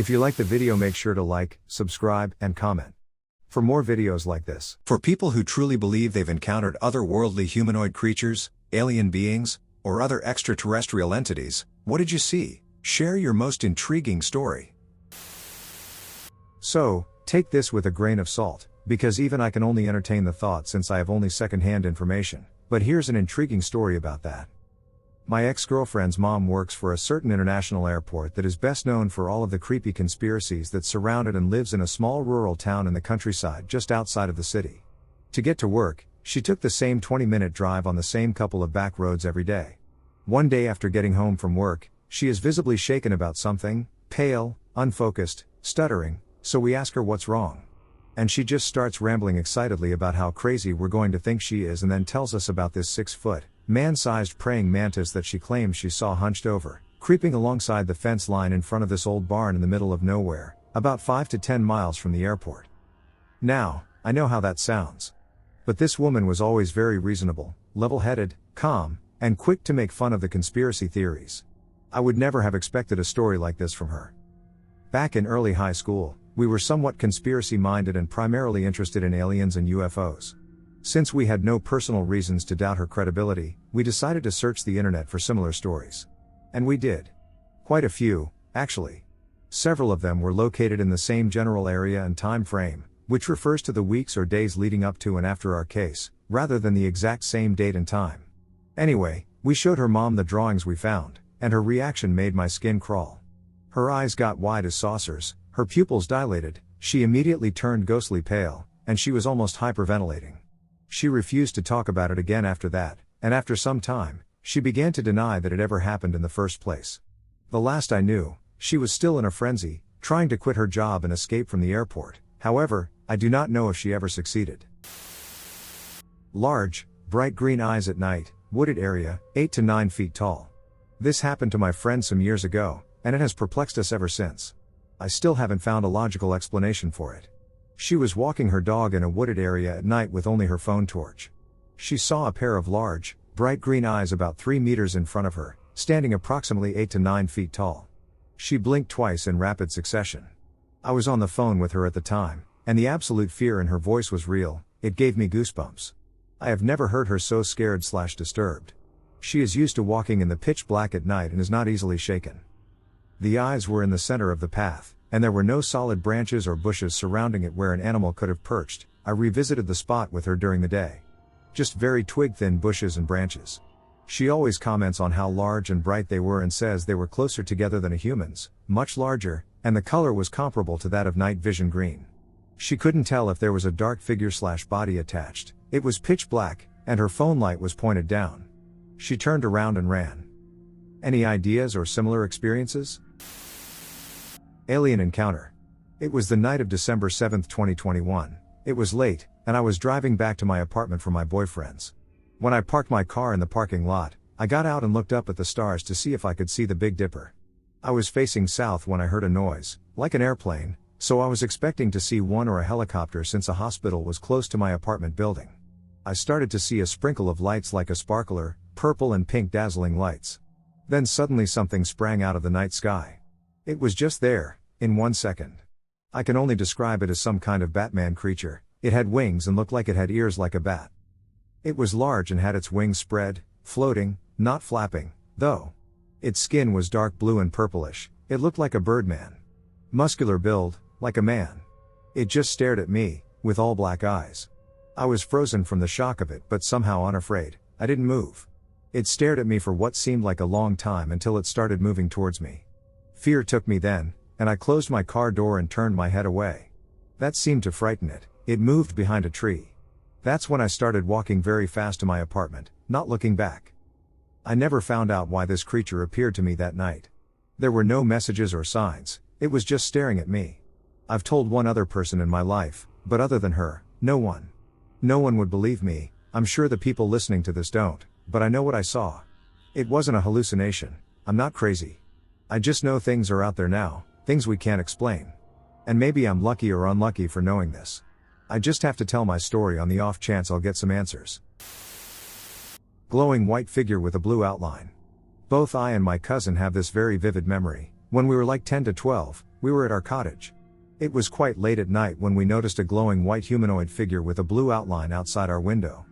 If you like the video, make sure to like, subscribe, and comment for more videos like this. For people who truly believe they've encountered otherworldly humanoid creatures, alien beings, or other extraterrestrial entities, what did you see? Share your most intriguing story. So, take this with a grain of salt, because even I can only entertain the thought since I have only second-hand information. But here's an intriguing story about that. My ex-girlfriend's mom works for a certain international airport that is best known for all of the creepy conspiracies that surround it, and lives in a small rural town in the countryside just outside of the city. To get to work, she took the same 20-minute drive on the same couple of back roads every day. One day after getting home from work, she is visibly shaken about something, pale, unfocused, stuttering, so we ask her what's wrong. And she just starts rambling excitedly about how crazy we're going to think she is, and then tells us about this 6-foot, man-sized praying mantis that she claims she saw hunched over, creeping alongside the fence line in front of this old barn in the middle of nowhere, about 5 to 10 miles from the airport. Now, I know how that sounds. But this woman was always very reasonable, level-headed, calm, and quick to make fun of the conspiracy theories. I would never have expected a story like this from her. Back in early high school, we were somewhat conspiracy-minded and primarily interested in aliens and UFOs. Since we had no personal reasons to doubt her credibility, we decided to search the internet for similar stories. And we did. Quite a few, actually. Several of them were located in the same general area and time frame, which refers to the weeks or days leading up to and after our case, rather than the exact same date and time. Anyway, we showed her mom the drawings we found, and her reaction made my skin crawl. Her eyes got wide as saucers, her pupils dilated, she immediately turned ghostly pale, and she was almost hyperventilating. She refused to talk about it again after that, and after some time, she began to deny that it ever happened in the first place. The last I knew, she was still in a frenzy, trying to quit her job and escape from the airport. However, I do not know if she ever succeeded. Large, bright green eyes at night, wooded area, 8 to 9 feet tall. This happened to my friend some years ago, and it has perplexed us ever since. I still haven't found a logical explanation for it. She was walking her dog in a wooded area at night with only her phone torch. She saw a pair of large, bright green eyes about 3 meters in front of her, standing approximately 8 to 9 feet tall. She blinked twice in rapid succession. I was on the phone with her at the time, and the absolute fear in her voice was real. It gave me goosebumps. I have never heard her so scared/disturbed. She is used to walking in the pitch black at night and is not easily shaken. The eyes were in the center of the path, and there were no solid branches or bushes surrounding it where an animal could have perched. I revisited the spot with her during the day. Just very twig-thin bushes and branches. She always comments on how large and bright they were and says they were closer together than a human's, much larger, and the color was comparable to that of night vision green. She couldn't tell if there was a dark figure/body attached. It was pitch black, and her phone light was pointed down. She turned around and ran. Any ideas or similar experiences? Alien encounter. It was the night of December 7, 2021. It was late, and I was driving back to my apartment from my boyfriend's. When I parked my car in the parking lot, I got out and looked up at the stars to see if I could see the Big Dipper. I was facing south when I heard a noise, like an airplane, so I was expecting to see one or a helicopter since a hospital was close to my apartment building. I started to see a sprinkle of lights like a sparkler, purple and pink dazzling lights. Then suddenly something sprang out of the night sky. It was just there, in 1 second. I can only describe it as some kind of Batman creature. It had wings and looked like it had ears like a bat. It was large and had its wings spread, floating, not flapping, though. Its skin was dark blue and purplish. It looked like a birdman. Muscular build, like a man. It just stared at me, with all black eyes. I was frozen from the shock of it, but somehow unafraid. I didn't move. It stared at me for what seemed like a long time until it started moving towards me. Fear took me then, and I closed my car door and turned my head away. That seemed to frighten it. It moved behind a tree. That's when I started walking very fast to my apartment, not looking back. I never found out why this creature appeared to me that night. There were no messages or signs, it was just staring at me. I've told one other person in my life, but other than her, no one. No one would believe me. I'm sure the people listening to this don't, but I know what I saw. It wasn't a hallucination. I'm not crazy. I just know things are out there now, things we can't explain. And maybe I'm lucky or unlucky for knowing this. I just have to tell my story on the off chance I'll get some answers. Glowing white figure with a blue outline. Both I and my cousin have this very vivid memory. When we were like 10 to 12, We were at our cottage. It was quite late at night when we noticed a glowing white humanoid figure with a blue outline outside our window.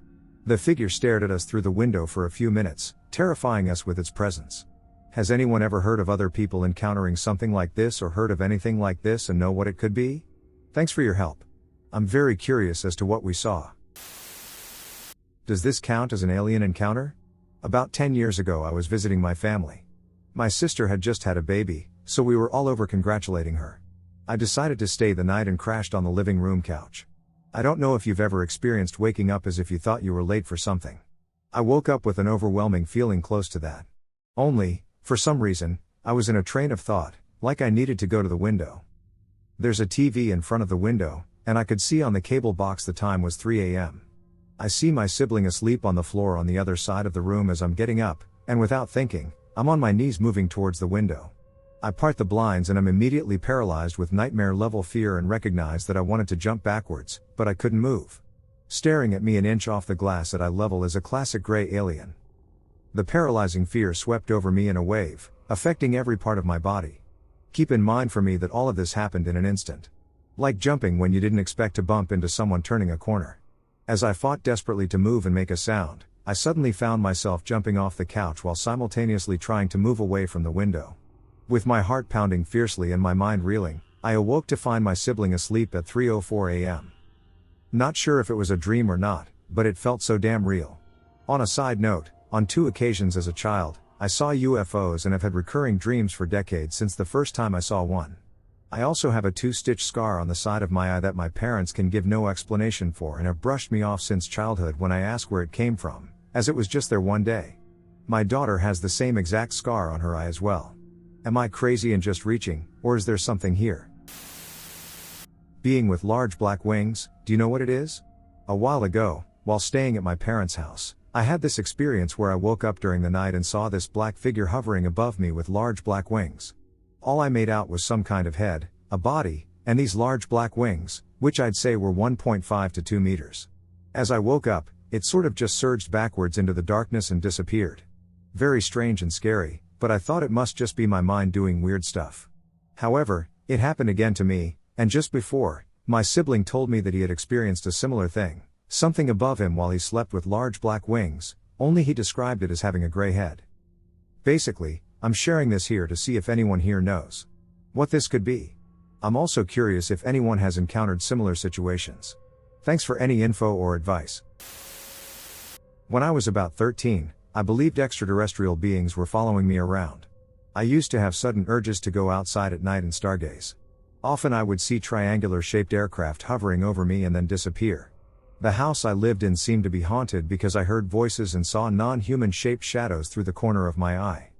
The figure stared at us through the window for a few minutes, terrifying us with its presence. Has anyone ever heard of other people encountering something like this or heard of anything like this and know what it could be? Thanks for your help. I'm very curious as to what we saw. Does this count as an alien encounter? About 10 years ago I was visiting my family. My sister had just had a baby, so we were all over congratulating her. I decided to stay the night and crashed on the living room couch. I don't know if you've ever experienced waking up as if you thought you were late for something. I woke up with an overwhelming feeling close to that. Only, for some reason, I was in a train of thought, like I needed to go to the window. There's a TV in front of the window, and I could see on the cable box the time was 3 a.m. I see my sibling asleep on the floor on the other side of the room as I'm getting up, and without thinking, I'm on my knees moving towards the window. I part the blinds and I'm immediately paralyzed with nightmare-level fear and recognize that I wanted to jump backwards, but I couldn't move. Staring at me an inch off the glass at eye level is a classic gray alien. The paralyzing fear swept over me in a wave, affecting every part of my body. Keep in mind for me that all of this happened in an instant. Like jumping when you didn't expect to bump into someone turning a corner. As I fought desperately to move and make a sound, I suddenly found myself jumping off the couch while simultaneously trying to move away from the window. With my heart pounding fiercely and my mind reeling, I awoke to find my sibling asleep at 3:04 a.m. Not sure if it was a dream or not, but it felt so damn real. On a side note, on 2 occasions as a child, I saw UFOs and have had recurring dreams for decades since the first time I saw one. I also have a 2-stitch scar on the side of my eye that my parents can give no explanation for and have brushed me off since childhood when I ask where it came from, as it was just there one day. My daughter has the same exact scar on her eye as well. Am I crazy and just reaching, or is there something here? Being with large black wings, do you know what it is? A while ago, while staying at my parents' house, I had this experience where I woke up during the night and saw this black figure hovering above me with large black wings. All I made out was some kind of head, a body, and these large black wings, which I'd say were 1.5 to 2 meters. As I woke up, it sort of just surged backwards into the darkness and disappeared. Very strange and scary, but I thought it must just be my mind doing weird stuff. However, it happened again to me, and just before, my sibling told me that he had experienced a similar thing, something above him while he slept with large black wings, only he described it as having a gray head. Basically, I'm sharing this here to see if anyone here knows what this could be. I'm also curious if anyone has encountered similar situations. Thanks for any info or advice. When I was about 13, I believed extraterrestrial beings were following me around. I used to have sudden urges to go outside at night and stargaze. Often I would see triangular-shaped aircraft hovering over me and then disappear. The house I lived in seemed to be haunted because I heard voices and saw non-human shaped shadows through the corner of my eye.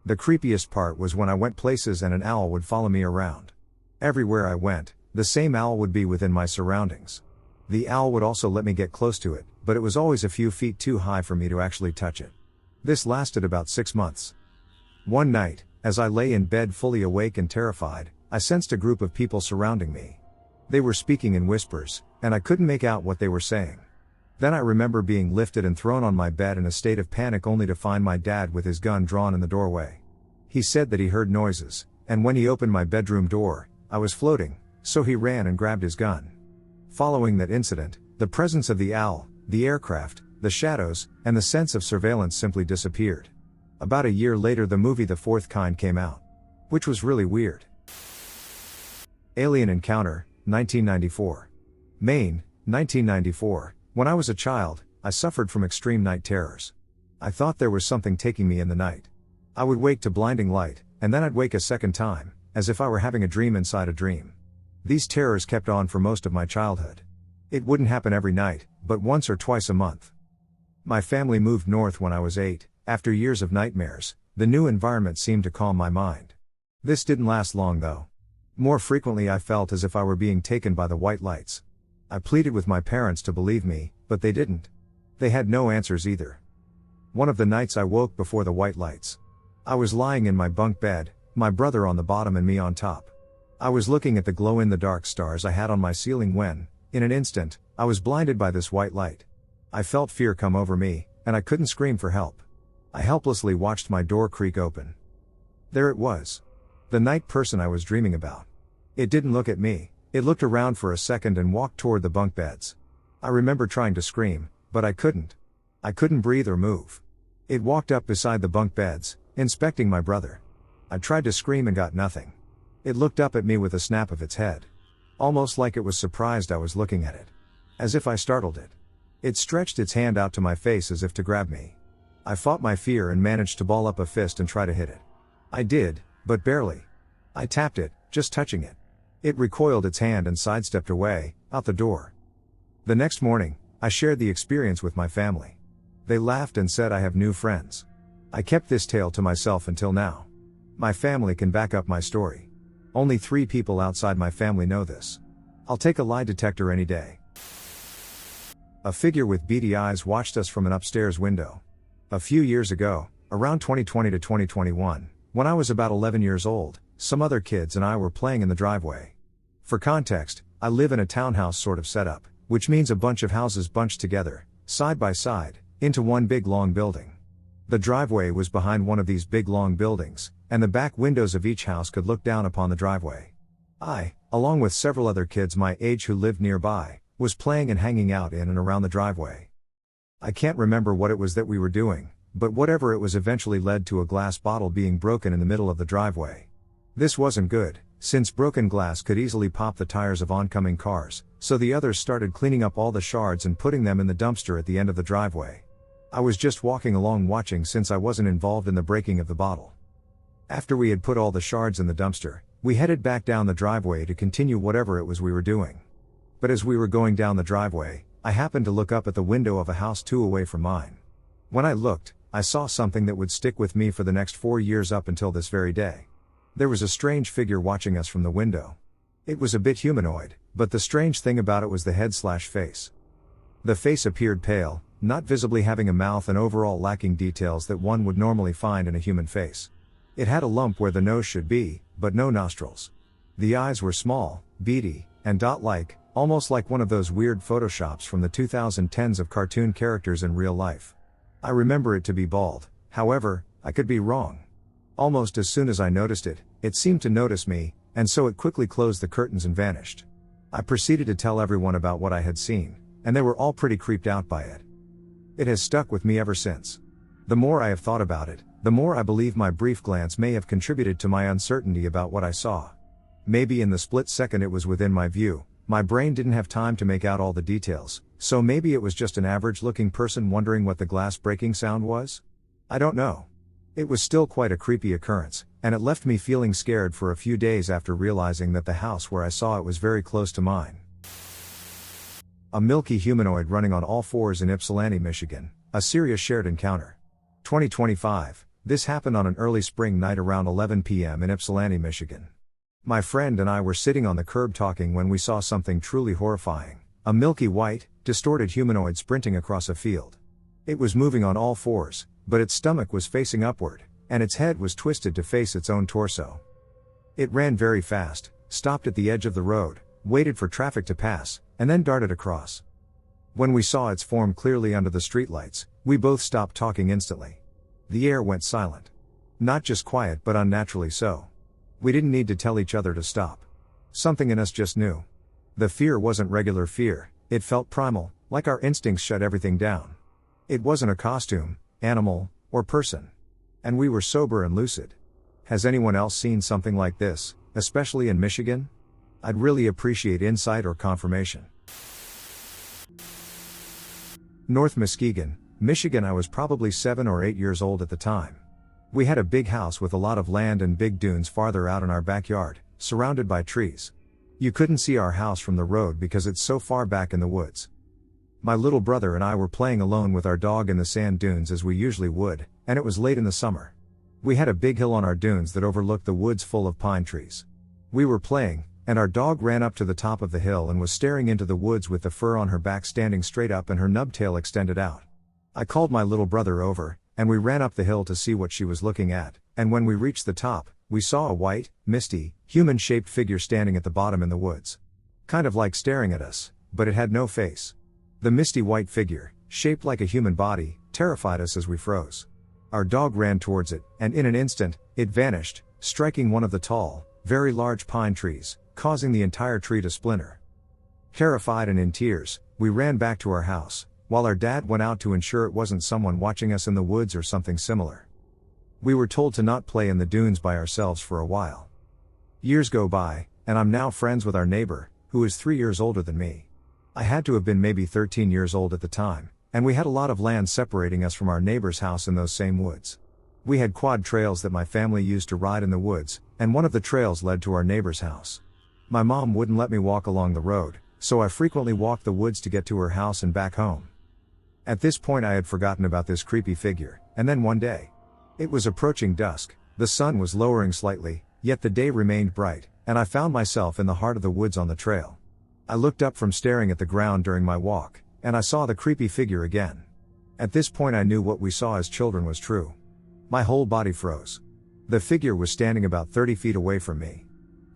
The creepiest part was when I went places and an owl would follow me around. Everywhere I went, the same owl would be within my surroundings. The owl would also let me get close to it, but it was always a few feet too high for me to actually touch it. This lasted about 6 months. One night, as I lay in bed fully awake and terrified, I sensed a group of people surrounding me. They were speaking in whispers, and I couldn't make out what they were saying. Then I remember being lifted and thrown on my bed in a state of panic only to find my dad with his gun drawn in the doorway. He said that he heard noises, and when he opened my bedroom door, I was floating, so he ran and grabbed his gun. Following that incident, the presence of the owl, the aircraft, the shadows, and the sense of surveillance simply disappeared. About a year later the movie The Fourth Kind came out. Which was really weird. Alien Encounter, 1994. Maine, 1994. When I was a child, I suffered from extreme night terrors. I thought there was something taking me in the night. I would wake to blinding light, and then I'd wake a second time, as if I were having a dream inside a dream. These terrors kept on for most of my childhood. It wouldn't happen every night, but once or twice a month. My family moved north when I was 8. After years of nightmares, the new environment seemed to calm my mind. This didn't last long though. More frequently I felt as if I were being taken by the white lights. I pleaded with my parents to believe me, but they didn't. They had no answers either. One of the nights I woke before the white lights. I was lying in my bunk bed, my brother on the bottom and me on top. I was looking at the glow-in-the-dark stars I had on my ceiling when, in an instant, I was blinded by this white light. I felt fear come over me, and I couldn't scream for help. I helplessly watched my door creak open. There it was. The night person I was dreaming about. It didn't look at me, it looked around for a second and walked toward the bunk beds. I remember trying to scream, but I couldn't. I couldn't breathe or move. It walked up beside the bunk beds, inspecting my brother. I tried to scream and got nothing. It looked up at me with a snap of its head. Almost like it was surprised I was looking at it. As if I startled it. It stretched its hand out to my face as if to grab me. I fought my fear and managed to ball up a fist and try to hit it. I did, but barely. I tapped it, just touching it. It recoiled its hand and sidestepped away, out the door. The next morning, I shared the experience with my family. They laughed and said I have new friends. I kept this tale to myself until now. My family can back up my story. Only 3 people outside my family know this. I'll take a lie detector any day. A figure with beady eyes watched us from an upstairs window. A few years ago, around 2020 to 2021, when I was about 11 years old, some other kids and I were playing in the driveway. For context, I live in a townhouse sort of setup, which means a bunch of houses bunched together, side by side, into one big long building. The driveway was behind one of these big long buildings, and the back windows of each house could look down upon the driveway. I, along with several other kids my age who lived nearby, was playing and hanging out in and around the driveway. I can't remember what it was that we were doing, but whatever it was eventually led to a glass bottle being broken in the middle of the driveway. This wasn't good, since broken glass could easily pop the tires of oncoming cars, so the others started cleaning up all the shards and putting them in the dumpster at the end of the driveway. I was just walking along watching since I wasn't involved in the breaking of the bottle. After we had put all the shards in the dumpster, we headed back down the driveway to continue whatever it was we were doing. But as we were going down the driveway, I happened to look up at the window of a house 2 away from mine. When I looked, I saw something that would stick with me for the next 4 years up until this very day. There was a strange figure watching us from the window. It was a bit humanoid, but the strange thing about it was the head/face. The face appeared pale, not visibly having a mouth and overall lacking details that one would normally find in a human face. It had a lump where the nose should be, but no nostrils. The eyes were small, beady, and dot-like, almost like one of those weird photoshops from the 2010s of cartoon characters in real life. I remember it to be bald, however, I could be wrong. Almost as soon as I noticed it, it seemed to notice me, and so it quickly closed the curtains and vanished. I proceeded to tell everyone about what I had seen, and they were all pretty creeped out by it. It has stuck with me ever since. The more I have thought about it, the more I believe my brief glance may have contributed to my uncertainty about what I saw. Maybe in the split second it was within my view, my brain didn't have time to make out all the details, so maybe it was just an average-looking person wondering what the glass breaking sound was? I don't know. It was still quite a creepy occurrence, and it left me feeling scared for a few days after realizing that the house where I saw it was very close to mine. A milky humanoid running on all fours in Ypsilanti, Michigan, a serious shared encounter. 2025, this happened on an early spring night around 11 p.m. in Ypsilanti, Michigan. My friend and I were sitting on the curb talking when we saw something truly horrifying, a milky white, distorted humanoid sprinting across a field. It was moving on all fours, but its stomach was facing upward, and its head was twisted to face its own torso. It ran very fast, stopped at the edge of the road, waited for traffic to pass, and then darted across. When we saw its form clearly under the streetlights, we both stopped talking instantly. The air went silent. Not just quiet but unnaturally so. We didn't need to tell each other to stop. Something in us just knew. The fear wasn't regular fear, it felt primal, like our instincts shut everything down. It wasn't a costume, animal, or person. And we were sober and lucid. Has anyone else seen something like this, especially in Michigan? I'd really appreciate insight or confirmation. North Muskegon, Michigan. I was probably 7 or 8 years old at the time. We had a big house with a lot of land and big dunes farther out in our backyard, surrounded by trees. You couldn't see our house from the road because it's so far back in the woods. My little brother and I were playing alone with our dog in the sand dunes as we usually would, and it was late in the summer. We had a big hill on our dunes that overlooked the woods full of pine trees. We were playing, and our dog ran up to the top of the hill and was staring into the woods with the fur on her back standing straight up and her nub tail extended out. I called my little brother over, and we ran up the hill to see what she was looking at, and when we reached the top, we saw a white, misty, human-shaped figure standing at the bottom in the woods. Kind of like staring at us, but it had no face. The misty white figure, shaped like a human body, terrified us as we froze. Our dog ran towards it, and in an instant, it vanished, striking one of the tall, very large pine trees, causing the entire tree to splinter. Terrified and in tears, we ran back to our house, while our dad went out to ensure it wasn't someone watching us in the woods or something similar. We were told to not play in the dunes by ourselves for a while. Years go by, and I'm now friends with our neighbor, who is 3 years older than me. I had to have been maybe 13 years old at the time, and we had a lot of land separating us from our neighbor's house in those same woods. We had quad trails that my family used to ride in the woods, and one of the trails led to our neighbor's house. My mom wouldn't let me walk along the road, so I frequently walked the woods to get to her house and back home. At this point I had forgotten about this creepy figure, and then one day. It was approaching dusk, the sun was lowering slightly, yet the day remained bright, and I found myself in the heart of the woods on the trail. I looked up from staring at the ground during my walk, and I saw the creepy figure again. At this point I knew what we saw as children was true. My whole body froze. The figure was standing about 30 feet away from me.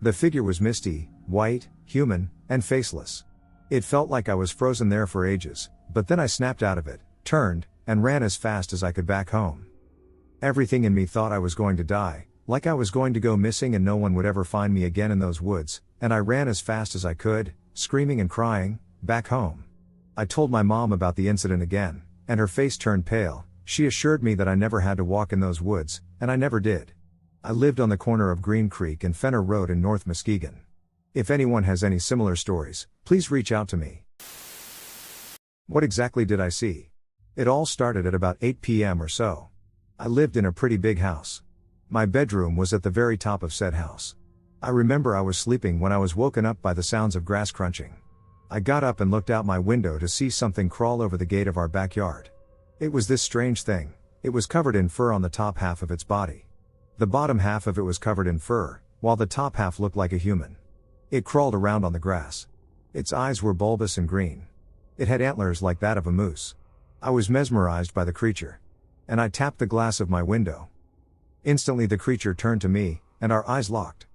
The figure was misty, white, human, and faceless. It felt like I was frozen there for ages, but then I snapped out of it, turned, and ran as fast as I could back home. Everything in me thought I was going to die, like I was going to go missing and no one would ever find me again in those woods, and I ran as fast as I could, screaming and crying, back home. I told my mom about the incident again, and her face turned pale. She assured me that I never had to walk in those woods, and I never did. I lived on the corner of Green Creek and Fenner Road in North Muskegon. If anyone has any similar stories, please reach out to me. What exactly did I see? It all started at about 8 p.m. or so. I lived in a pretty big house. My bedroom was at the very top of said house. I remember I was sleeping when I was woken up by the sounds of grass crunching. I got up and looked out my window to see something crawl over the gate of our backyard. It was this strange thing. It was covered in fur on the top half of its body. The bottom half of it was covered in fur, while the top half looked like a human. It crawled around on the grass. Its eyes were bulbous and green. It had antlers like that of a moose. I was mesmerized by the creature. And I tapped the glass of my window. Instantly the creature turned to me, and our eyes locked.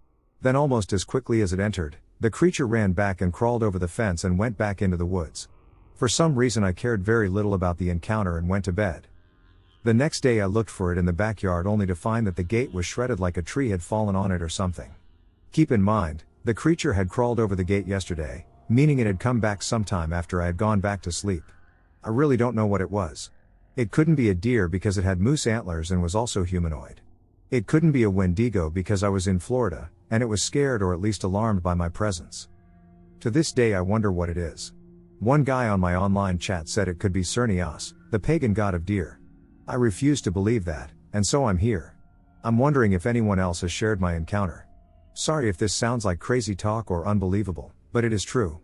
Then almost as quickly as it entered, the creature ran back and crawled over the fence and went back into the woods. For some reason I cared very little about the encounter and went to bed. The next day I looked for it in the backyard only to find that the gate was shredded like a tree had fallen on it or something. Keep in mind, the creature had crawled over the gate yesterday, meaning it had come back sometime after I had gone back to sleep. I really don't know what it was. It couldn't be a deer because it had moose antlers and was also humanoid. It couldn't be a Wendigo because I was in Florida, and it was scared or at least alarmed by my presence. To this day I wonder what it is. One guy on my online chat said it could be Cernios, the pagan god of deer. I refuse to believe that, and so I'm here. I'm wondering if anyone else has shared my encounter. Sorry if this sounds like crazy talk or unbelievable, but it is true.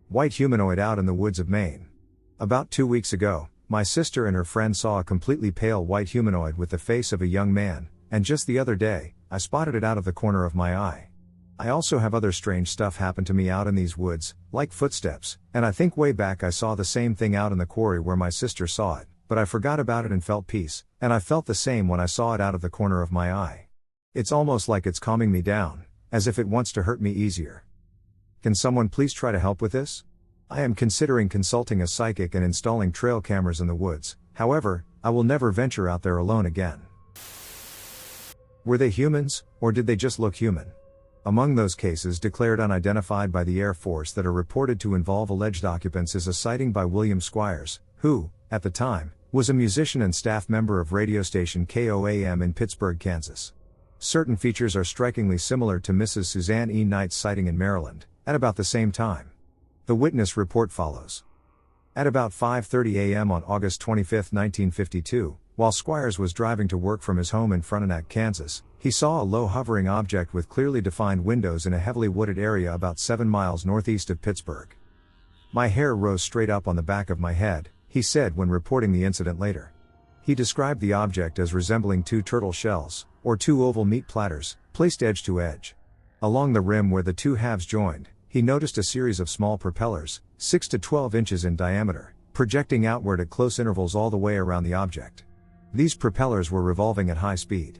White humanoid out in the woods of Maine. About 2 weeks ago, my sister and her friend saw a completely pale white humanoid with the face of a young man, and just the other day, I spotted it out of the corner of my eye. I also have other strange stuff happen to me out in these woods, like footsteps, and I think way back I saw the same thing out in the quarry where my sister saw it, but I forgot about it and felt peace, and I felt the same when I saw it out of the corner of my eye. It's almost like it's calming me down, as if it wants to hurt me easier. Can someone please try to help with this? I am considering consulting a psychic and installing trail cameras in the woods, however, I will never venture out there alone again. Were they humans, or did they just look human? Among those cases declared unidentified by the Air Force that are reported to involve alleged occupants is a sighting by William Squires, who, at the time, was a musician and staff member of radio station KOAM in Pittsburgh, Kansas. Certain features are strikingly similar to Mrs. Suzanne E. Knight's sighting in Maryland, at about the same time. The witness report follows. At about 5:30 a.m. on August 25, 1952, while Squires was driving to work from his home in Frontenac, Kansas, he saw a low hovering object with clearly defined windows in a heavily wooded area about 7 miles northeast of Pittsburgh. "My hair rose straight up on the back of my head," he said when reporting the incident later. He described the object as resembling 2 turtle shells, or 2 oval meat platters, placed edge to edge. Along the rim where the 2 halves joined, he noticed a series of small propellers, 6 to 12 inches in diameter, projecting outward at close intervals all the way around the object. These propellers were revolving at high speed.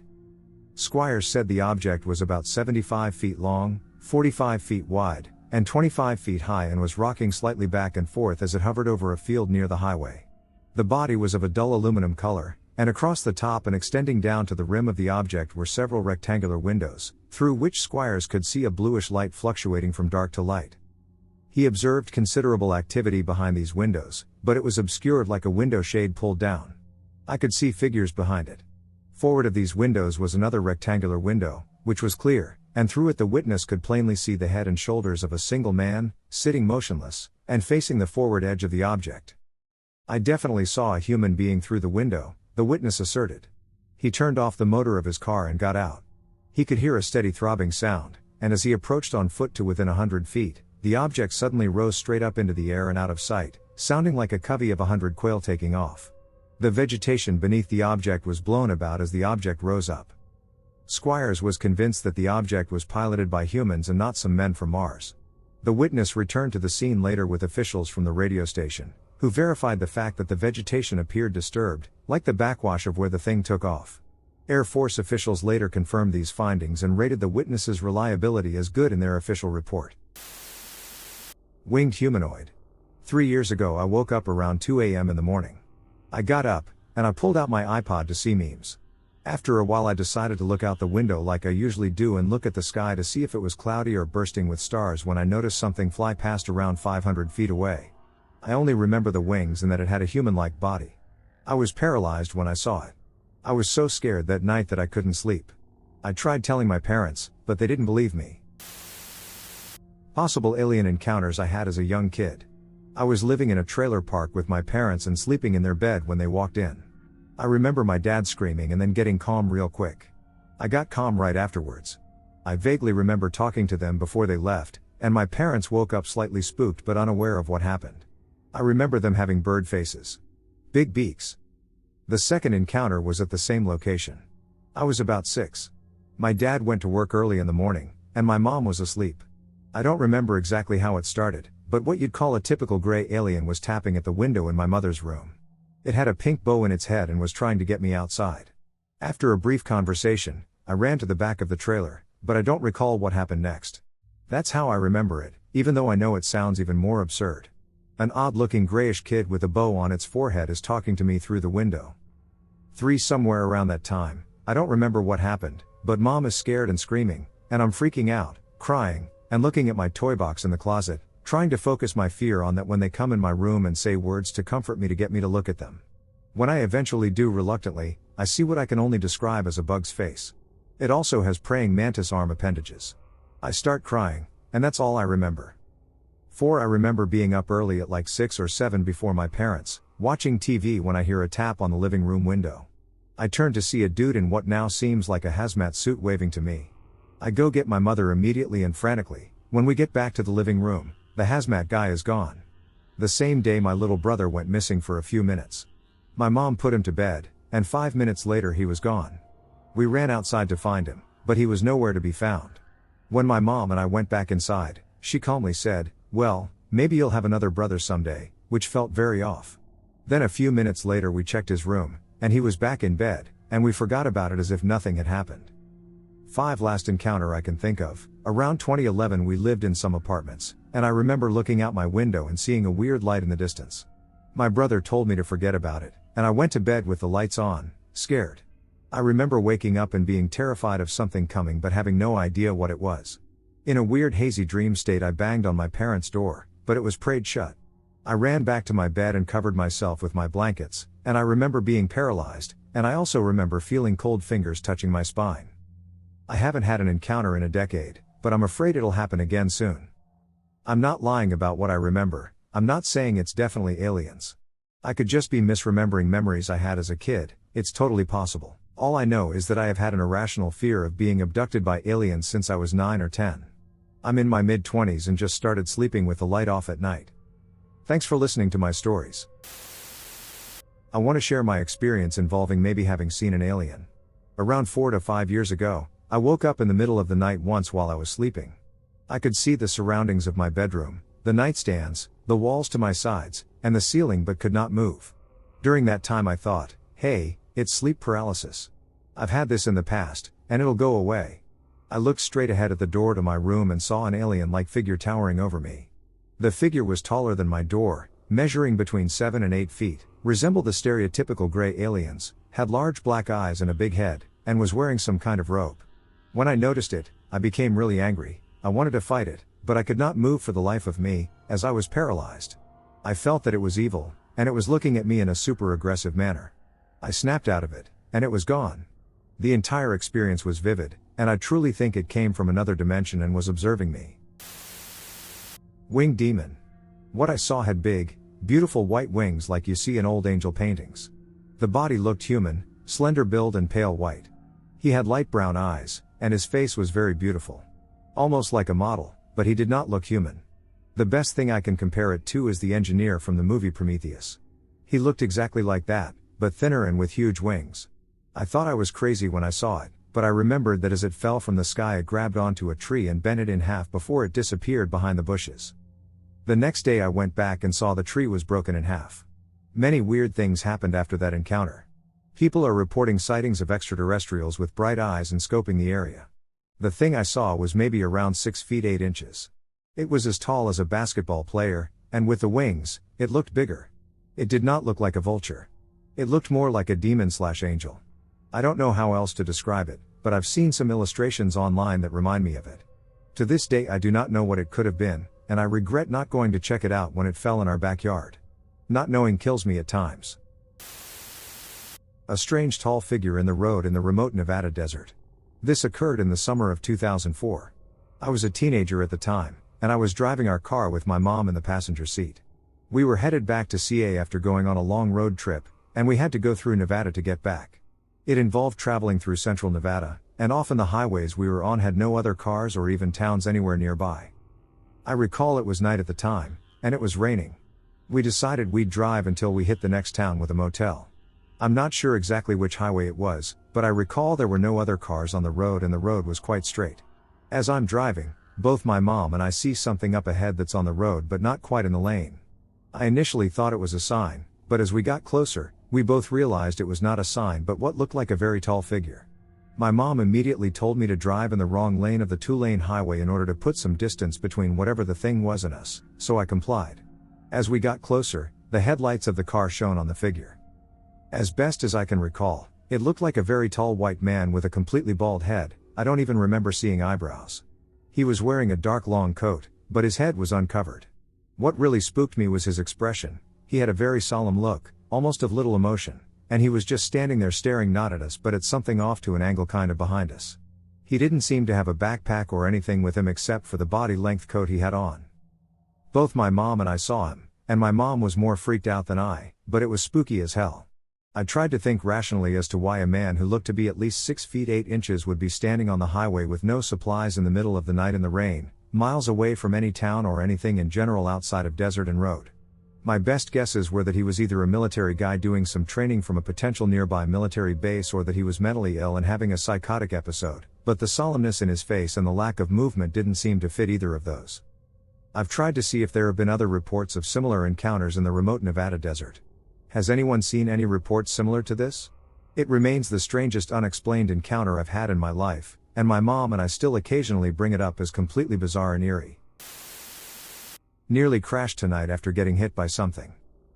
Squires said the object was about 75 feet long, 45 feet wide, and 25 feet high and was rocking slightly back and forth as it hovered over a field near the highway. The body was of a dull aluminum color, and across the top and extending down to the rim of the object were several rectangular windows, through which Squires could see a bluish light fluctuating from dark to light. He observed considerable activity behind these windows, but it was obscured like a window shade pulled down. I could see figures behind it. Forward of these windows was another rectangular window, which was clear, and through it the witness could plainly see the head and shoulders of a single man, sitting motionless, and facing the forward edge of the object. I definitely saw a human being through the window, the witness asserted. He turned off the motor of his car and got out. He could hear a steady throbbing sound, and as he approached on foot to within 100 feet, the object suddenly rose straight up into the air and out of sight, sounding like a covey of 100 quail taking off. The vegetation beneath the object was blown about as the object rose up. Squires was convinced that the object was piloted by humans and not some men from Mars. The witness returned to the scene later with officials from the radio station, who verified the fact that the vegetation appeared disturbed, like the backwash of where the thing took off. Air Force officials later confirmed these findings and rated the witness's reliability as good in their official report. Winged humanoid. 3 years ago I woke up around 2 a.m. in the morning. I got up, and I pulled out my iPod to see memes. After a while I decided to look out the window like I usually do and look at the sky to see if it was cloudy or bursting with stars when I noticed something fly past around 500 feet away. I only remember the wings and that it had a human-like body. I was paralyzed when I saw it. I was so scared that night that I couldn't sleep. I tried telling my parents, but they didn't believe me. Possible alien encounters I had as a young kid. I was living in a trailer park with my parents and sleeping in their bed when they walked in. I remember my dad screaming and then getting calm real quick. I got calm right afterwards. I vaguely remember talking to them before they left, and my parents woke up slightly spooked but unaware of what happened. I remember them having bird faces. Big beaks. The second encounter was at the same location. I was about 6. My dad went to work early in the morning, and my mom was asleep. I don't remember exactly how it started, but what you'd call a typical gray alien was tapping at the window in my mother's room. It had a pink bow in its head and was trying to get me outside. After a brief conversation, I ran to the back of the trailer, but I don't recall what happened next. That's how I remember it, even though I know it sounds even more absurd. An odd-looking grayish kid with a bow on its forehead is talking to me through the window. 3 somewhere around that time, I don't remember what happened, but mom is scared and screaming, and I'm freaking out, crying, and looking at my toy box in the closet, trying to focus my fear on that when they come in my room and say words to comfort me to get me to look at them. When I eventually do reluctantly, I see what I can only describe as a bug's face. It also has praying mantis arm appendages. I start crying, and that's all I remember. 4. I remember being up early at like 6 or 7 before my parents, watching TV when I hear a tap on the living room window. I turn to see a dude in what now seems like a hazmat suit waving to me. I go get my mother immediately and frantically. When we get back to the living room, the hazmat guy is gone. The same day my little brother went missing for a few minutes. My mom put him to bed, and 5 minutes later he was gone. We ran outside to find him, but he was nowhere to be found. When my mom and I went back inside, she calmly said, "Well, maybe you'll have another brother someday," which felt very off. Then a few minutes later we checked his room, and he was back in bed, and we forgot about it as if nothing had happened. 5. Last encounter I can think of. Around 2011 we lived in some apartments, and I remember looking out my window and seeing a weird light in the distance. My brother told me to forget about it, and I went to bed with the lights on, scared. I remember waking up and being terrified of something coming but having no idea what it was. In a weird hazy dream state I banged on my parents' door, but it was prayed shut. I ran back to my bed and covered myself with my blankets, and I remember being paralyzed, and I also remember feeling cold fingers touching my spine. I haven't had an encounter in a decade, but I'm afraid it'll happen again soon. I'm not lying about what I remember. I'm not saying it's definitely aliens. I could just be misremembering memories I had as a kid. It's totally possible. All I know is that I have had an irrational fear of being abducted by aliens since I was 9 or 10. I'm in my mid-20s and just started sleeping with the light off at night. Thanks for listening to my stories. I want to share my experience involving maybe having seen an alien. Around 4 to 5 years ago, I woke up in the middle of the night once while I was sleeping. I could see the surroundings of my bedroom, the nightstands, the walls to my sides, and the ceiling but could not move. During that time I thought, hey, it's sleep paralysis. I've had this in the past, and it'll go away. I looked straight ahead at the door to my room and saw an alien-like figure towering over me. The figure was taller than my door, measuring between 7 and 8 feet, resembled the stereotypical gray aliens, had large black eyes and a big head, and was wearing some kind of robe. When I noticed it, I became really angry. I wanted to fight it, but I could not move for the life of me, as I was paralyzed. I felt that it was evil, and it was looking at me in a super aggressive manner. I snapped out of it, and it was gone. The entire experience was vivid, and I truly think it came from another dimension and was observing me. Winged demon. What I saw had big, beautiful white wings like you see in old angel paintings. The body looked human, slender build and pale white. He had light brown eyes, and his face was very beautiful. Almost like a model, but he did not look human. The best thing I can compare it to is the engineer from the movie Prometheus. He looked exactly like that, but thinner and with huge wings. I thought I was crazy when I saw it, but I remembered that as it fell from the sky it grabbed onto a tree and bent it in half before it disappeared behind the bushes. The next day I went back and saw the tree was broken in half. Many weird things happened after that encounter. People are reporting sightings of extraterrestrials with bright eyes and scoping the area. The thing I saw was maybe around 6 feet 8 inches. It was as tall as a basketball player, and with the wings, it looked bigger. It did not look like a vulture. It looked more like a demon/angel. I don't know how else to describe it, but I've seen some illustrations online that remind me of it. To this day I do not know what it could have been, and I regret not going to check it out when it fell in our backyard. Not knowing kills me at times. A strange tall figure in the road in the remote Nevada desert. This occurred in the summer of 2004. I was a teenager at the time, and I was driving our car with my mom in the passenger seat. We were headed back to CA after going on a long road trip, and we had to go through Nevada to get back. It involved traveling through central Nevada, and often the highways we were on had no other cars or even towns anywhere nearby. I recall it was night at the time, and it was raining. We decided we'd drive until we hit the next town with a motel. I'm not sure exactly which highway it was, but I recall there were no other cars on the road and the road was quite straight. As I'm driving, both my mom and I see something up ahead that's on the road but not quite in the lane. I initially thought it was a sign, but as we got closer, we both realized it was not a sign but what looked like a very tall figure. My mom immediately told me to drive in the wrong lane of the 2-lane highway in order to put some distance between whatever the thing was and us, so I complied. As we got closer, the headlights of the car shone on the figure. As best as I can recall, it looked like a very tall white man with a completely bald head. I don't even remember seeing eyebrows. He was wearing a dark long coat, but his head was uncovered. What really spooked me was his expression. He had a very solemn look, almost of little emotion. And he was just standing there staring not at us but at something off to an angle kind of behind us. He didn't seem to have a backpack or anything with him except for the body-length coat he had on. Both my mom and I saw him, and my mom was more freaked out than I, but it was spooky as hell. I tried to think rationally as to why a man who looked to be at least 6 feet 8 inches would be standing on the highway with no supplies in the middle of the night in the rain, miles away from any town or anything in general outside of desert and road. My best guesses were that he was either a military guy doing some training from a potential nearby military base or that he was mentally ill and having a psychotic episode, but the solemnness in his face and the lack of movement didn't seem to fit either of those. I've tried to see if there have been other reports of similar encounters in the remote Nevada desert. Has anyone seen any reports similar to this? It remains the strangest unexplained encounter I've had in my life, and my mom and I still occasionally bring it up as completely bizarre and eerie. Nearly crashed tonight after getting hit by something.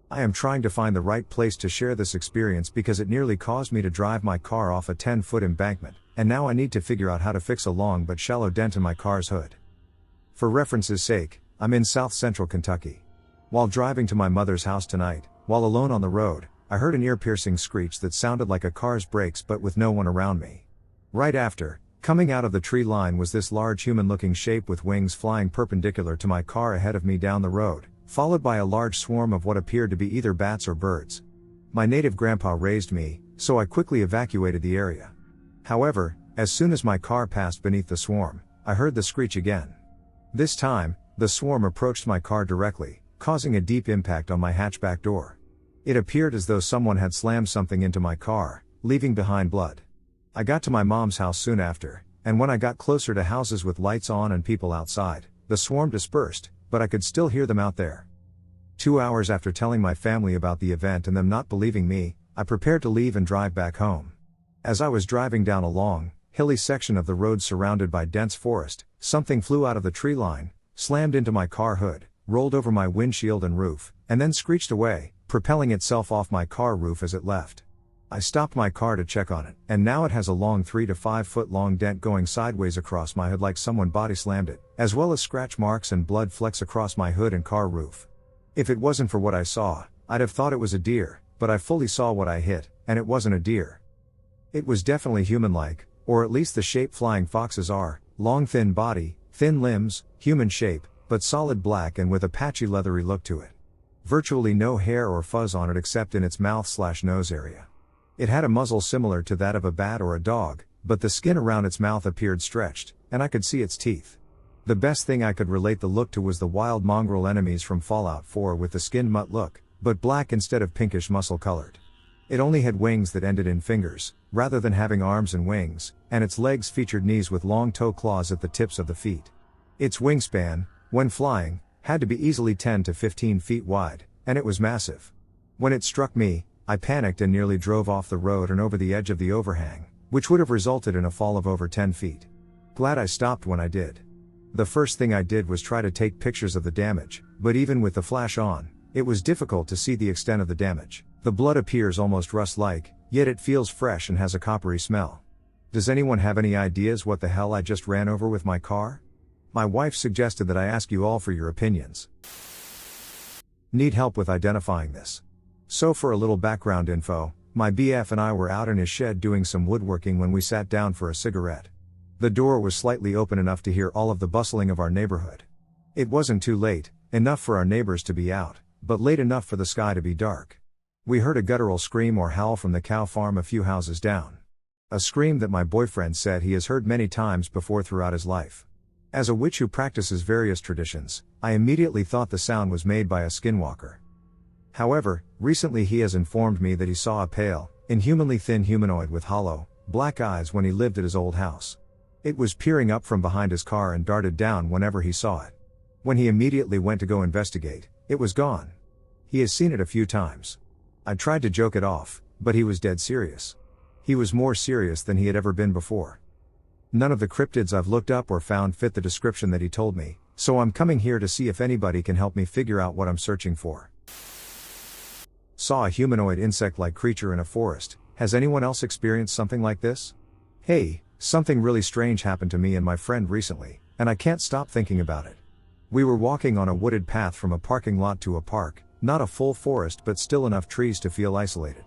I am trying to find the right place to share this experience because it nearly caused me to drive my car off a 10-foot embankment, and now I need to figure out how to fix a long but shallow dent in my car's hood. For reference's sake, I'm in South Central Kentucky. While driving to my mother's house tonight, while alone on the road, I heard an ear-piercing screech that sounded like a car's brakes but with no one around me. Right after, coming out of the tree line was this large human-looking shape with wings flying perpendicular to my car ahead of me down the road, followed by a large swarm of what appeared to be either bats or birds. My native grandpa raised me, so I quickly evacuated the area. However, as soon as my car passed beneath the swarm, I heard the screech again. This time, the swarm approached my car directly, causing a deep impact on my hatchback door. It appeared as though someone had slammed something into my car, leaving behind blood. I got to my mom's house soon after, and when I got closer to houses with lights on and people outside, the swarm dispersed, but I could still hear them out there. 2 hours after telling my family about the event and them not believing me, I prepared to leave and drive back home. As I was driving down a long, hilly section of the road surrounded by dense forest, something flew out of the tree line, slammed into my car hood, rolled over my windshield and roof, and then screeched away, propelling itself off my car roof as it left. I stopped my car to check on it, and now it has a long 3 to 5 foot long dent going sideways across my hood like someone body slammed it, as well as scratch marks and blood flecks across my hood and car roof. If it wasn't for what I saw, I'd have thought it was a deer, but I fully saw what I hit, and it wasn't a deer. It was definitely human-like, or at least the shape flying foxes are, long thin body, thin limbs, human shape, but solid black and with a patchy leathery look to it. Virtually no hair or fuzz on it except in its mouth/nose area. It had a muzzle similar to that of a bat or a dog, but the skin around its mouth appeared stretched, and I could see its teeth. The best thing I could relate the look to was the wild mongrel enemies from Fallout 4 with the skin mutt look, but black instead of pinkish muscle colored. It only had wings that ended in fingers, rather than having arms and wings, and its legs featured knees with long toe claws at the tips of the feet. Its wingspan, when flying, had to be easily 10 to 15 feet wide, and it was massive. When it struck me, I panicked and nearly drove off the road and over the edge of the overhang, which would have resulted in a fall of over 10 feet. Glad I stopped when I did. The first thing I did was try to take pictures of the damage, but even with the flash on, it was difficult to see the extent of the damage. The blood appears almost rust-like, yet it feels fresh and has a coppery smell. Does anyone have any ideas what the hell I just ran over with my car? My wife suggested that I ask you all for your opinions. Need help with identifying this. So for a little background info, my BF and I were out in his shed doing some woodworking when we sat down for a cigarette. The door was slightly open enough to hear all of the bustling of our neighborhood. It wasn't too late, enough for our neighbors to be out, but late enough for the sky to be dark. We heard a guttural scream or howl from the cow farm a few houses down. A scream that my boyfriend said he has heard many times before throughout his life. As a witch who practices various traditions, I immediately thought the sound was made by a skinwalker. However, recently he has informed me that he saw a pale, inhumanly thin humanoid with hollow, black eyes when he lived at his old house. It was peering up from behind his car and darted down whenever he saw it. When he immediately went to go investigate, it was gone. He has seen it a few times. I tried to joke it off, but he was dead serious. He was more serious than he had ever been before. None of the cryptids I've looked up or found fit the description that he told me, so I'm coming here to see if anybody can help me figure out what I'm searching for. Saw a humanoid insect-like creature in a forest. Has anyone else experienced something like this? Hey, something really strange happened to me and my friend recently, and I can't stop thinking about it. We were walking on a wooded path from a parking lot to a park, not a full forest but still enough trees to feel isolated.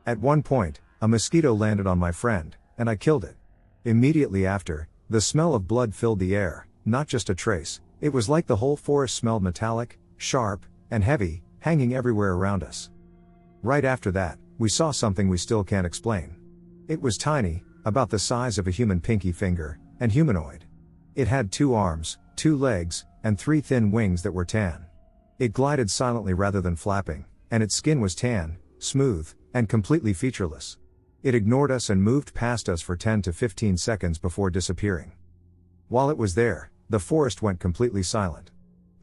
At one point, a mosquito landed on my friend, and I killed it. Immediately after, the smell of blood filled the air, not just a trace, it was like the whole forest smelled metallic, sharp, and heavy, hanging everywhere around us. Right after that, we saw something we still can't explain. It was tiny, about the size of a human pinky finger, and humanoid. It had 2 arms, 2 legs, and 3 thin wings that were tan. It glided silently rather than flapping, and its skin was tan, smooth, and completely featureless. It ignored us and moved past us for 10 to 15 seconds before disappearing. While it was there, the forest went completely silent.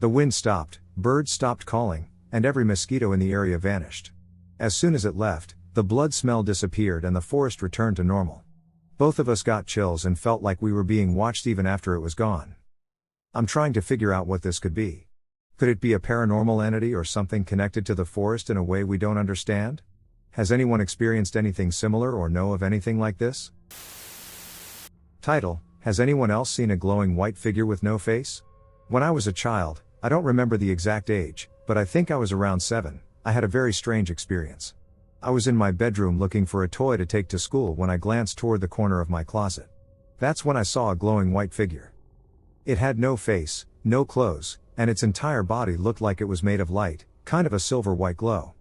The wind stopped, birds stopped calling, and every mosquito in the area vanished. As soon as it left, the blood smell disappeared and the forest returned to normal. Both of us got chills and felt like we were being watched even after it was gone. I'm trying to figure out what this could be. Could it be a paranormal entity or something connected to the forest in a way we don't understand? Has anyone experienced anything similar or know of anything like this? Title: Has anyone else seen a glowing white figure with no face? When I was a child, I don't remember the exact age, but I think I was around 7, I had a very strange experience. I was in my bedroom looking for a toy to take to school when I glanced toward the corner of my closet. That's when I saw a glowing white figure. It had no face, no clothes, and its entire body looked like it was made of light, kind of a silver-white glow.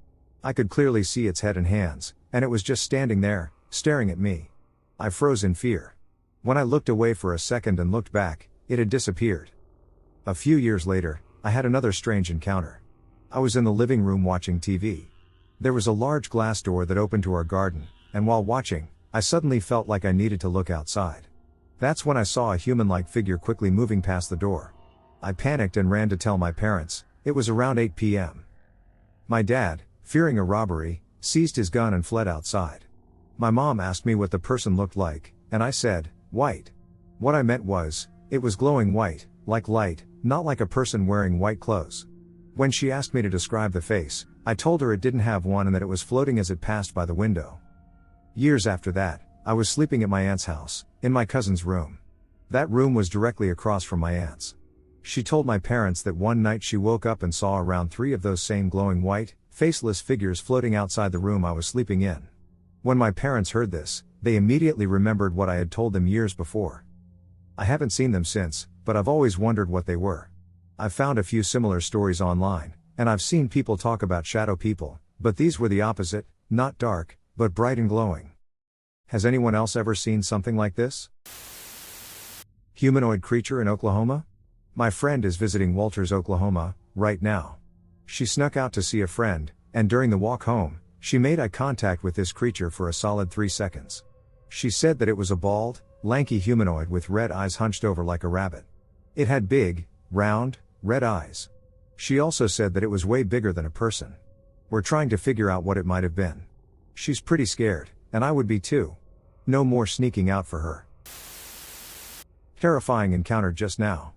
I could clearly see its head and hands, and it was just standing there, staring at me. I froze in fear. When I looked away for a second and looked back, it had disappeared. A few years later, I had another strange encounter. I was in the living room watching TV. There was a large glass door that opened to our garden, and while watching, I suddenly felt like I needed to look outside. That's when I saw a human-like figure quickly moving past the door. I panicked and ran to tell my parents. It was around 8 p.m. My dad, fearing a robbery, seized his gun and fled outside. My mom asked me what the person looked like, and I said, white. What I meant was, it was glowing white, like light, not like a person wearing white clothes. When she asked me to describe the face, I told her it didn't have one and that it was floating as it passed by the window. Years after that, I was sleeping at my aunt's house, in my cousin's room. That room was directly across from my aunt's. She told my parents that one night she woke up and saw around 3 of those same glowing white, faceless figures floating outside the room I was sleeping in. When my parents heard this, they immediately remembered what I had told them years before. I haven't seen them since, but I've always wondered what they were. I've found a few similar stories online, and I've seen people talk about shadow people, but these were the opposite, not dark, but bright and glowing. Has anyone else ever seen something like this? Humanoid creature in Oklahoma? My friend is visiting Walters, Oklahoma, right now. She snuck out to see a friend, and during the walk home, she made eye contact with this creature for a solid 3 seconds. She said that it was a bald, lanky humanoid with red eyes hunched over like a rabbit. It had big, round, red eyes. She also said that it was way bigger than a person. We're trying to figure out what it might have been. She's pretty scared, and I would be too. No more sneaking out for her. Terrifying encounter just now.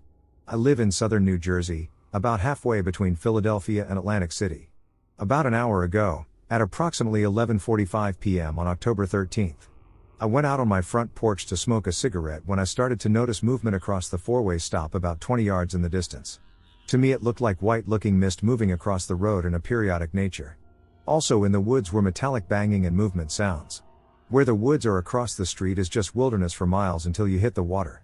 I live in southern New Jersey, about halfway between Philadelphia and Atlantic City. About an hour ago, at approximately 11:45 p.m. on October 13th, I went out on my front porch to smoke a cigarette when I started to notice movement across the four-way stop about 20 yards in the distance. To me it looked like white-looking mist moving across the road in a periodic nature. Also in the woods were metallic banging and movement sounds. Where the woods are across the street is just wilderness for miles until you hit the water.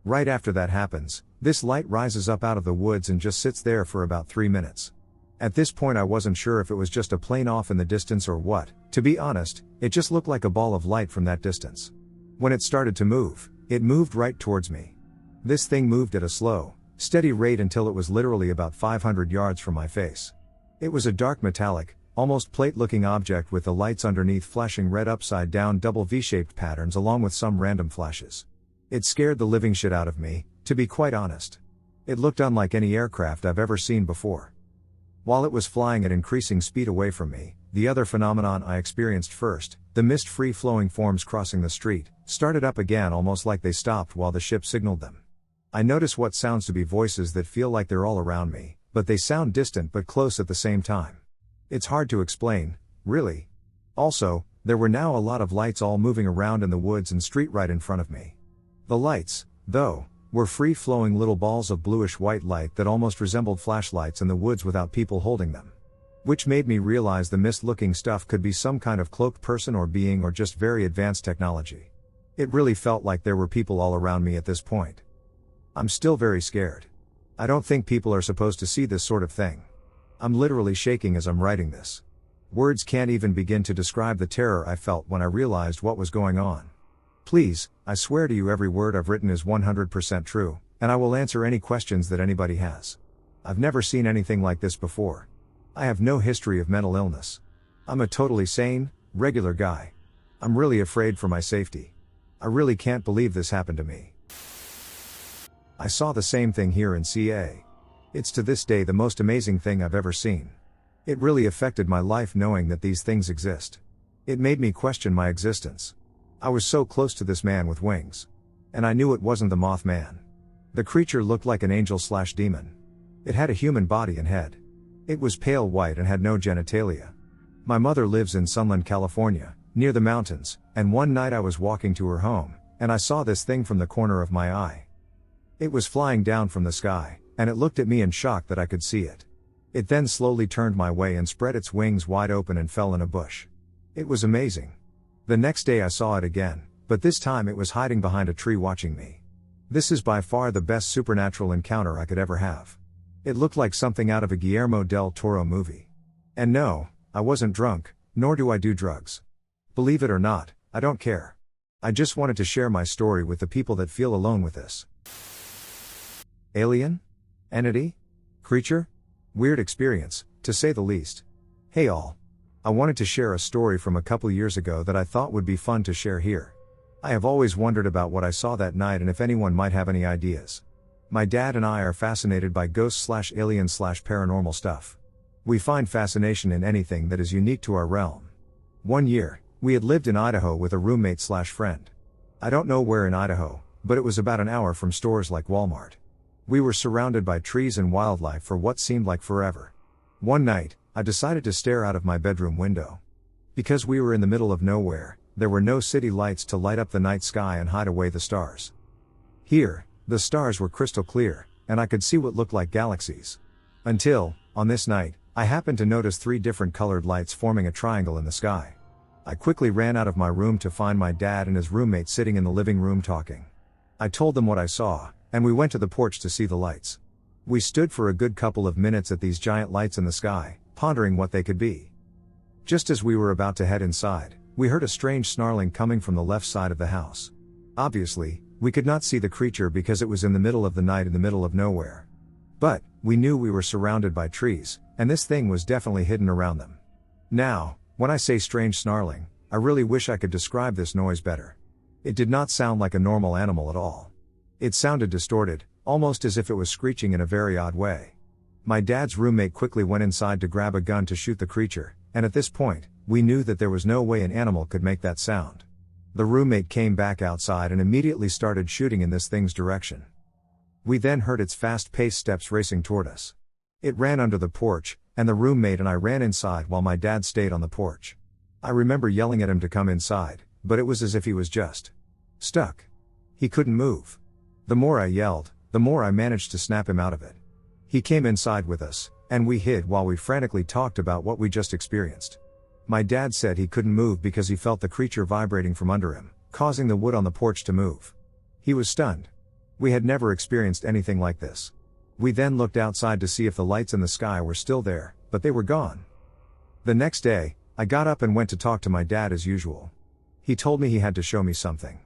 Right after that happens, this light rises up out of the woods and just sits there for about 3 minutes. At this point I wasn't sure if it was just a plane off in the distance or what. To be honest, it just looked like a ball of light from that distance. When it started to move, it moved right towards me. This thing moved at a slow, steady rate until it was literally about 500 yards from my face. It was a dark metallic, almost plate-looking object with the lights underneath flashing red upside-down double V-shaped patterns along with some random flashes. It scared the living shit out of me, to be quite honest. It looked unlike any aircraft I've ever seen before. While it was flying at increasing speed away from me, the other phenomenon I experienced first, the mist free-flowing forms crossing the street, started up again almost like they stopped while the ship signaled them. I notice what sounds to be voices that feel like they're all around me, but they sound distant but close at the same time. It's hard to explain, really. Also, there were now a lot of lights all moving around in the woods and street right in front of me. The lights, though, were free-flowing little balls of bluish-white light that almost resembled flashlights in the woods without people holding them. Which made me realize the mist-looking stuff could be some kind of cloaked person or being or just very advanced technology. It really felt like there were people all around me at this point. I'm still very scared. I don't think people are supposed to see this sort of thing. I'm literally shaking as I'm writing this. Words can't even begin to describe the terror I felt when I realized what was going on. Please, I swear to you every word I've written is 100% true, and I will answer any questions that anybody has. I've never seen anything like this before. I have no history of mental illness. I'm a totally sane, regular guy. I'm really afraid for my safety. I really can't believe this happened to me. I saw the same thing here in CA. It's to this day the most amazing thing I've ever seen. It really affected my life knowing that these things exist. It made me question my existence. I was so close to this man with wings. And I knew it wasn't the Mothman. The creature looked like an angel/demon. It had a human body and head. It was pale white and had no genitalia. My mother lives in Sunland, California, near the mountains, and one night I was walking to her home, and I saw this thing from the corner of my eye. It was flying down from the sky, and it looked at me in shock that I could see it. It then slowly turned my way and spread its wings wide open and fell in a bush. It was amazing. The next day I saw it again, but this time it was hiding behind a tree watching me. This is by far the best supernatural encounter I could ever have. It looked like something out of a Guillermo del Toro movie. And no, I wasn't drunk, nor do I do drugs. Believe it or not, I don't care. I just wanted to share my story with the people that feel alone with this. Alien? Entity? Creature? Weird experience, to say the least. Hey all. I wanted to share a story from a couple years ago that I thought would be fun to share here. I have always wondered about what I saw that night and if anyone might have any ideas. My dad and I are fascinated by ghosts/alien/paranormal stuff. We find fascination in anything that is unique to our realm. One year, we had lived in Idaho with a roommate/friend. I don't know where in Idaho, but it was about an hour from stores like Walmart. We were surrounded by trees and wildlife for what seemed like forever. One night, I decided to stare out of my bedroom window. Because we were in the middle of nowhere, there were no city lights to light up the night sky and hide away the stars. Here, the stars were crystal clear, and I could see what looked like galaxies. Until, on this night, I happened to notice 3 different colored lights forming a triangle in the sky. I quickly ran out of my room to find my dad and his roommate sitting in the living room talking. I told them what I saw, and we went to the porch to see the lights. We stood for a good couple of minutes at these giant lights in the sky, pondering what they could be. Just as we were about to head inside, we heard a strange snarling coming from the left side of the house. Obviously, we could not see the creature because it was in the middle of the night in the middle of nowhere. But, we knew we were surrounded by trees, and this thing was definitely hidden around them. Now, when I say strange snarling, I really wish I could describe this noise better. It did not sound like a normal animal at all. It sounded distorted, almost as if it was screeching in a very odd way. My dad's roommate quickly went inside to grab a gun to shoot the creature, and at this point, we knew that there was no way an animal could make that sound. The roommate came back outside and immediately started shooting in this thing's direction. We then heard its fast-paced steps racing toward us. It ran under the porch, and the roommate and I ran inside while my dad stayed on the porch. I remember yelling at him to come inside, but it was as if he was just stuck. He couldn't move. The more I yelled, the more I managed to snap him out of it. He came inside with us, and we hid while we frantically talked about what we just experienced. My dad said he couldn't move because he felt the creature vibrating from under him, causing the wood on the porch to move. He was stunned. We had never experienced anything like this. We then looked outside to see if the lights in the sky were still there, but they were gone. The next day, I got up and went to talk to my dad as usual. He told me he had to show me something.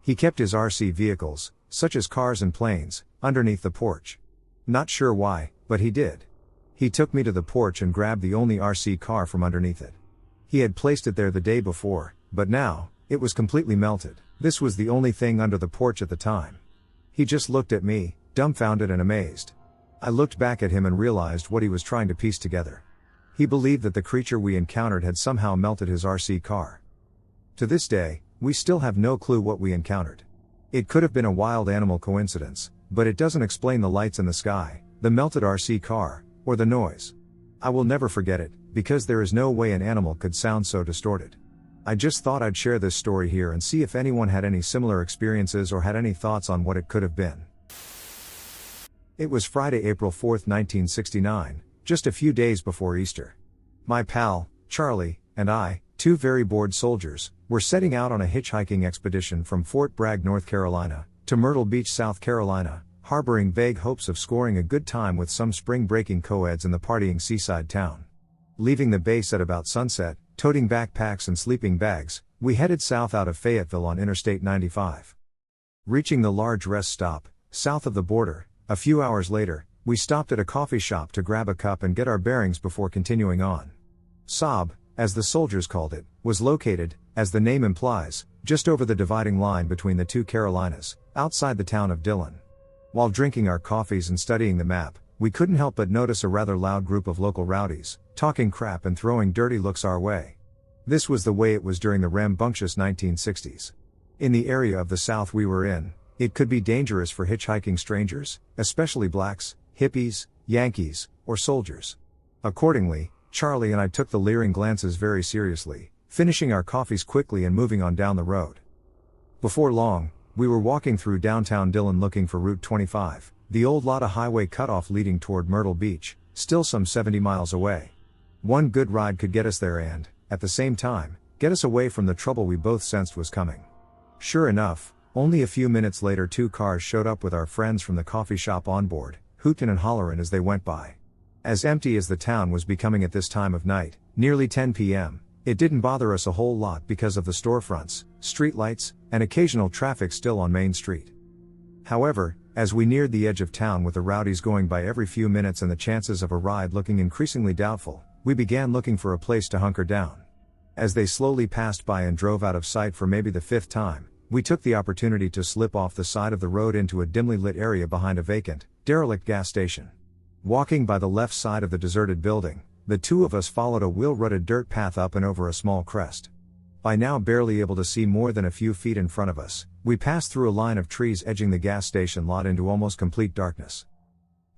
He kept his RC vehicles, such as cars and planes, underneath the porch. Not sure why, but he did. He took me to the porch and grabbed the only RC car from underneath it. He had placed it there the day before, but now, it was completely melted. This was the only thing under the porch at the time. He just looked at me, dumbfounded and amazed. I looked back at him and realized what he was trying to piece together. He believed that the creature we encountered had somehow melted his RC car. To this day, we still have no clue what we encountered. It could have been a wild animal coincidence, but it doesn't explain the lights in the sky, the melted RC car, or the noise. I will never forget it, because there is no way an animal could sound so distorted. I just thought I'd share this story here and see if anyone had any similar experiences or had any thoughts on what it could have been. It was Friday, April 4, 1969, just a few days before Easter. My pal, Charlie, and I, 2 very bored soldiers, were setting out on a hitchhiking expedition from Fort Bragg, North Carolina, to Myrtle Beach, South Carolina, harboring vague hopes of scoring a good time with some spring-breaking co-eds in the partying seaside town. Leaving the base at about sunset, toting backpacks and sleeping bags, we headed south out of Fayetteville on Interstate 95. Reaching the large rest stop, south of the border, a few hours later, we stopped at a coffee shop to grab a cup and get our bearings before continuing on. Saab, as the soldiers called it, was located, as the name implies, just over the dividing line between the 2 Carolinas, outside the town of Dillon. While drinking our coffees and studying the map, we couldn't help but notice a rather loud group of local rowdies, talking crap and throwing dirty looks our way. This was the way it was during the rambunctious 1960s. In the area of the South we were in, it could be dangerous for hitchhiking strangers, especially blacks, hippies, Yankees, or soldiers. Accordingly, Charlie and I took the leering glances very seriously, finishing our coffees quickly and moving on down the road. Before long, we were walking through downtown Dillon looking for Route 25, the old Lotta Highway cutoff leading toward Myrtle Beach, still some 70 miles away. One good ride could get us there and, at the same time, get us away from the trouble we both sensed was coming. Sure enough, only a few minutes later 2 cars showed up with our friends from the coffee shop on board, hootin' and hollerin' as they went by. As empty as the town was becoming at this time of night, nearly 10 p.m., it didn't bother us a whole lot because of the storefronts, streetlights, and occasional traffic still on Main Street. However, as we neared the edge of town with the rowdies going by every few minutes and the chances of a ride looking increasingly doubtful, we began looking for a place to hunker down. As they slowly passed by and drove out of sight for maybe the 5th time, we took the opportunity to slip off the side of the road into a dimly lit area behind a vacant, derelict gas station. Walking by the left side of the deserted building, the 2 of us followed a wheel-rutted dirt path up and over a small crest. By now barely able to see more than a few feet in front of us, we passed through a line of trees edging the gas station lot into almost complete darkness.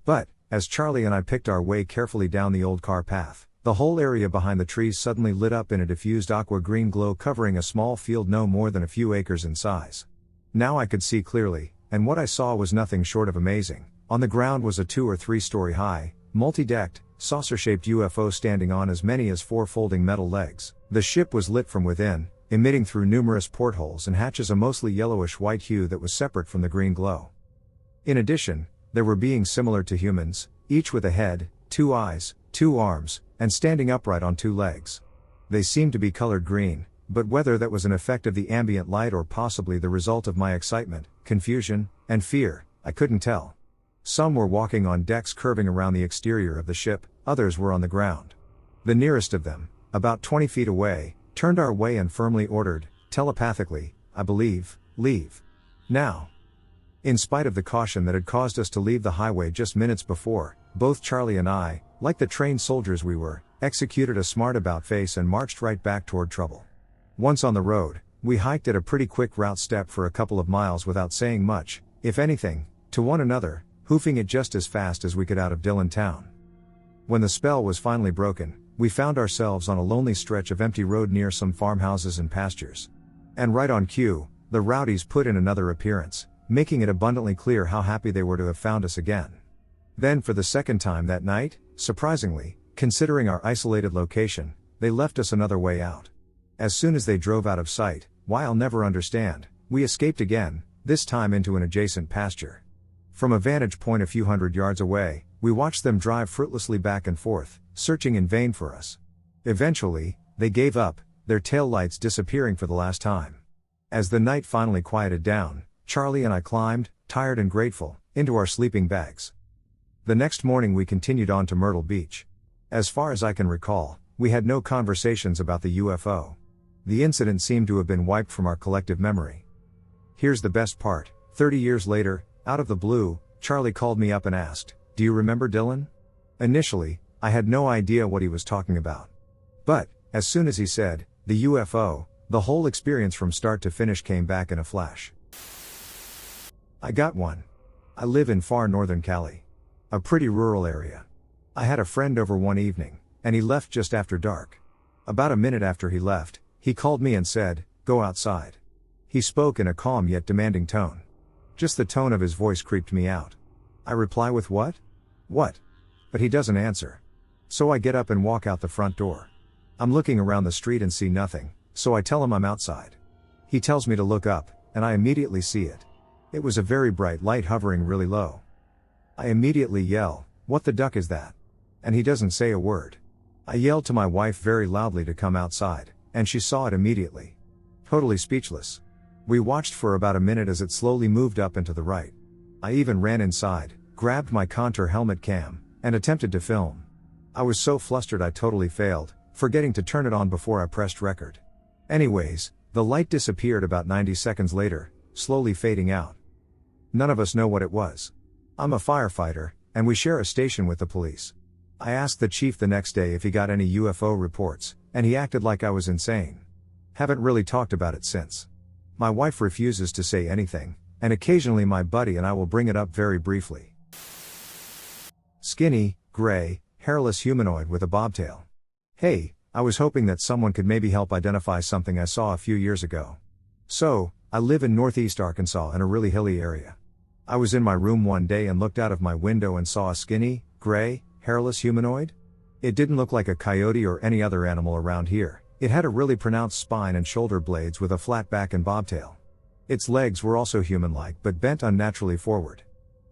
But, as Charlie and I picked our way carefully down the old car path, The whole area behind the trees suddenly lit up in a diffused aqua-green glow covering a small field no more than a few acres in size. Now I could see clearly, and what I saw was nothing short of amazing. On the ground was a 2 or 3 story high, multi-decked, saucer-shaped UFO standing on as many as 4 folding metal legs. The ship was lit from within, emitting through numerous portholes and hatches a mostly yellowish-white hue that was separate from the green glow. In addition, there were beings similar to humans, each with a head, 2 eyes, 2 arms, and standing upright on 2 legs. They seemed to be colored green, but whether that was an effect of the ambient light or possibly the result of my excitement, confusion, and fear, I couldn't tell. Some were walking on decks curving around the exterior of the ship, others were on the ground. The nearest of them, about 20 feet away, turned our way and firmly ordered, telepathically, I believe, leave. Now. In spite of the caution that had caused us to leave the highway just minutes before, both Charlie and I, like the trained soldiers we were, executed a smart about face and marched right back toward trouble. Once on the road, we hiked at a pretty quick route step for a couple of miles without saying much, if anything, to one another, hoofing it just as fast as we could out of Dillon town. When the spell was finally broken, we found ourselves on a lonely stretch of empty road near some farmhouses and pastures. And right on cue, the rowdies put in another appearance, making it abundantly clear how happy they were to have found us again. Then for the second time that night, surprisingly, considering our isolated location, they left us another way out. As soon as they drove out of sight, why I'll never understand, we escaped again, this time into an adjacent pasture. From a vantage point a few hundred yards away, we watched them drive fruitlessly back and forth, searching in vain for us. Eventually, they gave up, their tail lights disappearing for the last time. As the night finally quieted down, Charlie and I climbed, tired and grateful, into our sleeping bags. The next morning we continued on to Myrtle Beach. As far as I can recall, we had no conversations about the UFO. The incident seemed to have been wiped from our collective memory. Here's the best part, 30 years later, out of the blue, Charlie called me up and asked, "Do you remember Dillon?" Initially, I had no idea what he was talking about. But, as soon as he said, the UFO, the whole experience from start to finish came back in a flash. I got one. I live in far northern Cali. A pretty rural area. I had a friend over one evening, and he left just after dark. About a minute after he left, he called me and said, "Go outside." He spoke in a calm yet demanding tone. Just the tone of his voice creeped me out. I reply with what? What? But he doesn't answer. So I get up and walk out the front door. I'm looking around the street and see nothing, so I tell him I'm outside. He tells me to look up, and I immediately see it. It was a very bright light hovering really low. I immediately yell, "What the duck is that?" And he doesn't say a word. I yelled to my wife very loudly to come outside, and she saw it immediately. Totally speechless. We watched for about a minute as it slowly moved up and to the right. I even ran inside, grabbed my contour helmet cam, and attempted to film. I was so flustered I totally failed, forgetting to turn it on before I pressed record. Anyways, the light disappeared about 90 seconds later, slowly fading out. None of us know what it was. I'm a firefighter, and we share a station with the police. I asked the chief the next day if he got any UFO reports, and he acted like I was insane. Haven't really talked about it since. My wife refuses to say anything, and occasionally my buddy and I will bring it up very briefly. Skinny, gray, hairless humanoid with a bobtail. Hey, I was hoping that someone could maybe help identify something I saw a few years ago. So, I live in northeast Arkansas in a really hilly area. I was in my room one day and looked out of my window and saw a skinny, gray, hairless humanoid. It didn't look like a coyote or any other animal around here. It had a really pronounced spine and shoulder blades with a flat back and bobtail. Its legs were also human-like but bent unnaturally forward.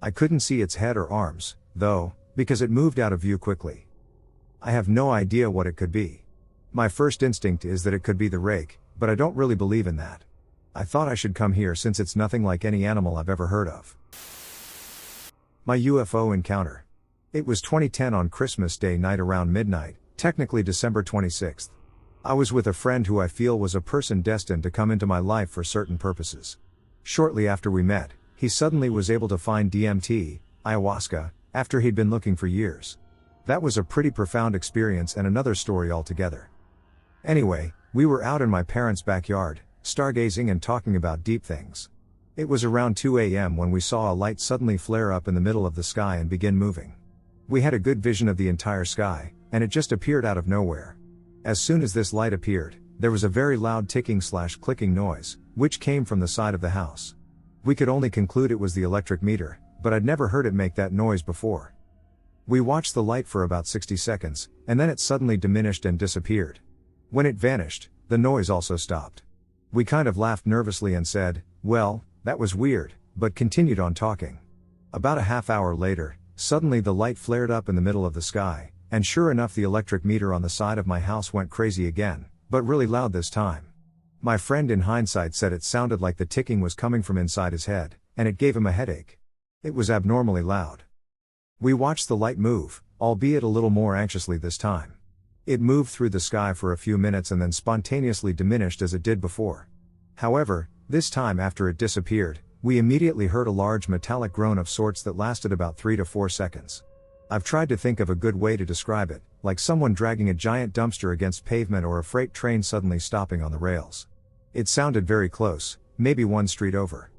I couldn't see its head or arms, though, because it moved out of view quickly. I have no idea what it could be. My first instinct is that it could be the rake, but I don't really believe in that. I thought I should come here since it's nothing like any animal I've ever heard of. My UFO encounter. It was 2010 on Christmas Day night around midnight, technically December 26th. I was with a friend who I feel was a person destined to come into my life for certain purposes. Shortly after we met, he suddenly was able to find DMT, ayahuasca, after he'd been looking for years. That was a pretty profound experience and another story altogether. Anyway, we were out in my parents' backyard, stargazing and talking about deep things. It was around 2 a.m. when we saw a light suddenly flare up in the middle of the sky and begin moving. We had a good vision of the entire sky, and it just appeared out of nowhere. As soon as this light appeared, there was a very loud ticking/clicking noise, which came from the side of the house. We could only conclude it was the electric meter, but I'd never heard it make that noise before. We watched the light for about 60 seconds, and then it suddenly diminished and disappeared. When it vanished, the noise also stopped. We kind of laughed nervously and said, "Well, that was weird," but continued on talking. About a half hour later, suddenly the light flared up in the middle of the sky, and sure enough the electric meter on the side of my house went crazy again, but really loud this time. My friend in hindsight said it sounded like the ticking was coming from inside his head, and it gave him a headache. It was abnormally loud. We watched the light move, albeit a little more anxiously this time. It moved through the sky for a few minutes and then spontaneously diminished as it did before. However, this time after it disappeared, we immediately heard a large metallic groan of sorts that lasted about 3 to 4 seconds. I've tried to think of a good way to describe it, like someone dragging a giant dumpster against pavement or a freight train suddenly stopping on the rails. It sounded very close, maybe one street over.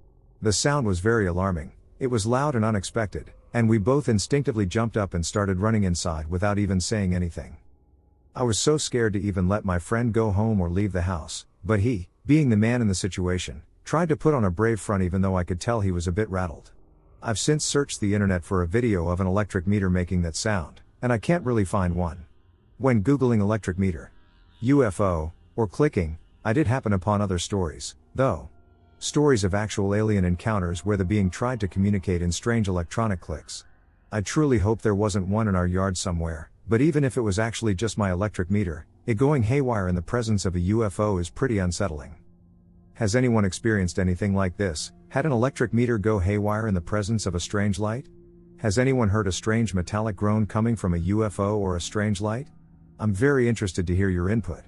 The sound was very alarming, it was loud and unexpected, and we both instinctively jumped up and started running inside without even saying anything. I was so scared to even let my friend go home or leave the house, but he, being the man in the situation, tried to put on a brave front even though I could tell he was a bit rattled. I've since searched the internet for a video of an electric meter making that sound, and I can't really find one. When Googling electric meter, UFO, or clicking, I did happen upon other stories, though. Stories of actual alien encounters where the being tried to communicate in strange electronic clicks. I truly hope there wasn't one in our yard somewhere, but even if it was actually just my electric meter, it going haywire in the presence of a UFO is pretty unsettling. Has anyone experienced anything like this? Had an electric meter go haywire in the presence of a strange light? Has anyone heard a strange metallic groan coming from a UFO or a strange light? I'm very interested to hear your input.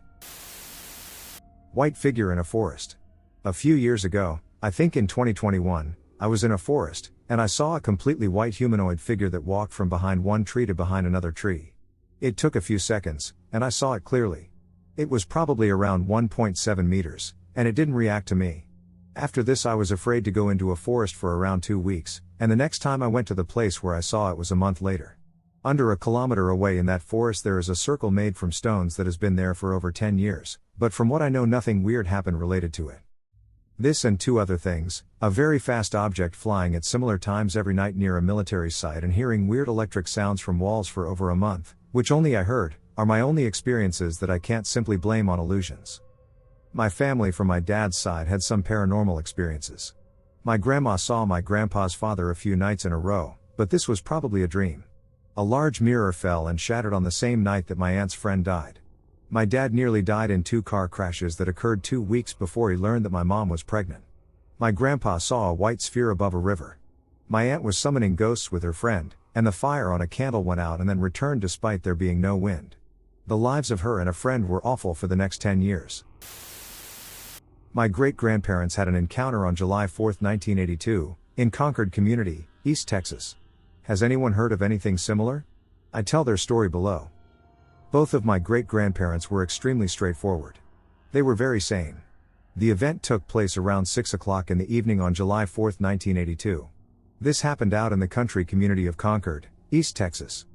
White figure in a forest. A few years ago, I think in 2021, I was in a forest, and I saw a completely white humanoid figure that walked from behind one tree to behind another tree. It took a few seconds, and I saw it clearly. It was probably around 1.7 meters, and it didn't react to me. After this I was afraid to go into a forest for around 2 weeks, and the next time I went to the place where I saw it was a month later. Under a kilometer away in that forest there is a circle made from stones that has been there for over 10 years, but from what I know nothing weird happened related to it. This and 2 other things, a very fast object flying at similar times every night near a military site and hearing weird electric sounds from walls for over a month, which only I heard, are my only experiences that I can't simply blame on illusions. My family from my dad's side had some paranormal experiences. My grandma saw my grandpa's father a few nights in a row, but this was probably a dream. A large mirror fell and shattered on the same night that my aunt's friend died. My dad nearly died in 2 car crashes that occurred 2 weeks before he learned that my mom was pregnant. My grandpa saw a white sphere above a river. My aunt was summoning ghosts with her friend, and the fire on a candle went out and then returned despite there being no wind. The lives of her and a friend were awful for the next 10 years. My great-grandparents had an encounter on July 4, 1982, in Concord Community, East Texas. Has anyone heard of anything similar? I tell their story below. Both of my great-grandparents were extremely straightforward. They were very sane. The event took place around 6 o'clock in the evening on July 4, 1982. This happened out in the country community of Concord, East Texas.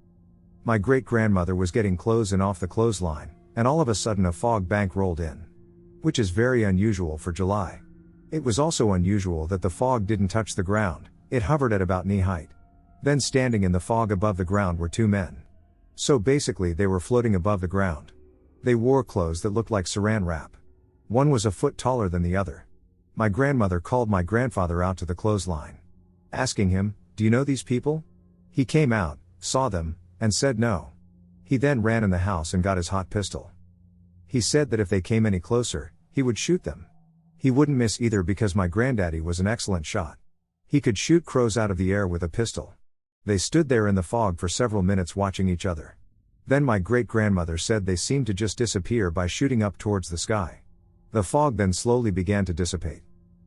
My great-grandmother was getting clothes in off the clothesline, and all of a sudden a fog bank rolled in. Which is very unusual for July. It was also unusual that the fog didn't touch the ground, it hovered at about knee height. Then standing in the fog above the ground were 2 men. So basically they were floating above the ground. They wore clothes that looked like saran wrap. One was a foot taller than the other. My grandmother called my grandfather out to the clothesline, asking him, "Do you know these people?" He came out, saw them, and said no. He then ran in the house and got his hot pistol. He said that if they came any closer, he would shoot them. He wouldn't miss either because my granddaddy was an excellent shot. He could shoot crows out of the air with a pistol. They stood there in the fog for several minutes watching each other. Then my great-grandmother said they seemed to just disappear by shooting up towards the sky. The fog then slowly began to dissipate.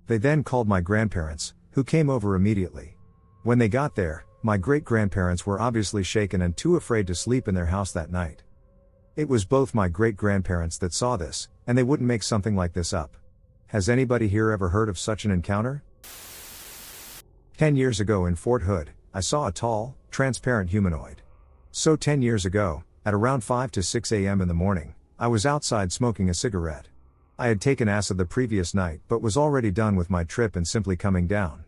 They then called my grandparents, who came over immediately. When they got there, my great-grandparents were obviously shaken and too afraid to sleep in their house that night. It was both my great-grandparents that saw this, and they wouldn't make something like this up. Has anybody here ever heard of such an encounter? 10 years ago in Fort Hood, I saw a tall, transparent humanoid. So 10 years ago, at around 5 to 6 a.m. in the morning, I was outside smoking a cigarette. I had taken acid the previous night but was already done with my trip and simply coming down.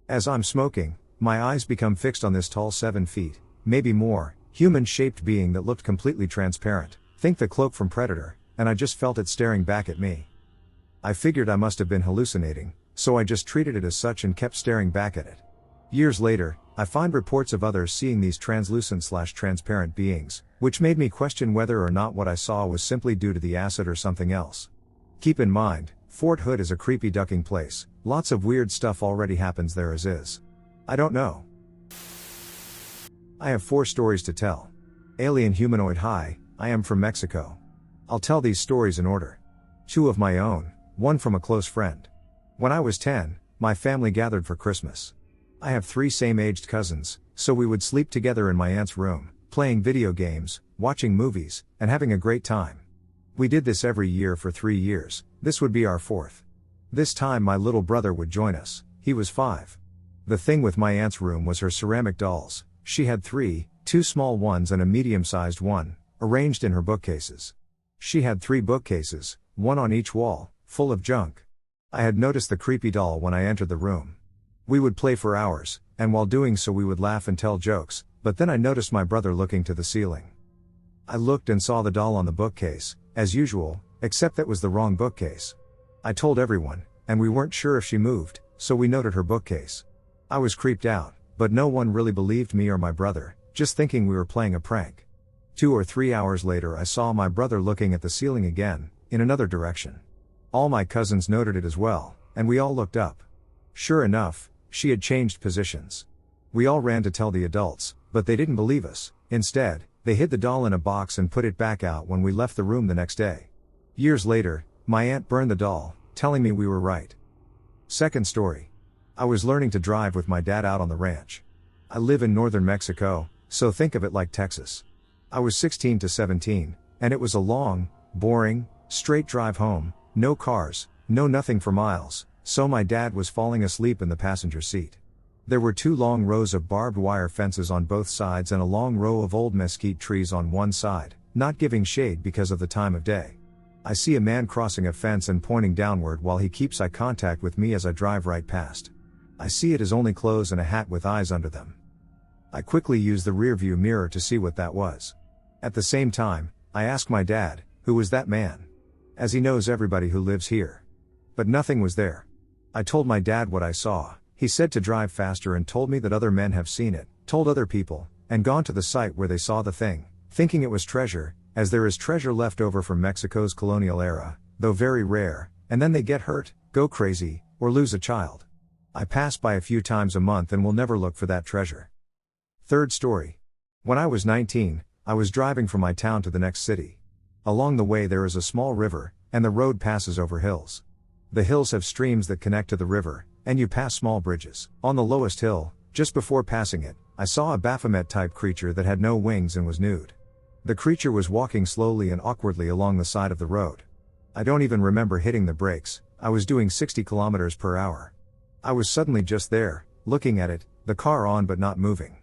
As I'm smoking, my eyes become fixed on this tall 7 feet, maybe more, human-shaped being that looked completely transparent, think the cloak from Predator, and I just felt it staring back at me. I figured I must have been hallucinating, so I just treated it as such and kept staring back at it. Years later, I find reports of others seeing these translucent/transparent beings, which made me question whether or not what I saw was simply due to the acid or something else. Keep in mind, Fort Hood is a creepy ducking place, lots of weird stuff already happens there as is. I don't know. I have 4 stories to tell. Alien Humanoid. Hi, I am from Mexico. I'll tell these stories in order. 2 of my own, 1 from a close friend. When I was 10, my family gathered for Christmas. I have 3 same-aged cousins, so we would sleep together in my aunt's room, playing video games, watching movies, and having a great time. We did this every year for 3 years, this would be our 4th. This time my little brother would join us, he was 5. The thing with my aunt's room was her ceramic dolls. She had 3, 2 small ones and a medium-sized one, arranged in her bookcases. She had 3 bookcases, 1 on each wall, full of junk. I had noticed the creepy doll when I entered the room. We would play for hours, and while doing so we would laugh and tell jokes, but then I noticed my brother looking to the ceiling. I looked and saw the doll on the bookcase, as usual, except that was the wrong bookcase. I told everyone, and we weren't sure if she moved, so we noted her bookcase. I was creeped out, but no one really believed me or my brother, just thinking we were playing a prank. 2 or 3 hours later I saw my brother looking at the ceiling again, in another direction. All my cousins noted it as well, and we all looked up. Sure enough, she had changed positions. We all ran to tell the adults, but they didn't believe us. Instead, they hid the doll in a box and put it back out when we left the room the next day. Years later, my aunt burned the doll, telling me we were right. Second story. I was learning to drive with my dad out on the ranch. I live in northern Mexico, so think of it like Texas. I was 16 to 17, and it was a long, boring, straight drive home, no cars, no nothing for miles, so my dad was falling asleep in the passenger seat. There were 2 long rows of barbed wire fences on both sides and a long row of old mesquite trees on one side, not giving shade because of the time of day. I see a man crossing a fence and pointing downward while he keeps eye contact with me as I drive right past. I see it as only clothes and a hat with eyes under them. I quickly use the rearview mirror to see what that was. At the same time, I ask my dad, who was that man? As he knows everybody who lives here. But nothing was there. I told my dad what I saw. He said to drive faster and told me that other men have seen it, told other people, and gone to the site where they saw the thing, thinking it was treasure, as there is treasure left over from Mexico's colonial era, though very rare, and then they get hurt, go crazy, or lose a child. I pass by a few times a month and will never look for that treasure. Third story. When I was 19, I was driving from my town to the next city. Along the way there is a small river, and the road passes over hills. The hills have streams that connect to the river, and you pass small bridges. On the lowest hill, just before passing it, I saw a Baphomet-type creature that had no wings and was nude. The creature was walking slowly and awkwardly along the side of the road. I don't even remember hitting the brakes, I was doing 60 kilometers per hour. I was suddenly just there, looking at it, the car on but not moving.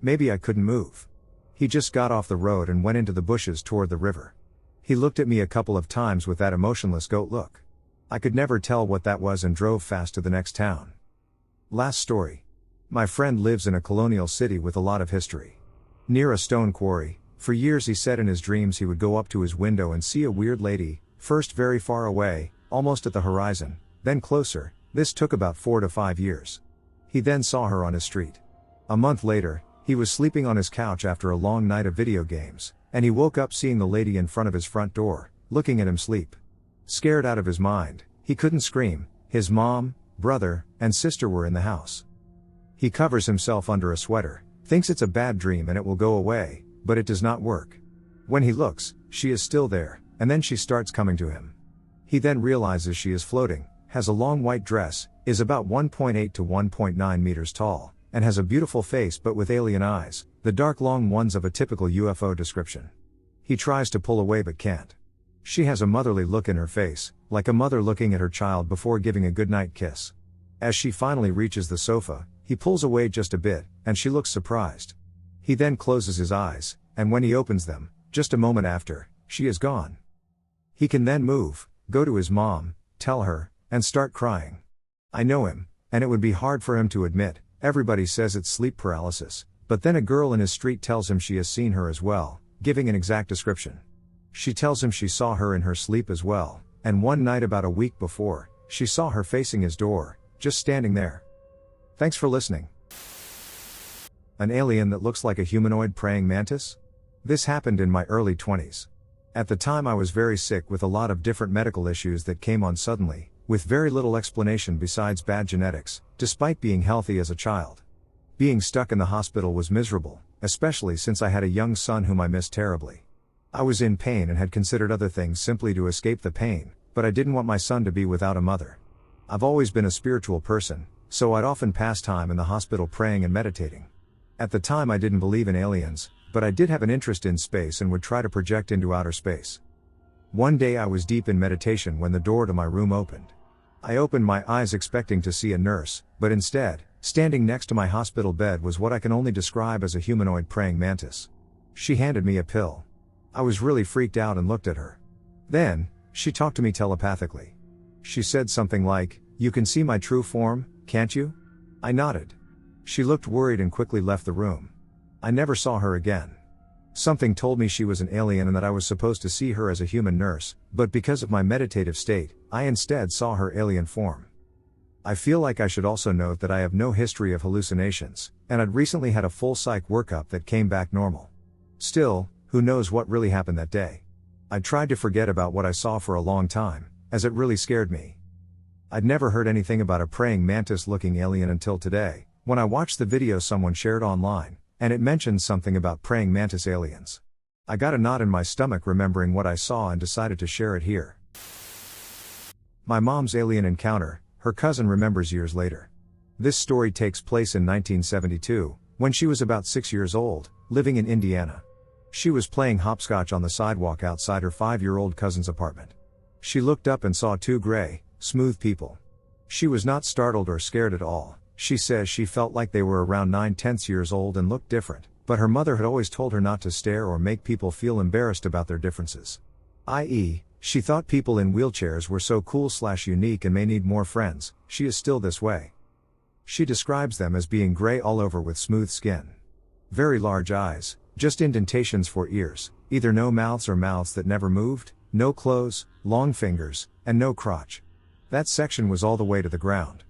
Maybe I couldn't move. He just got off the road and went into the bushes toward the river. He looked at me a couple of times with that emotionless goat look. I could never tell what that was and drove fast to the next town. Last story. My friend lives in a colonial city with a lot of history. Near a stone quarry, for years he said in his dreams he would go up to his window and see a weird lady, first very far away, almost at the horizon, then closer. This took about 4 to 5 years. He then saw her on his street. A month later, he was sleeping on his couch after a long night of video games, and he woke up seeing the lady in front of his front door, looking at him sleep. Scared out of his mind, he couldn't scream. His mom, brother, and sister were in the house. He covers himself under a sweater, thinks it's a bad dream and it will go away, but it does not work. When he looks, she is still there, and then she starts coming to him. He then realizes she is floating, has a long white dress, is about 1.8 to 1.9 meters tall, and has a beautiful face but with alien eyes, the dark long ones of a typical UFO description. He tries to pull away but can't. She has a motherly look in her face, like a mother looking at her child before giving a goodnight kiss. As she finally reaches the sofa, he pulls away just a bit, and she looks surprised. He then closes his eyes, and when he opens them, Just a moment after, she is gone. He can then move, go to his mom, tell her, and start crying. I know him, and it would be hard for him to admit. Everybody says it's sleep paralysis, but then a girl in his street tells him she has seen her as well, giving an exact description. She tells him she saw her in her sleep as well, and one night about a week before, she saw her facing his door, just standing there. Thanks for listening. An alien that looks like a humanoid praying mantis? This happened in my early 20s. At the time I was very sick with a lot of different medical issues that came on suddenly, with very little explanation besides bad genetics, despite being healthy as a child. Being stuck in the hospital was miserable, especially since I had a young son whom I missed terribly. I was in pain and had considered other things simply to escape the pain, but I didn't want my son to be without a mother. I've always been a spiritual person, so I'd often pass time in the hospital praying and meditating. At the time I didn't believe in aliens, but I did have an interest in space and would try to project into outer space. One day I was deep in meditation when the door to my room opened. I opened my eyes expecting to see a nurse, but instead, standing next to my hospital bed was what I can only describe as a humanoid praying mantis. She handed me a pill. I was really freaked out and looked at her. Then, she talked to me telepathically. She said something like, "You can see my true form, can't you?" I nodded. She looked worried and quickly left the room. I never saw her again. Something told me she was an alien and that I was supposed to see her as a human nurse, but because of my meditative state, I instead saw her alien form. I feel like I should also note that I have no history of hallucinations, and I'd recently had a full psych workup that came back normal. Still, who knows what really happened that day? I tried to forget about what I saw for a long time, as it really scared me. I'd never heard anything about a praying mantis-looking alien until today, when I watched the video someone shared online, and it mentioned something about praying mantis aliens. I got a knot in my stomach remembering what I saw and decided to share it here. My mom's alien encounter, her cousin remembers years later. This story takes place in 1972, when she was about 6 years old, living in Indiana. She was playing hopscotch on the sidewalk outside her 5-year-old cousin's apartment. She looked up and saw two gray, smooth people. She was not startled or scared at all. She says she felt like they were around 9-10 years old and looked different, but her mother had always told her not to stare or make people feel embarrassed about their differences. I.e., she thought people in wheelchairs were so cool/unique and may need more friends. She is still this way. She describes them as being gray all over with smooth skin. Very large eyes, just indentations for ears, either no mouths or mouths that never moved, no clothes, long fingers, and no crotch. That section was all the way to the ground.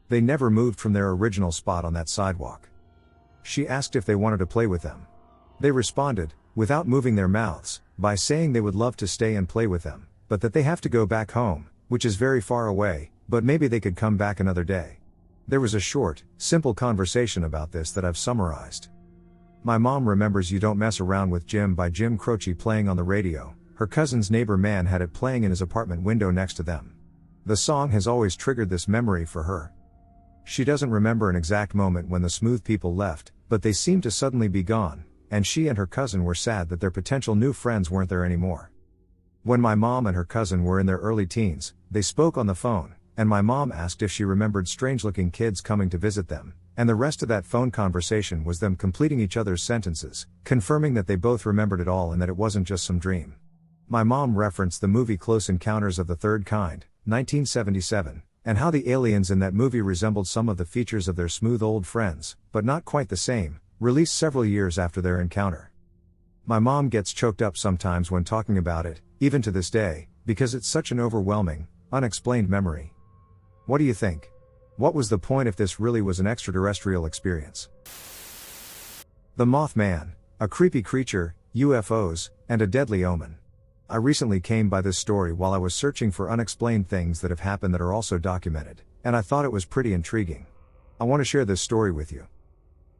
They never moved from their original spot on that sidewalk. She asked if they wanted to play with them. They responded, without moving their mouths, by saying they would love to stay and play with them, but that they have to go back home, which is very far away, but maybe they could come back another day. There was a short, simple conversation about this that I've summarized. My mom remembers You Don't Mess Around with Jim by Jim Croce playing on the radio. Her cousin's neighbor man had it playing in his apartment window next to them. The song has always triggered this memory for her. She doesn't remember an exact moment when the smooth people left, but they seemed to suddenly be gone, and she and her cousin were sad that their potential new friends weren't there anymore. When my mom and her cousin were in their early teens, they spoke on the phone, and my mom asked if she remembered strange-looking kids coming to visit them, and the rest of that phone conversation was them completing each other's sentences, confirming that they both remembered it all and that it wasn't just some dream. My mom referenced the movie Close Encounters of the Third Kind, 1977, and how the aliens in that movie resembled some of the features of their smooth old friends, but not quite the same, released several years after their encounter. My mom gets choked up sometimes when talking about it, even to this day, because it's such an overwhelming, unexplained memory. What do you think? What was the point if this really was an extraterrestrial experience? The Mothman, a creepy creature, UFOs, and a deadly omen. I recently came by this story while I was searching for unexplained things that have happened that are also documented, and I thought it was pretty intriguing. I want to share this story with you.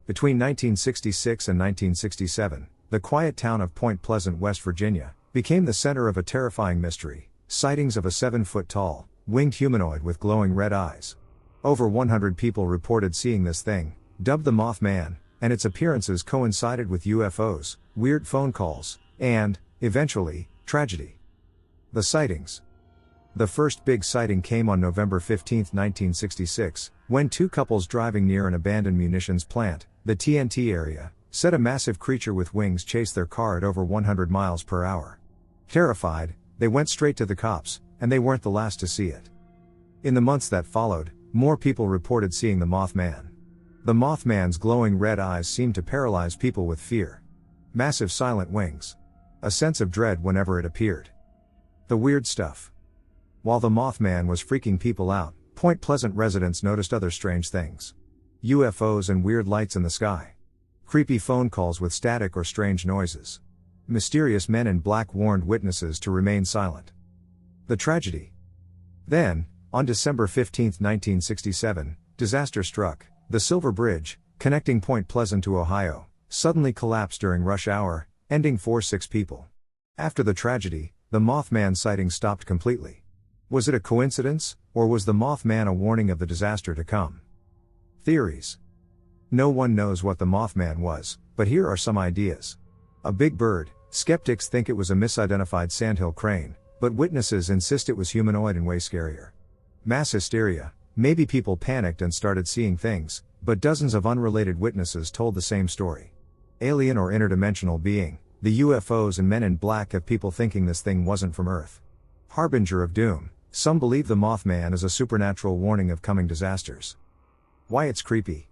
Between 1966 and 1967, the quiet town of Point Pleasant, West Virginia, became the center of a terrifying mystery: sightings of a 7-foot-tall, winged humanoid with glowing red eyes. Over 100 people reported seeing this thing, dubbed the Mothman, and its appearances coincided with UFOs, weird phone calls, and, eventually, tragedy. The sightings. The first big sighting came on November 15, 1966, when two couples driving near an abandoned munitions plant, the TNT area, said a massive creature with wings chased their car at over 100 miles per hour. Terrified, they went straight to the cops, and they weren't the last to see it. In the months that followed, more people reported seeing the Mothman. The Mothman's glowing red eyes seemed to paralyze people with fear. Massive silent wings. A sense of dread whenever it appeared. The weird stuff. While the Mothman was freaking people out, Point Pleasant residents noticed other strange things. UFOs and weird lights in the sky. Creepy phone calls with static or strange noises. Mysterious men in black warned witnesses to remain silent. The tragedy. Then, on December 15, 1967, disaster struck. The Silver Bridge, connecting Point Pleasant to Ohio, suddenly collapsed during rush hour, ending 6 people. After the tragedy, the Mothman sighting stopped completely. Was it a coincidence, or was the Mothman a warning of the disaster to come? Theories. No one knows what the Mothman was, but here are some ideas. A big bird. Skeptics think it was a misidentified sandhill crane, but witnesses insist it was humanoid and way scarier. Mass hysteria. Maybe people panicked and started seeing things, but dozens of unrelated witnesses told the same story. Alien or interdimensional being. The UFOs and men in black have people thinking this thing wasn't from Earth. Harbinger of doom. Some believe the Mothman is a supernatural warning of coming disasters. Why it's creepy.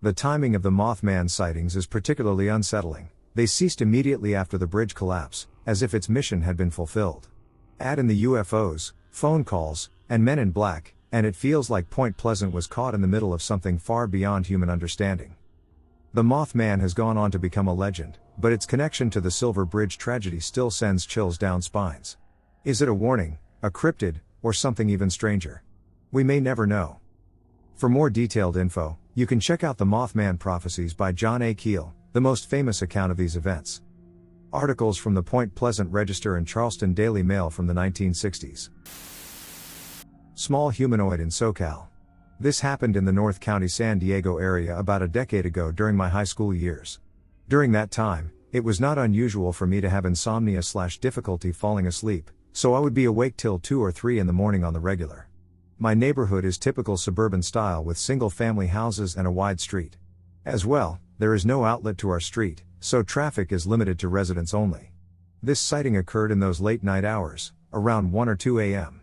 The timing of the Mothman sightings is particularly unsettling. They ceased immediately after the bridge collapse, as if its mission had been fulfilled. Add in the UFOs, phone calls, and men in black, and it feels like Point Pleasant was caught in the middle of something far beyond human understanding. The Mothman has gone on to become a legend, but its connection to the Silver Bridge tragedy still sends chills down spines. Is it a warning, a cryptid, or something even stranger? We may never know. For more detailed info, you can check out the Mothman Prophecies by John A. Keel, the most famous account of these events. Articles from the Point Pleasant Register and Charleston Daily Mail from the 1960s. Small humanoid in SoCal. This happened in the North County San Diego area about a decade ago during my high school years. During that time, it was not unusual for me to have insomnia/difficulty falling asleep, so I would be awake till 2 or 3 in the morning on the regular. My neighborhood is typical suburban style with single-family houses and a wide street. As well, there is no outlet to our street, so traffic is limited to residents only. This sighting occurred in those late night hours, around 1 or 2 a.m.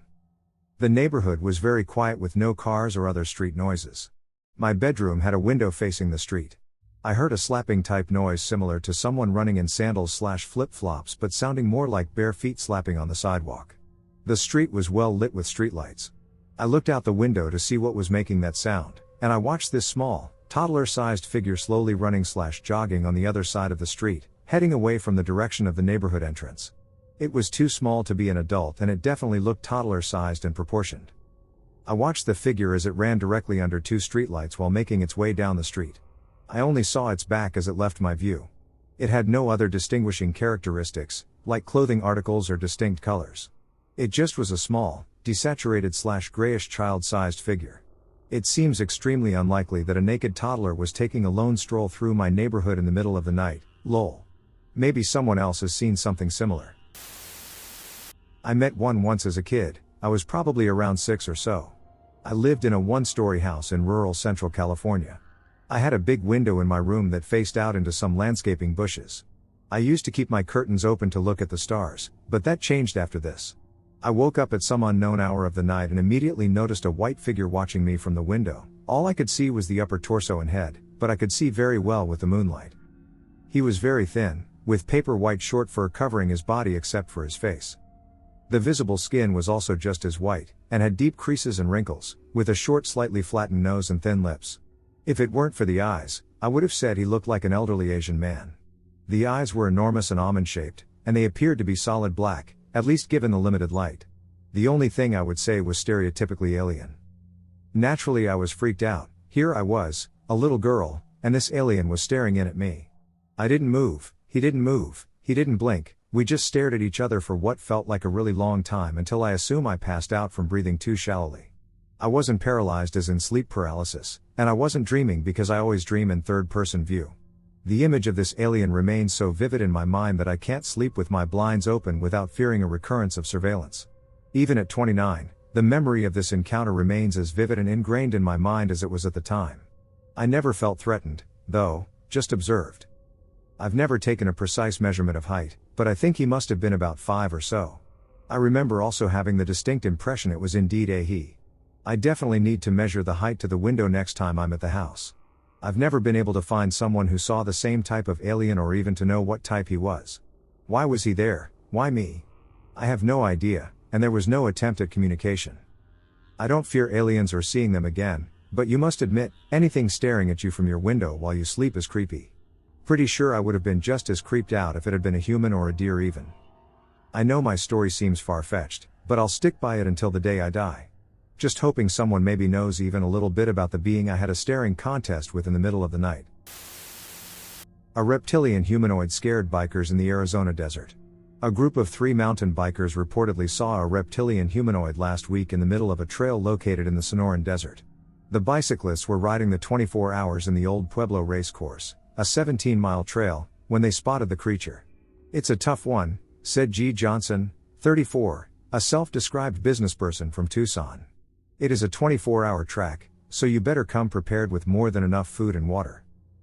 The neighborhood was very quiet with no cars or other street noises. My bedroom had a window facing the street. I heard a slapping type noise similar to someone running in sandals/flip-flops but sounding more like bare feet slapping on the sidewalk. The street was well lit with streetlights. I looked out the window to see what was making that sound, and I watched this small, toddler-sized figure slowly running/jogging on the other side of the street, heading away from the direction of the neighborhood entrance. It was too small to be an adult and it definitely looked toddler-sized and proportioned. I watched the figure as it ran directly under 2 streetlights while making its way down the street. I only saw its back as it left my view. It had no other distinguishing characteristics, like clothing articles or distinct colors. It just was a small, desaturated/grayish child-sized figure. It seems extremely unlikely that a naked toddler was taking a lone stroll through my neighborhood in the middle of the night, lol. Maybe someone else has seen something similar. I met one once as a kid. I was probably around 6 or so. I lived in a 1-story house in rural central California. I had a big window in my room that faced out into some landscaping bushes. I used to keep my curtains open to look at the stars, but that changed after this. I woke up at some unknown hour of the night and immediately noticed a white figure watching me from the window. All I could see was the upper torso and head, but I could see very well with the moonlight. He was very thin, with paper white short fur covering his body except for his face. The visible skin was also just as white, and had deep creases and wrinkles, with a short slightly flattened nose and thin lips. If it weren't for the eyes, I would have said he looked like an elderly Asian man. The eyes were enormous and almond-shaped, and they appeared to be solid black, at least given the limited light. The only thing I would say was stereotypically alien. Naturally I was freaked out. Here I was, a little girl, and this alien was staring in at me. I didn't move, he didn't blink, we just stared at each other for what felt like a really long time until I assume I passed out from breathing too shallowly. I wasn't paralyzed as in sleep paralysis, and I wasn't dreaming because I always dream in third-person view. The image of this alien remains so vivid in my mind that I can't sleep with my blinds open without fearing a recurrence of surveillance. Even at 29, the memory of this encounter remains as vivid and ingrained in my mind as it was at the time. I never felt threatened, though, just observed. I've never taken a precise measurement of height, but I think he must have been about 5 or so. I remember also having the distinct impression it was indeed a he. I definitely need to measure the height to the window next time I'm at the house. I've never been able to find someone who saw the same type of alien or even to know what type he was. Why was he there? Why me? I have no idea, and there was no attempt at communication. I don't fear aliens or seeing them again, but you must admit, anything staring at you from your window while you sleep is creepy. Pretty sure I would have been just as creeped out if it had been a human or a deer even. I know my story seems far-fetched, but I'll stick by it until the day I die. Just hoping someone maybe knows even a little bit about the being I had a staring contest with in the middle of the night. A reptilian humanoid scared bikers in the Arizona desert. A group of 3 mountain bikers reportedly saw a reptilian humanoid last week in the middle of a trail located in the Sonoran Desert. The bicyclists were riding the 24 hours in the Old Pueblo race course, a 17-mile trail, when they spotted the creature. "It's a tough one," said G. Johnson, 34, a self-described businessperson from Tucson. "It is a 24-hour track, so you better come prepared with more than enough food and water.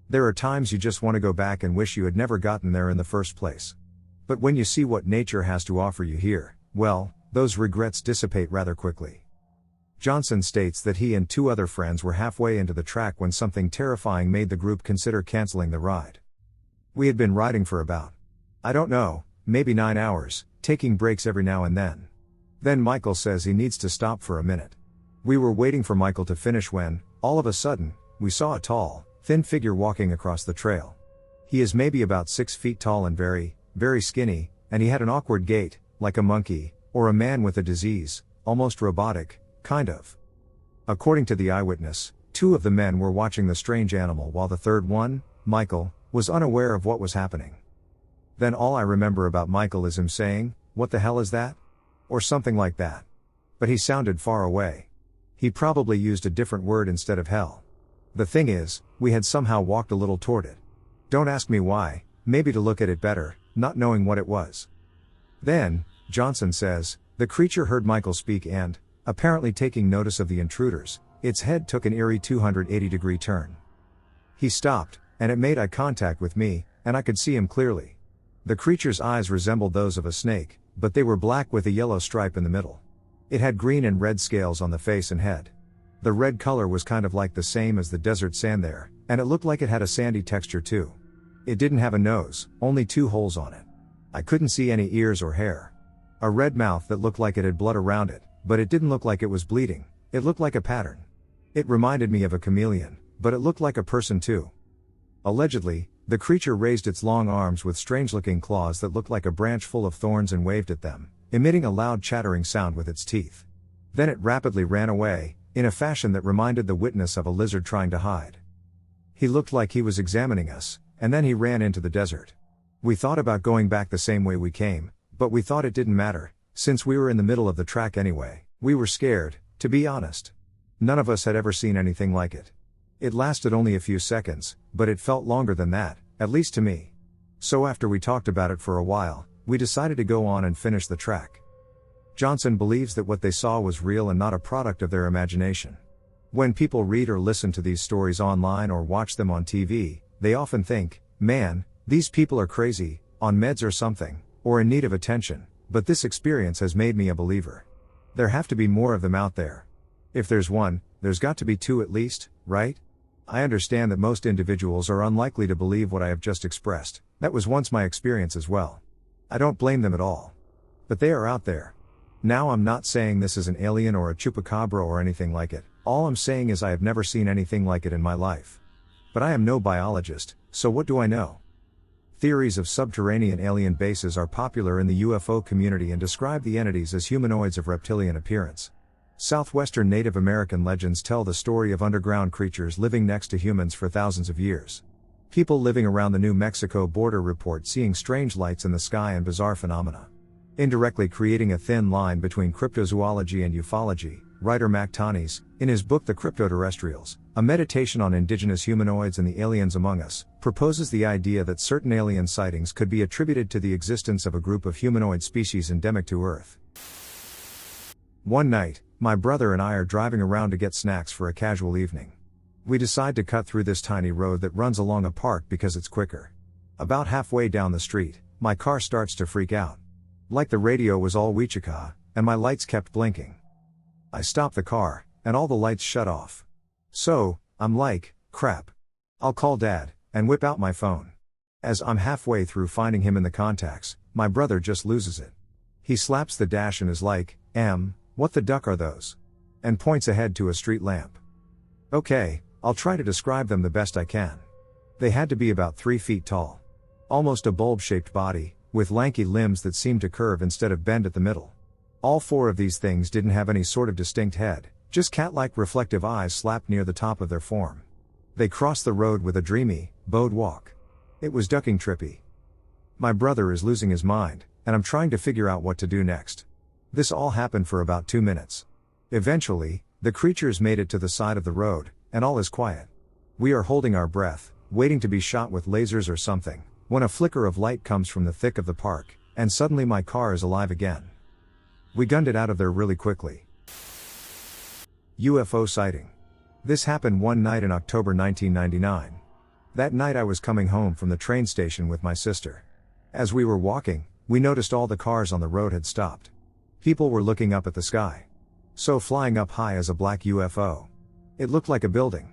There are times you just want to go back and wish you had never gotten there in the first place. But when you see what nature has to offer you here, well, those regrets dissipate rather quickly." Johnson states that he and 2 other friends were halfway into the track when something terrifying made the group consider canceling the ride. "We had been riding for about, I don't know, maybe 9 hours, taking breaks every now and then. Then Michael says he needs to stop for a minute. We were waiting for Michael to finish when, all of a sudden, we saw a tall, thin figure walking across the trail. He is maybe about 6 feet tall and very, very skinny, and he had an awkward gait, like a monkey, or a man with a disease, almost robotic, kind of. According to the eyewitness, 2 of the men were watching the strange animal while the third one, Michael, was unaware of what was happening. Then all I remember about Michael is him saying, 'What the hell is that?' Or something like that. But he sounded far away. He probably used a different word instead of hell. The thing is, we had somehow walked a little toward it. Don't ask me why, maybe to look at it better, not knowing what it was. Then, Johnson says, the creature heard Michael speak and, apparently taking notice of the intruders, its head took an eerie 280-degree turn. He stopped, and it made eye contact with me, and I could see him clearly. The creature's eyes resembled those of a snake, but they were black with a yellow stripe in the middle. It had green and red scales on the face and head. The red color was kind of like the same as the desert sand there, and it looked like it had a sandy texture too. It didn't have a nose, only 2 holes on it. I couldn't see any ears or hair. A red mouth that looked like it had blood around it, but it didn't look like it was bleeding, it looked like a pattern. It reminded me of a chameleon, but it looked like a person too. Allegedly, the creature raised its long arms with strange-looking claws that looked like a branch full of thorns and waved at them, emitting a loud chattering sound with its teeth. Then it rapidly ran away, in a fashion that reminded the witness of a lizard trying to hide. He looked like he was examining us, and then he ran into the desert. We thought about going back the same way we came, but we thought it didn't matter, since we were in the middle of the track anyway. We were scared, to be honest. None of us had ever seen anything like it. It lasted only a few seconds, but it felt longer than that, at least to me. So after we talked about it for a while, we decided to go on and finish the track. Johnson believes that what they saw was real and not a product of their imagination. When people read or listen to these stories online or watch them on TV, they often think, man, these people are crazy, on meds or something, or in need of attention, but this experience has made me a believer. There have to be more of them out there. If there's one, there's got to be 2 at least, right? I understand that most individuals are unlikely to believe what I have just expressed. That was once my experience as well. I don't blame them at all. But they are out there. Now I'm not saying this is an alien or a chupacabra or anything like it. All I'm saying is I have never seen anything like it in my life. But I am no biologist, so what do I know? Theories of subterranean alien bases are popular in the UFO community and describe the entities as humanoids of reptilian appearance. Southwestern Native American legends tell the story of underground creatures living next to humans for thousands of years. People living around the New Mexico border report seeing strange lights in the sky and bizarre phenomena. Indirectly creating a thin line between cryptozoology and ufology, writer Mac Tanis, in his book The Cryptoterrestrials, a meditation on indigenous humanoids and the aliens among us, proposes the idea that certain alien sightings could be attributed to the existence of a group of humanoid species endemic to Earth. One night, my brother and I are driving around to get snacks for a casual evening. We decide to cut through this tiny road that runs along a park because it's quicker. About halfway down the street, my car starts to freak out. Like the radio was all Wichita, and my lights kept blinking. I stop the car, and all the lights shut off. So, I'm like, crap. I'll call Dad, and whip out my phone. As I'm halfway through finding him in the contacts, my brother just loses it. He slaps the dash and is like, what the duck are those? And points ahead to a street lamp. Okay, I'll try to describe them the best I can. They had to be about 3 feet tall. Almost a bulb-shaped body, with lanky limbs that seemed to curve instead of bend at the middle. All 4 of these things didn't have any sort of distinct head, just cat-like reflective eyes slapped near the top of their form. They crossed the road with a dreamy, bowed walk. It was ducking trippy. My brother is losing his mind, and I'm trying to figure out what to do next. This all happened for about 2 minutes. Eventually, the creatures made it to the side of the road, and all is quiet. We are holding our breath, waiting to be shot with lasers or something, when a flicker of light comes from the thick of the park, and suddenly my car is alive again. We gunned it out of there really quickly. UFO sighting. This happened one night in October 1999. That night I was coming home from the train station with my sister. As we were walking, we noticed all the cars on the road had stopped. People were looking up at the sky. So flying up high as a black UFO. It looked like a building.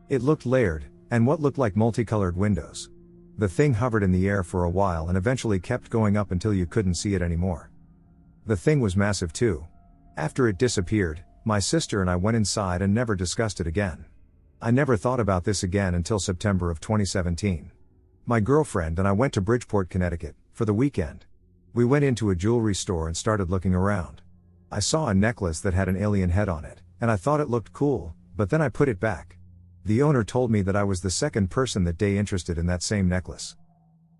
It looked layered, and what looked like multicolored windows. The thing hovered in the air for a while and eventually kept going up until you couldn't see it anymore. The thing was massive too. After it disappeared, my sister and I went inside and never discussed it again. I never thought about this again until September of 2017. My girlfriend and I went to Bridgeport, Connecticut, for the weekend. We went into a jewelry store and started looking around. I saw a necklace that had an alien head on it, and I thought it looked cool, but then I put it back. The owner told me that I was the second person that day interested in that same necklace.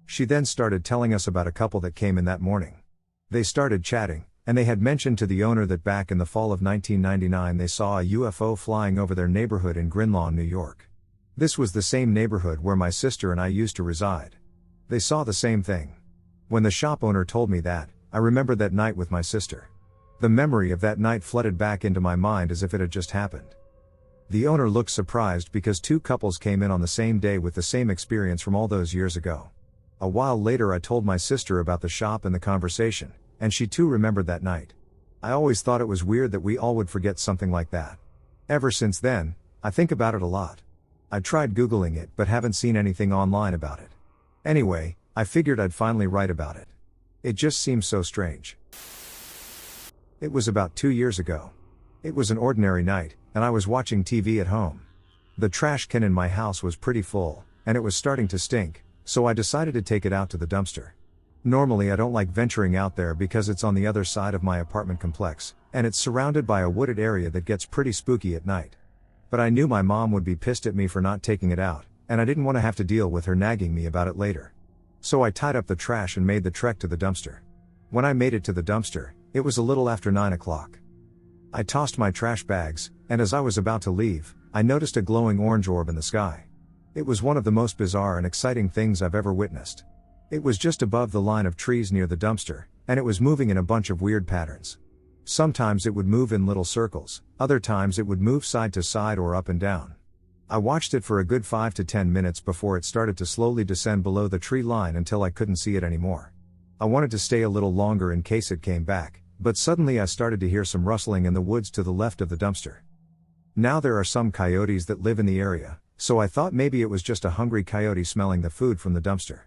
She then started telling us about a couple that came in that morning. They started chatting, and they had mentioned to the owner that back in the fall of 1999 they saw a UFO flying over their neighborhood in Grinlawn, New York. This was the same neighborhood where my sister and I used to reside. They saw the same thing. When the shop owner told me that, I remembered that night with my sister. The memory of that night flooded back into my mind as if it had just happened. The owner looked surprised because 2 couples came in on the same day with the same experience from all those years ago. A while later I told my sister about the shop and the conversation, and she too remembered that night. I always thought it was weird that we all would forget something like that. Ever since then, I think about it a lot. I tried Googling it but haven't seen anything online about it. Anyway, I figured I'd finally write about it. It just seems so strange. It was about 2 years ago. It was an ordinary night, and I was watching TV at home. The trash can in my house was pretty full, and it was starting to stink, so I decided to take it out to the dumpster. Normally I don't like venturing out there because it's on the other side of my apartment complex, and it's surrounded by a wooded area that gets pretty spooky at night. But I knew my mom would be pissed at me for not taking it out, and I didn't want to have to deal with her nagging me about it later. So I tied up the trash and made the trek to the dumpster. When I made it to the dumpster, it was a little after 9 o'clock. I tossed my trash bags, and as I was about to leave, I noticed a glowing orange orb in the sky. It was one of the most bizarre and exciting things I've ever witnessed. It was just above the line of trees near the dumpster, and it was moving in a bunch of weird patterns. Sometimes it would move in little circles, other times it would move side to side or up and down. I watched it for a good 5 to 10 minutes before it started to slowly descend below the tree line until I couldn't see it anymore. I wanted to stay a little longer in case it came back, but suddenly I started to hear some rustling in the woods to the left of the dumpster. Now there are some coyotes that live in the area, so I thought maybe it was just a hungry coyote smelling the food from the dumpster.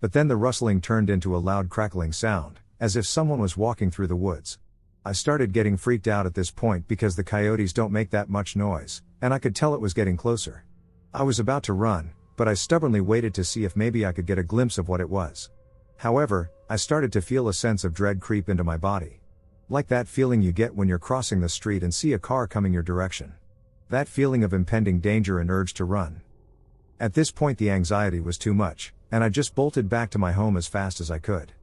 But then the rustling turned into a loud crackling sound, as if someone was walking through the woods. I started getting freaked out at this point because the coyotes don't make that much noise, and I could tell it was getting closer. I was about to run, but I stubbornly waited to see if maybe I could get a glimpse of what it was. However, I started to feel a sense of dread creep into my body. Like that feeling you get when you're crossing the street and see a car coming your direction. That feeling of impending danger and urge to run. At this point the anxiety was too much, and I just bolted back to my home as fast as I could.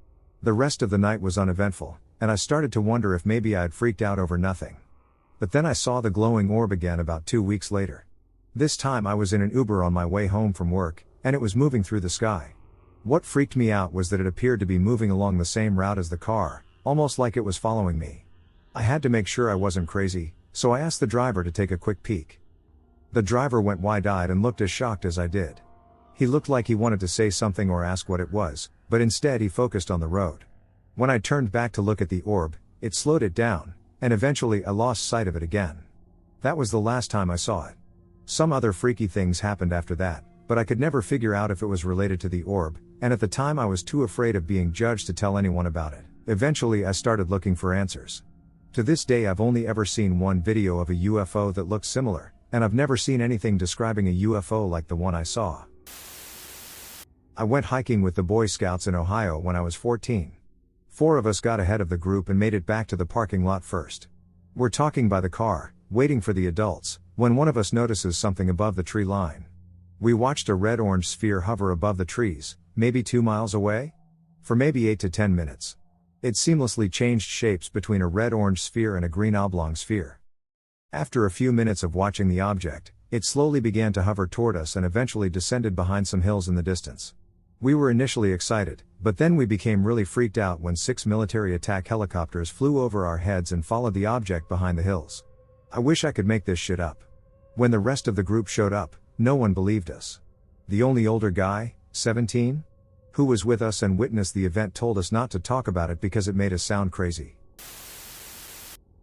The rest of the night was uneventful, and I started to wonder if maybe I had freaked out over nothing. But then I saw the glowing orb again about 2 weeks later. This time I was in an Uber on my way home from work, and it was moving through the sky. What freaked me out was that it appeared to be moving along the same route as the car, almost like it was following me. I had to make sure I wasn't crazy, so I asked the driver to take a quick peek. The driver went wide-eyed and looked as shocked as I did. He looked like he wanted to say something or ask what it was, but instead he focused on the road. When I turned back to look at the orb, it slowed it down, and eventually I lost sight of it again. That was the last time I saw it. Some other freaky things happened after that, but I could never figure out if it was related to the orb, and at the time I was too afraid of being judged to tell anyone about it. Eventually I started looking for answers. To this day I've only ever seen one video of a UFO that looks similar, and I've never seen anything describing a UFO like the one I saw. I went hiking with the Boy Scouts in Ohio when I was 14. 4 of us got ahead of the group and made it back to the parking lot first. We're talking by the car, waiting for the adults, when one of us notices something above the tree line. We watched a red-orange sphere hover above the trees, maybe 2 miles away? For maybe 8 to 10 minutes. It seamlessly changed shapes between a red-orange sphere and a green oblong sphere. After a few minutes of watching the object, it slowly began to hover toward us and eventually descended behind some hills in the distance. We were initially excited, but then we became really freaked out when 6 military attack helicopters flew over our heads and followed the object behind the hills. I wish I could make this shit up. When the rest of the group showed up, no one believed us. The only older guy, 17, who was with us and witnessed the event told us not to talk about it because it made us sound crazy.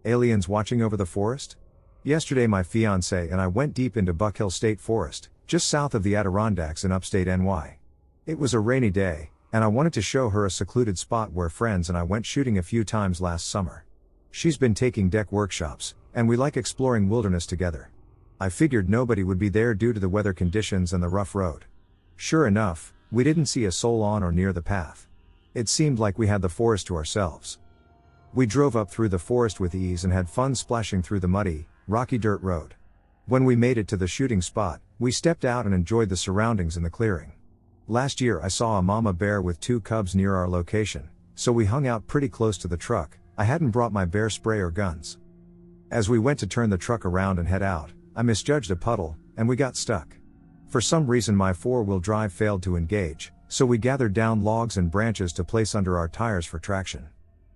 Aliens watching over the forest? Yesterday my fiancée and I went deep into Buck Hill State Forest, just south of the Adirondacks in upstate NY. It was a rainy day, and I wanted to show her a secluded spot where friends and I went shooting a few times last summer. She's been taking deck workshops, and we like exploring wilderness together. I figured nobody would be there due to the weather conditions and the rough road. Sure enough, we didn't see a soul on or near the path. It seemed like we had the forest to ourselves. We drove up through the forest with ease and had fun splashing through the muddy, rocky dirt road. When we made it to the shooting spot, we stepped out and enjoyed the surroundings in the clearing. Last year I saw a mama bear with 2 cubs near our location, so we hung out pretty close to the truck. I hadn't brought my bear spray or guns. As we went to turn the truck around and head out, I misjudged a puddle, and we got stuck. For some reason my 4-wheel drive failed to engage, so we gathered down logs and branches to place under our tires for traction.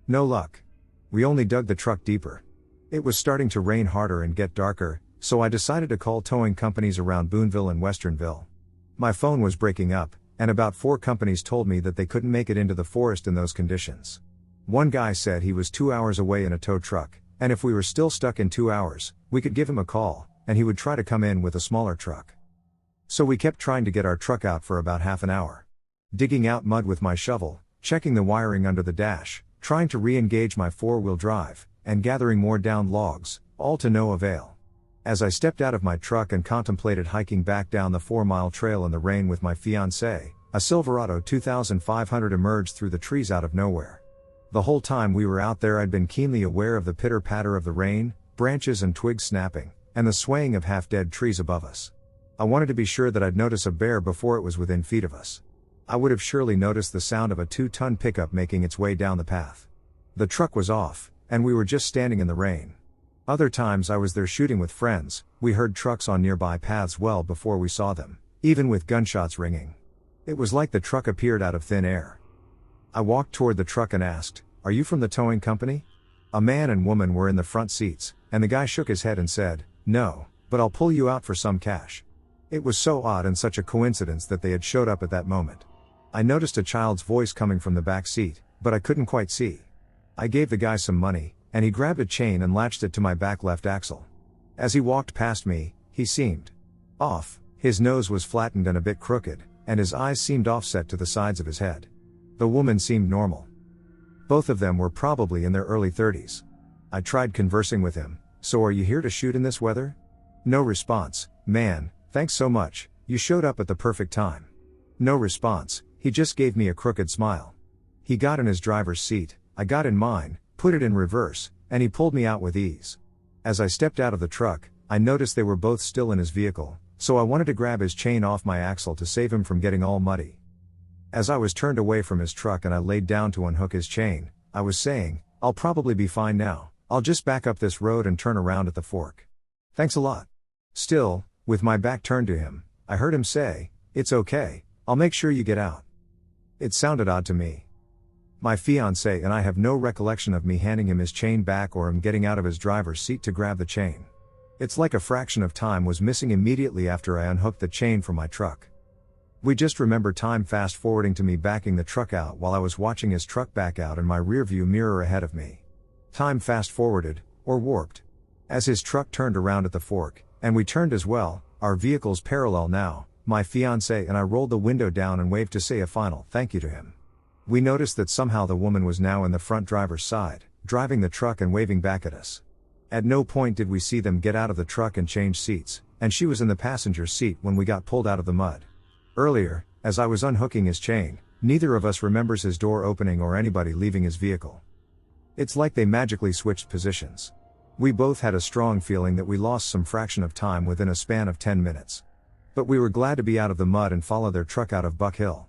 No luck. We only dug the truck deeper. It was starting to rain harder and get darker, so I decided to call towing companies around Boonville and Westernville. My phone was breaking up, and about 4 companies told me that they couldn't make it into the forest in those conditions. One guy said he was 2 hours away in a tow truck, and if we were still stuck in 2 hours, we could give him a call, and he would try to come in with a smaller truck. So we kept trying to get our truck out for about half an hour. Digging out mud with my shovel, checking the wiring under the dash, trying to re-engage my 4-wheel drive, and gathering more downed logs, all to no avail. As I stepped out of my truck and contemplated hiking back down the 4-mile trail in the rain with my fiancée, a Silverado 2500 emerged through the trees out of nowhere. The whole time we were out there I'd been keenly aware of the pitter-patter of the rain, branches and twigs snapping, and the swaying of half-dead trees above us. I wanted to be sure that I'd notice a bear before it was within feet of us. I would have surely noticed the sound of a 2-ton pickup making its way down the path. The truck was off, and we were just standing in the rain. Other times I was there shooting with friends, we heard trucks on nearby paths well before we saw them, even with gunshots ringing. It was like the truck appeared out of thin air. I walked toward the truck and asked, "Are you from the towing company?" A man and woman were in the front seats, and the guy shook his head and said, "No, but I'll pull you out for some cash." It was so odd and such a coincidence that they had showed up at that moment. I noticed a child's voice coming from the back seat, but I couldn't quite see. I gave the guy some money, and he grabbed a chain and latched it to my back left axle. As he walked past me, he seemed off. His nose was flattened and a bit crooked, and his eyes seemed offset to the sides of his head. The woman seemed normal. Both of them were probably in their early 30s. I tried conversing with him, "So are you here to shoot in this weather?" No response. "Man, thanks so much, you showed up at the perfect time." No response. He just gave me a crooked smile. He got in his driver's seat, I got in mine, put it in reverse, and he pulled me out with ease. As I stepped out of the truck, I noticed they were both still in his vehicle, so I wanted to grab his chain off my axle to save him from getting all muddy. As I was turned away from his truck and I laid down to unhook his chain, I was saying, "I'll probably be fine now, I'll just back up this road and turn around at the fork. Thanks a lot." Still, with my back turned to him, I heard him say, "It's okay, I'll make sure you get out." It sounded odd to me. My fiancé and I have no recollection of me handing him his chain back or him getting out of his driver's seat to grab the chain. It's like a fraction of time was missing immediately after I unhooked the chain from my truck. We just remember time fast forwarding to me backing the truck out while I was watching his truck back out in my rearview mirror ahead of me. Time fast forwarded, or warped. As his truck turned around at the fork, and we turned as well, our vehicles parallel now, my fiancé and I rolled the window down and waved to say a final thank you to him. We noticed that somehow the woman was now in the front driver's side, driving the truck and waving back at us. At no point did we see them get out of the truck and change seats, and she was in the passenger seat when we got pulled out of the mud. Earlier, as I was unhooking his chain, neither of us remembers his door opening or anybody leaving his vehicle. It's like they magically switched positions. We both had a strong feeling that we lost some fraction of time within a span of 10 minutes. But we were glad to be out of the mud and follow their truck out of Buck Hill.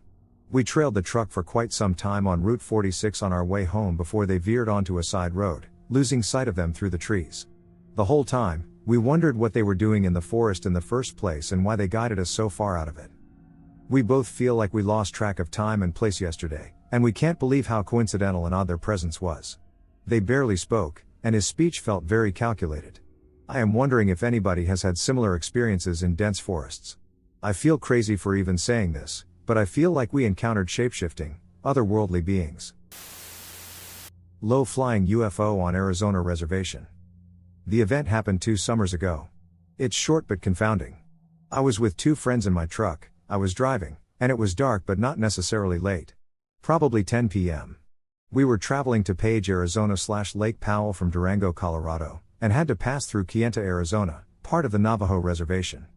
We trailed the truck for quite some time on Route 46 on our way home before they veered onto a side road, losing sight of them through the trees. The whole time, we wondered what they were doing in the forest in the first place and why they guided us so far out of it. We both feel like we lost track of time and place yesterday, and we can't believe how coincidental and odd their presence was. They barely spoke, and his speech felt very calculated. I am wondering if anybody has had similar experiences in dense forests. I feel crazy for even saying this, but I feel like we encountered shapeshifting, otherworldly beings. Low-flying UFO on Arizona reservation. The event happened 2 summers ago. It's short but confounding. I was with 2 friends in my truck. I was driving, and it was dark but not necessarily late. Probably 10 p.m. We were traveling to Page, Arizona/Lake Powell from Durango, Colorado, and had to pass through Kayenta, Arizona, part of the Navajo reservation.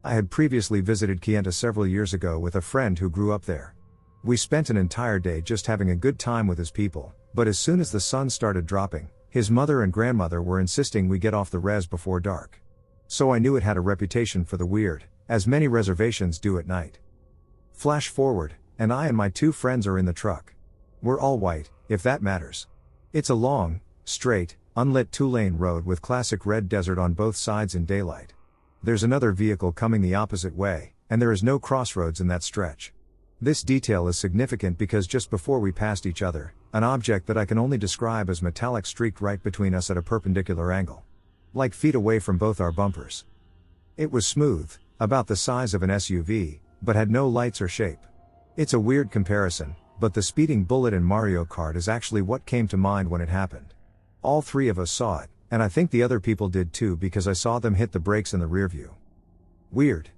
I had previously visited Kayenta several years ago with a friend who grew up there. We spent an entire day just having a good time with his people, but as soon as the sun started dropping, his mother and grandmother were insisting we get off the res before dark. So I knew it had a reputation for the weird, as many reservations do at night. Flash forward, and I and my 2 friends are in the truck. We're all white, if that matters. It's a long, straight, unlit 2-lane road with classic red desert on both sides in daylight. There's another vehicle coming the opposite way, and there is no crossroads in that stretch. This detail is significant because just before we passed each other, an object that I can only describe as metallic streaked right between us at a perpendicular angle. Like feet away from both our bumpers. It was smooth, about the size of an SUV, but had no lights or shape. It's a weird comparison, but the speeding bullet in Mario Kart is actually what came to mind when it happened. All 3 of us saw it, and I think the other people did too because I saw them hit the brakes in the rearview. Weird.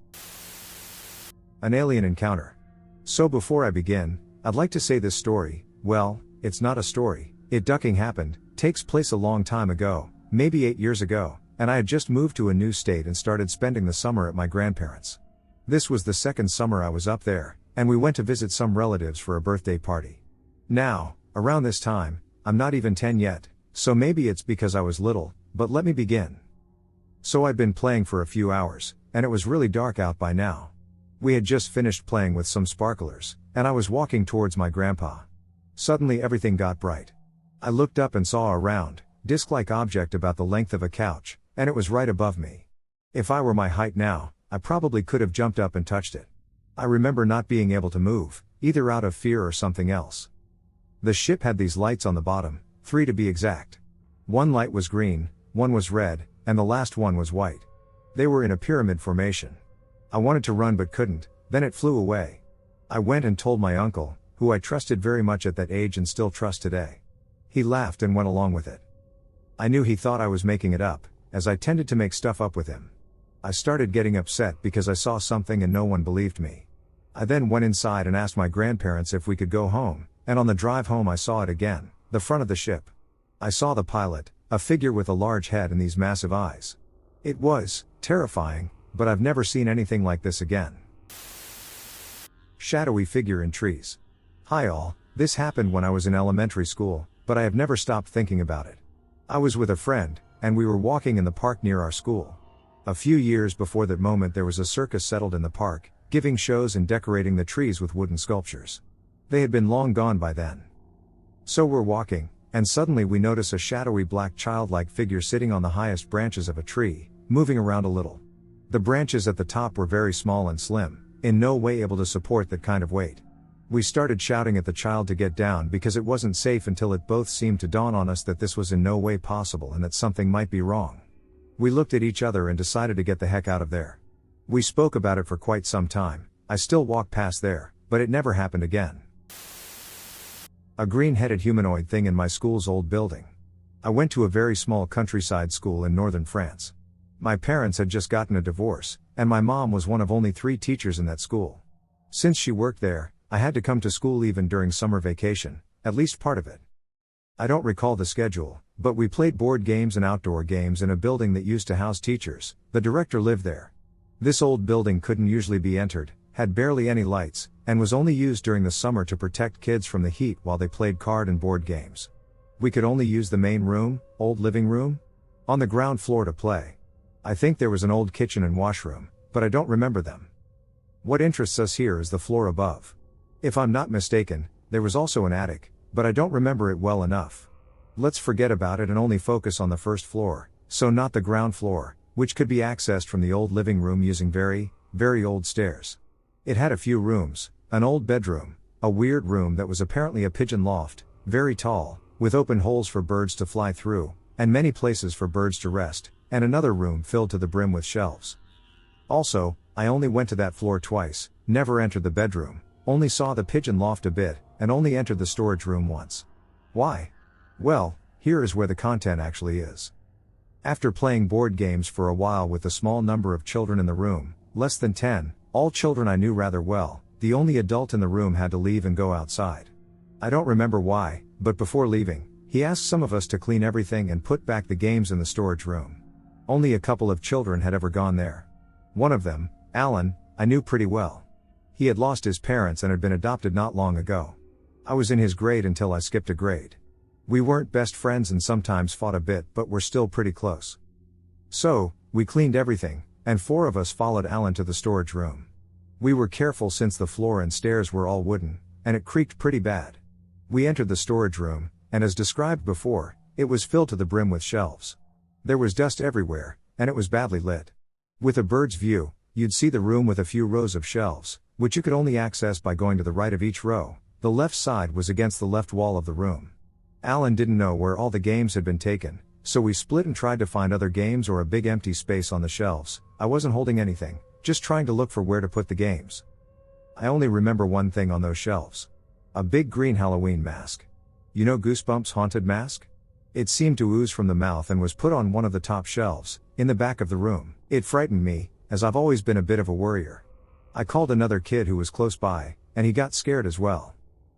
An alien encounter. So before I begin, I'd like to say this story, well, it's not a story, abducting happened, takes place a long time ago, maybe 8 years ago, and I had just moved to a new state and started spending the summer at my grandparents'. This was the 2nd summer I was up there, and we went to visit some relatives for a birthday party. Now, around this time, I'm not even 10 yet, so maybe it's because I was little, but let me begin. So I'd been playing for a few hours, and it was really dark out by now. We had just finished playing with some sparklers, and I was walking towards my grandpa. Suddenly everything got bright. I looked up and saw a round, disc-like object about the length of a couch, and it was right above me. If I were my height now, I probably could have jumped up and touched it. I remember not being able to move, either out of fear or something else. The ship had these lights on the bottom, 3 to be exact. One light was green, one was red, and the last one was white. They were in a pyramid formation. I wanted to run but couldn't, then it flew away. I went and told my uncle, who I trusted very much at that age and still trust today. He laughed and went along with it. I knew he thought I was making it up, as I tended to make stuff up with him. I started getting upset because I saw something and no one believed me. I then went inside and asked my grandparents if we could go home, and on the drive home I saw it again, the front of the ship. I saw the pilot, a figure with a large head and these massive eyes. It was terrifying, but I've never seen anything like this again. Shadowy figure in trees. Hi all, this happened when I was in elementary school, but I have never stopped thinking about it. I was with a friend, and we were walking in the park near our school. A few years before that moment there was a circus settled in the park, giving shows and decorating the trees with wooden sculptures. They had been long gone by then. So we're walking, and suddenly we notice a shadowy black childlike figure sitting on the highest branches of a tree, moving around a little. The branches at the top were very small and slim, in no way able to support that kind of weight. We started shouting at the child to get down because it wasn't safe until it both seemed to dawn on us that this was in no way possible and that something might be wrong. We looked at each other and decided to get the heck out of there. We spoke about it for quite some time, I still walk past there, but it never happened again. A green-headed humanoid thing in my school's old building. I went to a very small countryside school in northern France. My parents had just gotten a divorce, and my mom was one of only 3 teachers in that school. Since she worked there, I had to come to school even during summer vacation, at least part of it. I don't recall the schedule, but we played board games and outdoor games in a building that used to house teachers. The director lived there. This old building couldn't usually be entered, had barely any lights, and was only used during the summer to protect kids from the heat while they played card and board games. We could only use the main room, old living room, on the ground floor to play. I think there was an old kitchen and washroom, but I don't remember them. What interests us here is the floor above. If I'm not mistaken, there was also an attic, but I don't remember it well enough. Let's forget about it and only focus on the first floor, so not the ground floor, which could be accessed from the old living room using very, very old stairs. It had a few rooms, an old bedroom, a weird room that was apparently a pigeon loft, very tall, with open holes for birds to fly through, and many places for birds to rest, and another room filled to the brim with shelves. Also, I only went to that floor twice, never entered the bedroom, only saw the pigeon loft a bit, and only entered the storage room once. Why? Well, here is where the content actually is. After playing board games for a while with a small number of children in the room, less than 10, all children I knew rather well, the only adult in the room had to leave and go outside. I don't remember why, but before leaving, he asked some of us to clean everything and put back the games in the storage room. Only a couple of children had ever gone there. One of them, Alan, I knew pretty well. He had lost his parents and had been adopted not long ago. I was in his grade until I skipped a grade. We weren't best friends and sometimes fought a bit, but were still pretty close. So, we cleaned everything, and 4 of us followed Alan to the storage room. We were careful since the floor and stairs were all wooden, and it creaked pretty bad. We entered the storage room, and as described before, it was filled to the brim with shelves. There was dust everywhere, and it was badly lit. With a bird's view, you'd see the room with a few rows of shelves, which you could only access by going to the right of each row. The left side was against the left wall of the room. Alan didn't know where all the games had been taken, so we split and tried to find other games or a big empty space on the shelves. I wasn't holding anything, just trying to look for where to put the games. I only remember one thing on those shelves. A big green Halloween mask. You know Goosebumps' haunted mask? It seemed to ooze from the mouth and was put on one of the top shelves, in the back of the room. It frightened me, as I've always been a bit of a worrier. I called another kid who was close by, and he got scared as well.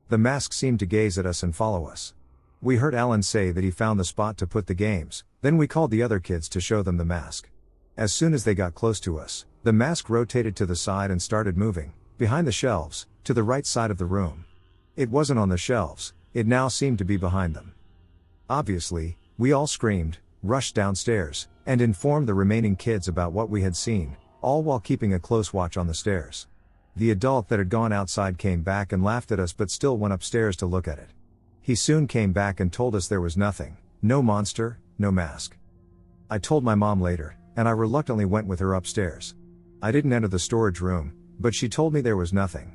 The mask seemed to gaze at us and follow us. We heard Alan say that he found the spot to put the games, then we called the other kids to show them the mask. As soon as they got close to us, the mask rotated to the side and started moving, behind the shelves, to the right side of the room. It wasn't on the shelves, it now seemed to be behind them. Obviously, we all screamed, rushed downstairs, and informed the remaining kids about what we had seen, all while keeping a close watch on the stairs. The adult that had gone outside came back and laughed at us but still went upstairs to look at it. He soon came back and told us there was nothing, no monster, no mask. I told my mom later, and I reluctantly went with her upstairs. I didn't enter the storage room, but she told me there was nothing.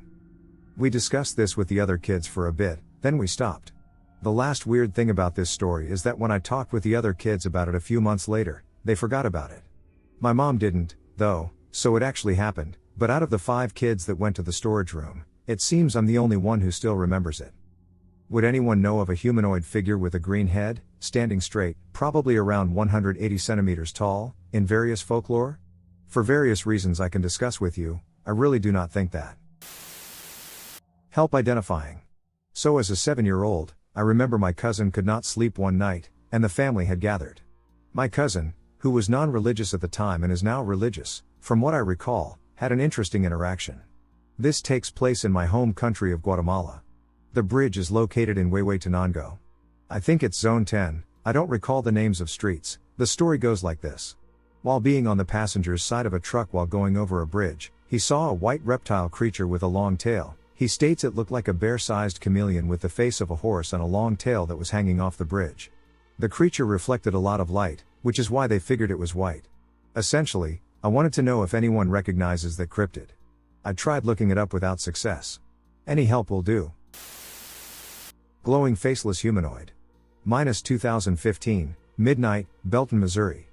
We discussed this with the other kids for a bit, then we stopped. The last weird thing about this story is that when I talked with the other kids about it a few months later, they forgot about it. My mom didn't, though, so it actually happened, but out of the 5 kids that went to the storage room, it seems I'm the only one who still remembers it. Would anyone know of a humanoid figure with a green head, standing straight, probably around 180 centimeters tall, in various folklore? For various reasons I can discuss with you, I really do not think that. Help identifying. So as a 7-year-old, I remember my cousin could not sleep one night, and the family had gathered. My cousin, who was non-religious at the time and is now religious, from what I recall, had an interesting interaction. This takes place in my home country of Guatemala. The bridge is located in Huehuetenango. I think it's Zone 10, I don't recall the names of streets. The story goes like this. While being on the passenger's side of a truck while going over a bridge, he saw a white reptile creature with a long tail. He states it looked like a bear-sized chameleon with the face of a horse and a long tail that was hanging off the bridge. The creature reflected a lot of light, which is why they figured it was white. Essentially, I wanted to know if anyone recognizes that cryptid. I tried looking it up without success. Any help will do. Glowing faceless humanoid. -2015, midnight, Belton, Missouri.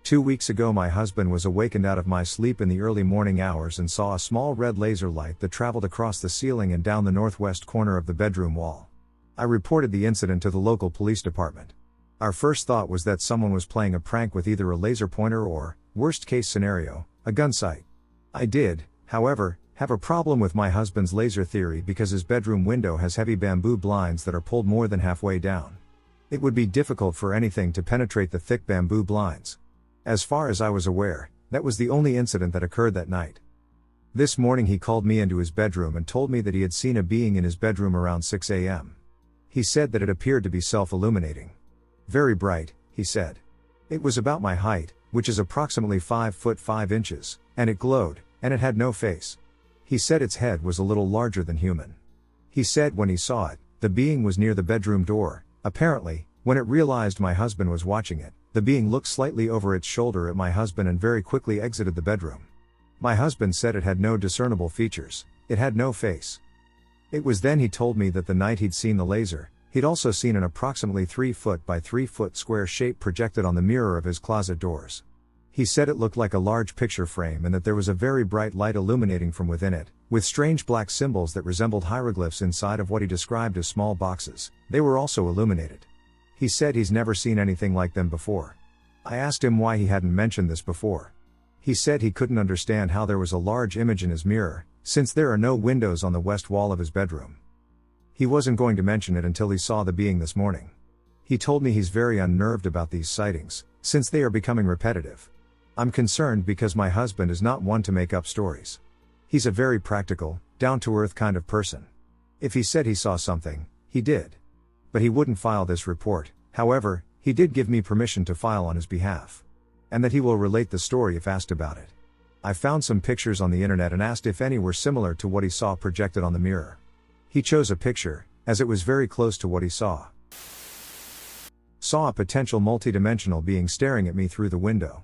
2 weeks ago my husband was awakened out of my sleep in the early morning hours and saw a small red laser light that traveled across the ceiling and down the northwest corner of the bedroom wall. I reported the incident to the local police department. Our first thought was that someone was playing a prank with either a laser pointer or, worst case scenario, a gun sight. I did, however, have a problem with my husband's laser theory because his bedroom window has heavy bamboo blinds that are pulled more than halfway down. It would be difficult for anything to penetrate the thick bamboo blinds. As far as I was aware, that was the only incident that occurred that night. This morning he called me into his bedroom and told me that he had seen a being in his bedroom around 6 a.m. He said that it appeared to be self-illuminating. Very bright, he said. It was about my height, which is approximately 5 foot 5 inches, and it glowed, and it had no face. He said its head was a little larger than human. He said when he saw it, the being was near the bedroom door. Apparently, when it realized my husband was watching it, the being looked slightly over its shoulder at my husband and very quickly exited the bedroom. My husband said it had no discernible features, it had no face. It was then he told me that the night he'd seen the laser, he'd also seen an approximately 3 foot by 3 foot square shape projected on the mirror of his closet doors. He said it looked like a large picture frame and that there was a very bright light illuminating from within it, with strange black symbols that resembled hieroglyphs inside of what he described as small boxes. They were also illuminated. He said he's never seen anything like them before. I asked him why he hadn't mentioned this before. He said he couldn't understand how there was a large image in his mirror, since there are no windows on the west wall of his bedroom. He wasn't going to mention it until he saw the being this morning. He told me he's very unnerved about these sightings, since they are becoming repetitive. I'm concerned because my husband is not one to make up stories. He's a very practical, down-to-earth kind of person. If he said he saw something, he did. But he wouldn't file this report. However, he did give me permission to file on his behalf. And that he will relate the story if asked about it. I found some pictures on the internet and asked if any were similar to what he saw projected on the mirror. He chose a picture, as it was very close to what he saw. Saw a potential multidimensional being staring at me through the window.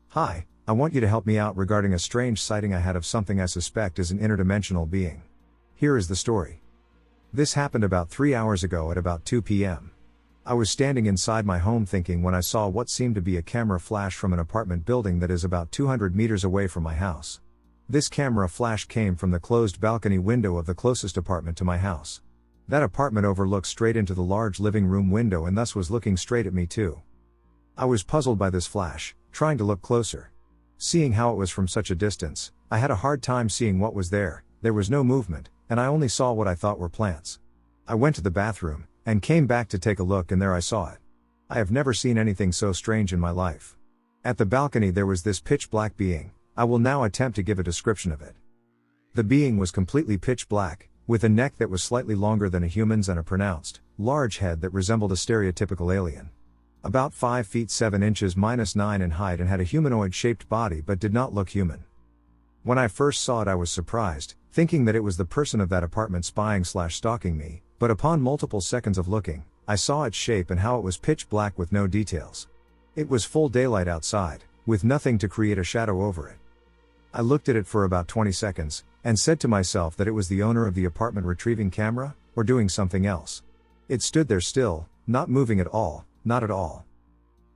Hi, I want you to help me out regarding a strange sighting I had of something I suspect is an interdimensional being. Here is the story. This happened about 3 hours ago at about 2 p.m. I was standing inside my home thinking when I saw what seemed to be a camera flash from an apartment building that is about 200 meters away from my house. This camera flash came from the closed balcony window of the closest apartment to my house. That apartment overlooked straight into the large living room window and thus was looking straight at me too. I was puzzled by this flash, trying to look closer. Seeing how it was from such a distance, I had a hard time seeing what was there. There was no movement, and I only saw what I thought were plants. I went to the bathroom, and came back to take a look and there I saw it. I have never seen anything so strange in my life. At the balcony there was this pitch black being. I will now attempt to give a description of it. The being was completely pitch black, with a neck that was slightly longer than a human's and a pronounced, large head that resembled a stereotypical alien. About 5 feet 7 inches -9 in height and had a humanoid-shaped body but did not look human. When I first saw it I was surprised, thinking that it was the person of that apartment spying/stalking me, but upon multiple seconds of looking, I saw its shape and how it was pitch black with no details. It was full daylight outside, with nothing to create a shadow over it. I looked at it for about 20 seconds, and said to myself that it was the owner of the apartment retrieving camera, or doing something else. It stood there still, not moving at all, not at all.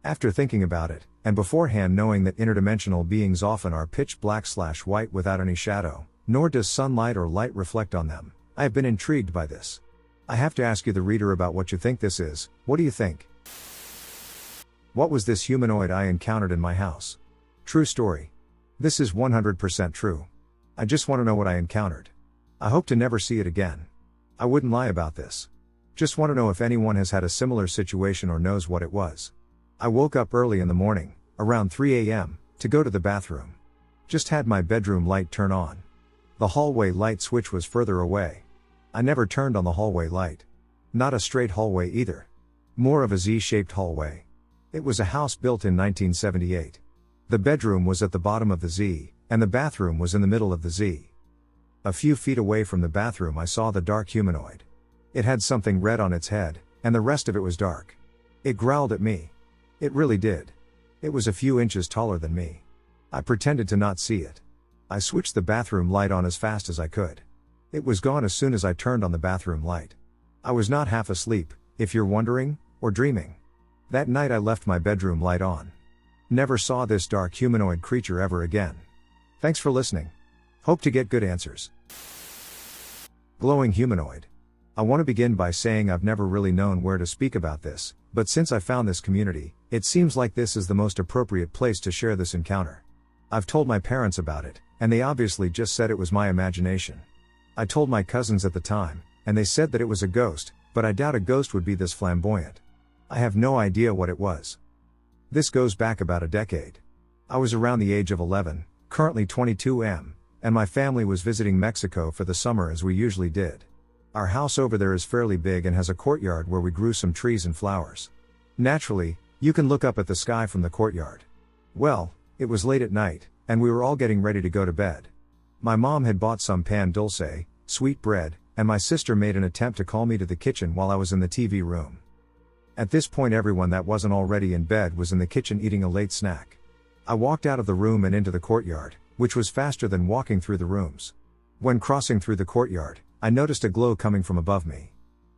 After thinking about it, and beforehand knowing that interdimensional beings often are pitch black/white without any shadow, nor does sunlight or light reflect on them, I have been intrigued by this. I have to ask you the reader about what you think this is. What do you think? What was this humanoid I encountered in my house? True story. This is 100% true. I just want to know what I encountered. I hope to never see it again. I wouldn't lie about this. Just want to know if anyone has had a similar situation or knows what it was. I woke up early in the morning, around 3 a.m., to go to the bathroom. Just had my bedroom light turn on. The hallway light switch was further away. I never turned on the hallway light. Not a straight hallway either. More of a Z-shaped hallway. It was a house built in 1978. The bedroom was at the bottom of the Z, and the bathroom was in the middle of the Z. A few feet away from the bathroom I saw the dark humanoid. It had something red on its head, and the rest of it was dark. It growled at me. It really did. It was a few inches taller than me. I pretended to not see it. I switched the bathroom light on as fast as I could. It was gone as soon as I turned on the bathroom light. I was not half asleep, if you're wondering, or dreaming. That night I left my bedroom light on. Never saw this dark humanoid creature ever again. Thanks for listening. Hope to get good answers. Glowing humanoid. I want to begin by saying I've never really known where to speak about this, but since I found this community, it seems like this is the most appropriate place to share this encounter. I've told my parents about it, and they obviously just said it was my imagination. I told my cousins at the time, and they said that it was a ghost, but I doubt a ghost would be this flamboyant. I have no idea what it was. This goes back about a decade. I was around the age of 11, currently 22 and my family was visiting Mexico for the summer as we usually did. Our house over there is fairly big and has a courtyard where we grew some trees and flowers. Naturally, you can look up at the sky from the courtyard. Well, it was late at night, and we were all getting ready to go to bed. My mom had bought some pan dulce, sweet bread, and my sister made an attempt to call me to the kitchen while I was in the TV room. At this point everyone that wasn't already in bed was in the kitchen eating a late snack. I walked out of the room and into the courtyard, which was faster than walking through the rooms. When crossing through the courtyard, I noticed a glow coming from above me.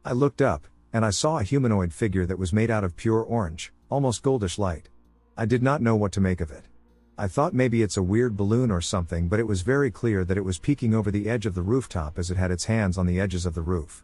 I looked up, and I saw a humanoid figure that was made out of pure orange, almost goldish light. I did not know what to make of it. I thought maybe it's a weird balloon or something, but it was very clear that it was peeking over the edge of the rooftop as it had its hands on the edges of the roof.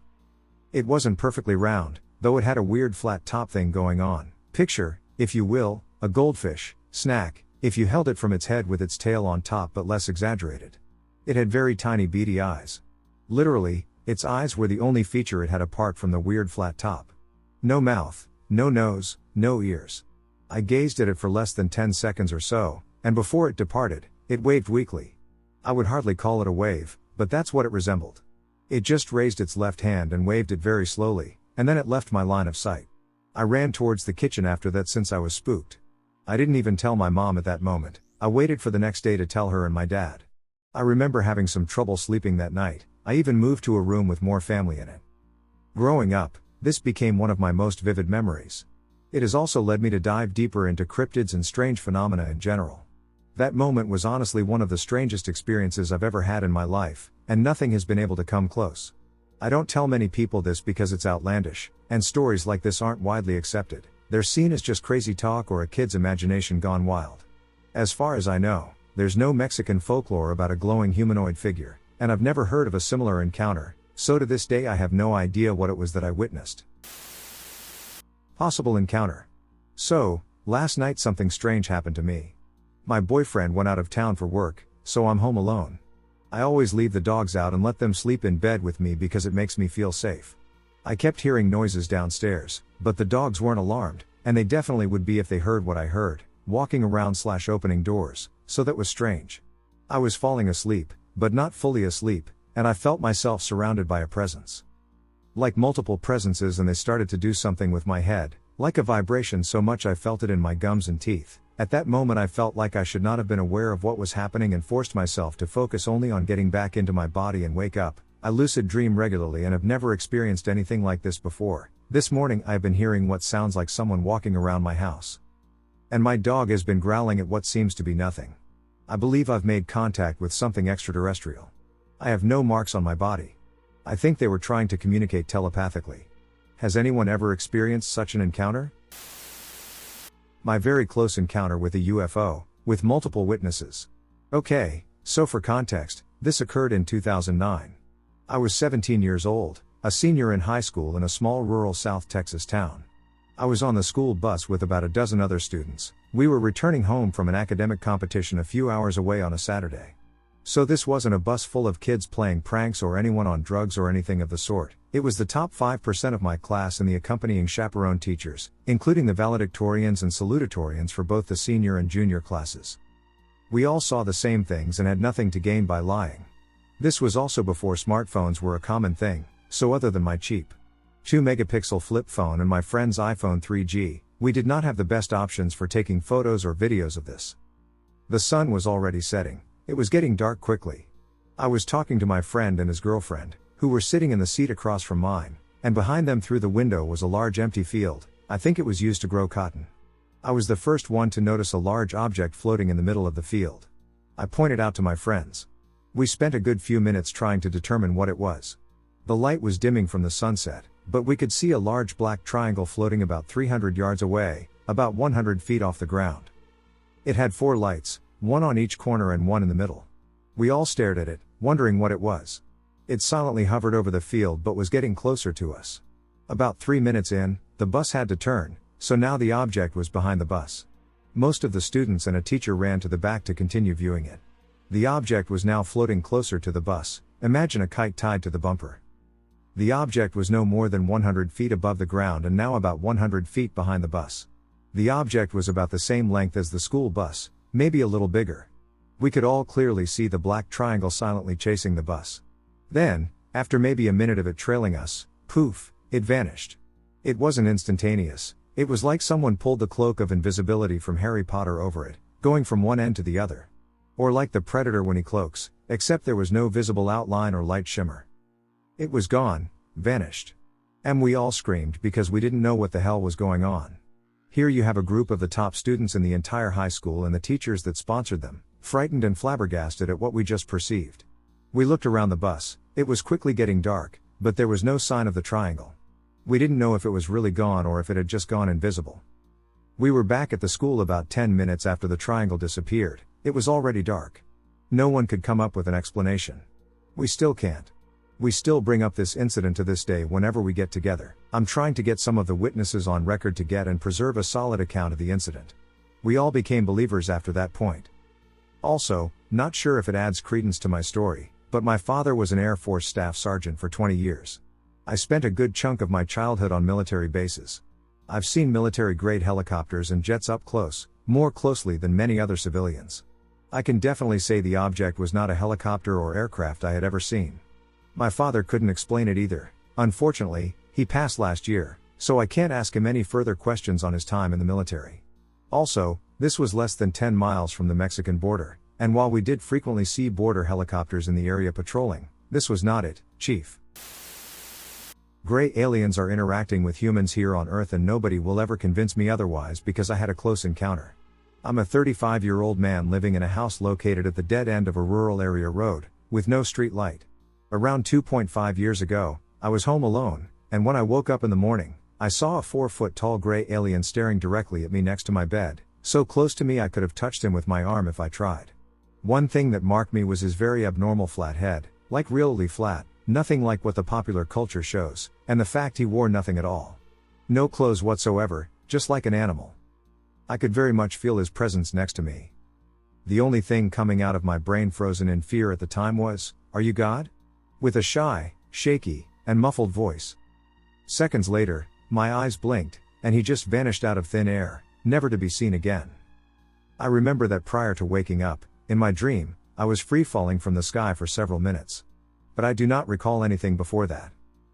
It wasn't perfectly round, though it had a weird flat top thing going on. Picture, if you will, a goldfish snack, if you held it from its head with its tail on top but less exaggerated. It had very tiny beady eyes. Literally, its eyes were the only feature it had apart from the weird flat top. No mouth, no nose, no ears. I gazed at it for less than 10 seconds or so, and before it departed, it waved weakly. I would hardly call it a wave, but that's what it resembled. It just raised its left hand and waved it very slowly, and then it left my line of sight. I ran towards the kitchen after that since I was spooked. I didn't even tell my mom at that moment. I waited for the next day to tell her and my dad. I remember having some trouble sleeping that night. I even moved to a room with more family in it. Growing up, this became one of my most vivid memories. It has also led me to dive deeper into cryptids and strange phenomena in general. That moment was honestly one of the strangest experiences I've ever had in my life, and nothing has been able to come close. I don't tell many people this because it's outlandish, and stories like this aren't widely accepted. They're seen as just crazy talk or a kid's imagination gone wild. As far as I know, there's no Mexican folklore about a glowing humanoid figure, and I've never heard of a similar encounter, so to this day I have no idea what it was that I witnessed. Possible encounter. So, last night something strange happened to me. My boyfriend went out of town for work, so I'm home alone. I always leave the dogs out and let them sleep in bed with me because it makes me feel safe. I kept hearing noises downstairs, but the dogs weren't alarmed, and they definitely would be if they heard what I heard, walking around/opening doors, so that was strange. I was falling asleep, but not fully asleep, and I felt myself surrounded by a presence. Like multiple presences, and they started to do something with my head, like a vibration, so much I felt it in my gums and teeth. At that moment I felt like I should not have been aware of what was happening and forced myself to focus only on getting back into my body and wake up. I lucid dream regularly and have never experienced anything like this before. This morning I have been hearing what sounds like someone walking around my house. And my dog has been growling at what seems to be nothing. I believe I've made contact with something extraterrestrial. I have no marks on my body. I think they were trying to communicate telepathically. Has anyone ever experienced such an encounter? My very close encounter with a UFO, with multiple witnesses. Okay, so for context, this occurred in 2009. I was 17 years old, a senior in high school in a small rural South Texas town. I was on the school bus with about a dozen other students. We were returning home from an academic competition a few hours away on a Saturday. So this wasn't a bus full of kids playing pranks or anyone on drugs or anything of the sort. It was the top 5% of my class and the accompanying chaperone teachers, including the valedictorians and salutatorians for both the senior and junior classes. We all saw the same things and had nothing to gain by lying. This was also before smartphones were a common thing, so other than my cheap 2-megapixel flip phone and my friend's iPhone 3G, we did not have the best options for taking photos or videos of this. The sun was already setting. It was getting dark quickly. I was talking to my friend and his girlfriend, who were sitting in the seat across from mine, and behind them through the window was a large empty field. I think it was used to grow cotton. I was the first one to notice a large object floating in the middle of the field. I pointed out to my friends. We spent a good few minutes trying to determine what it was. The light was dimming from the sunset, but we could see a large black triangle floating about 300 yards away, about 100 feet off the ground. It had 4 lights, one on each corner and one in the middle. We all stared at it, wondering what it was. It silently hovered over the field but was getting closer to us. About 3 minutes in, the bus had to turn, so now the object was behind the bus. Most of the students and a teacher ran to the back to continue viewing it. The object was now floating closer to the bus, imagine a kite tied to the bumper. The object was no more than 100 feet above the ground and now about 100 feet behind the bus. The object was about the same length as the school bus, maybe a little bigger. We could all clearly see the black triangle silently chasing the bus. Then, after maybe a minute of it trailing us, poof, it vanished. It wasn't instantaneous, it was like someone pulled the cloak of invisibility from Harry Potter over it, going from one end to the other. Or like the Predator when he cloaks, except there was no visible outline or light shimmer. It was gone, vanished. And we all screamed because we didn't know what the hell was going on. Here you have a group of the top students in the entire high school and the teachers that sponsored them, frightened and flabbergasted at what we just perceived. We looked around the bus, it was quickly getting dark, but there was no sign of the triangle. We didn't know if it was really gone or if it had just gone invisible. We were back at the school about 10 minutes after the triangle disappeared. It was already dark. No one could come up with an explanation. We still can't. We still bring up this incident to this day whenever we get together. I'm trying to get some of the witnesses on record to get and preserve a solid account of the incident. We all became believers after that point. Also, not sure if it adds credence to my story, but my father was an Air Force staff sergeant for 20 years. I spent a good chunk of my childhood on military bases. I've seen military-grade helicopters and jets up close, more closely than many other civilians. I can definitely say the object was not a helicopter or aircraft I had ever seen. My father couldn't explain it either. Unfortunately, he passed last year, so I can't ask him any further questions on his time in the military. Also, this was less than 10 miles from the Mexican border, and while we did frequently see border helicopters in the area patrolling, this was not it, Chief. Gray aliens are interacting with humans here on Earth and nobody will ever convince me otherwise because I had a close encounter. I'm a 35-year-old man living in a house located at the dead end of a rural area road, with no street light. Around 2.5 years ago, I was home alone, and when I woke up in the morning, I saw a 4-foot-tall gray alien staring directly at me next to my bed, so close to me I could have touched him with my arm if I tried. One thing that marked me was his very abnormal flat head, like really flat, nothing like what the popular culture shows, and the fact he wore nothing at all. No clothes whatsoever, just like an animal. I could very much feel his presence next to me. The only thing coming out of my brain frozen in fear at the time was, "Are you God?" With a shy, shaky, and muffled voice. Seconds later, my eyes blinked, and he just vanished out of thin air, never to be seen again. I remember that prior to waking up, in my dream, I was free-falling from the sky for several minutes. But I do not recall anything before that.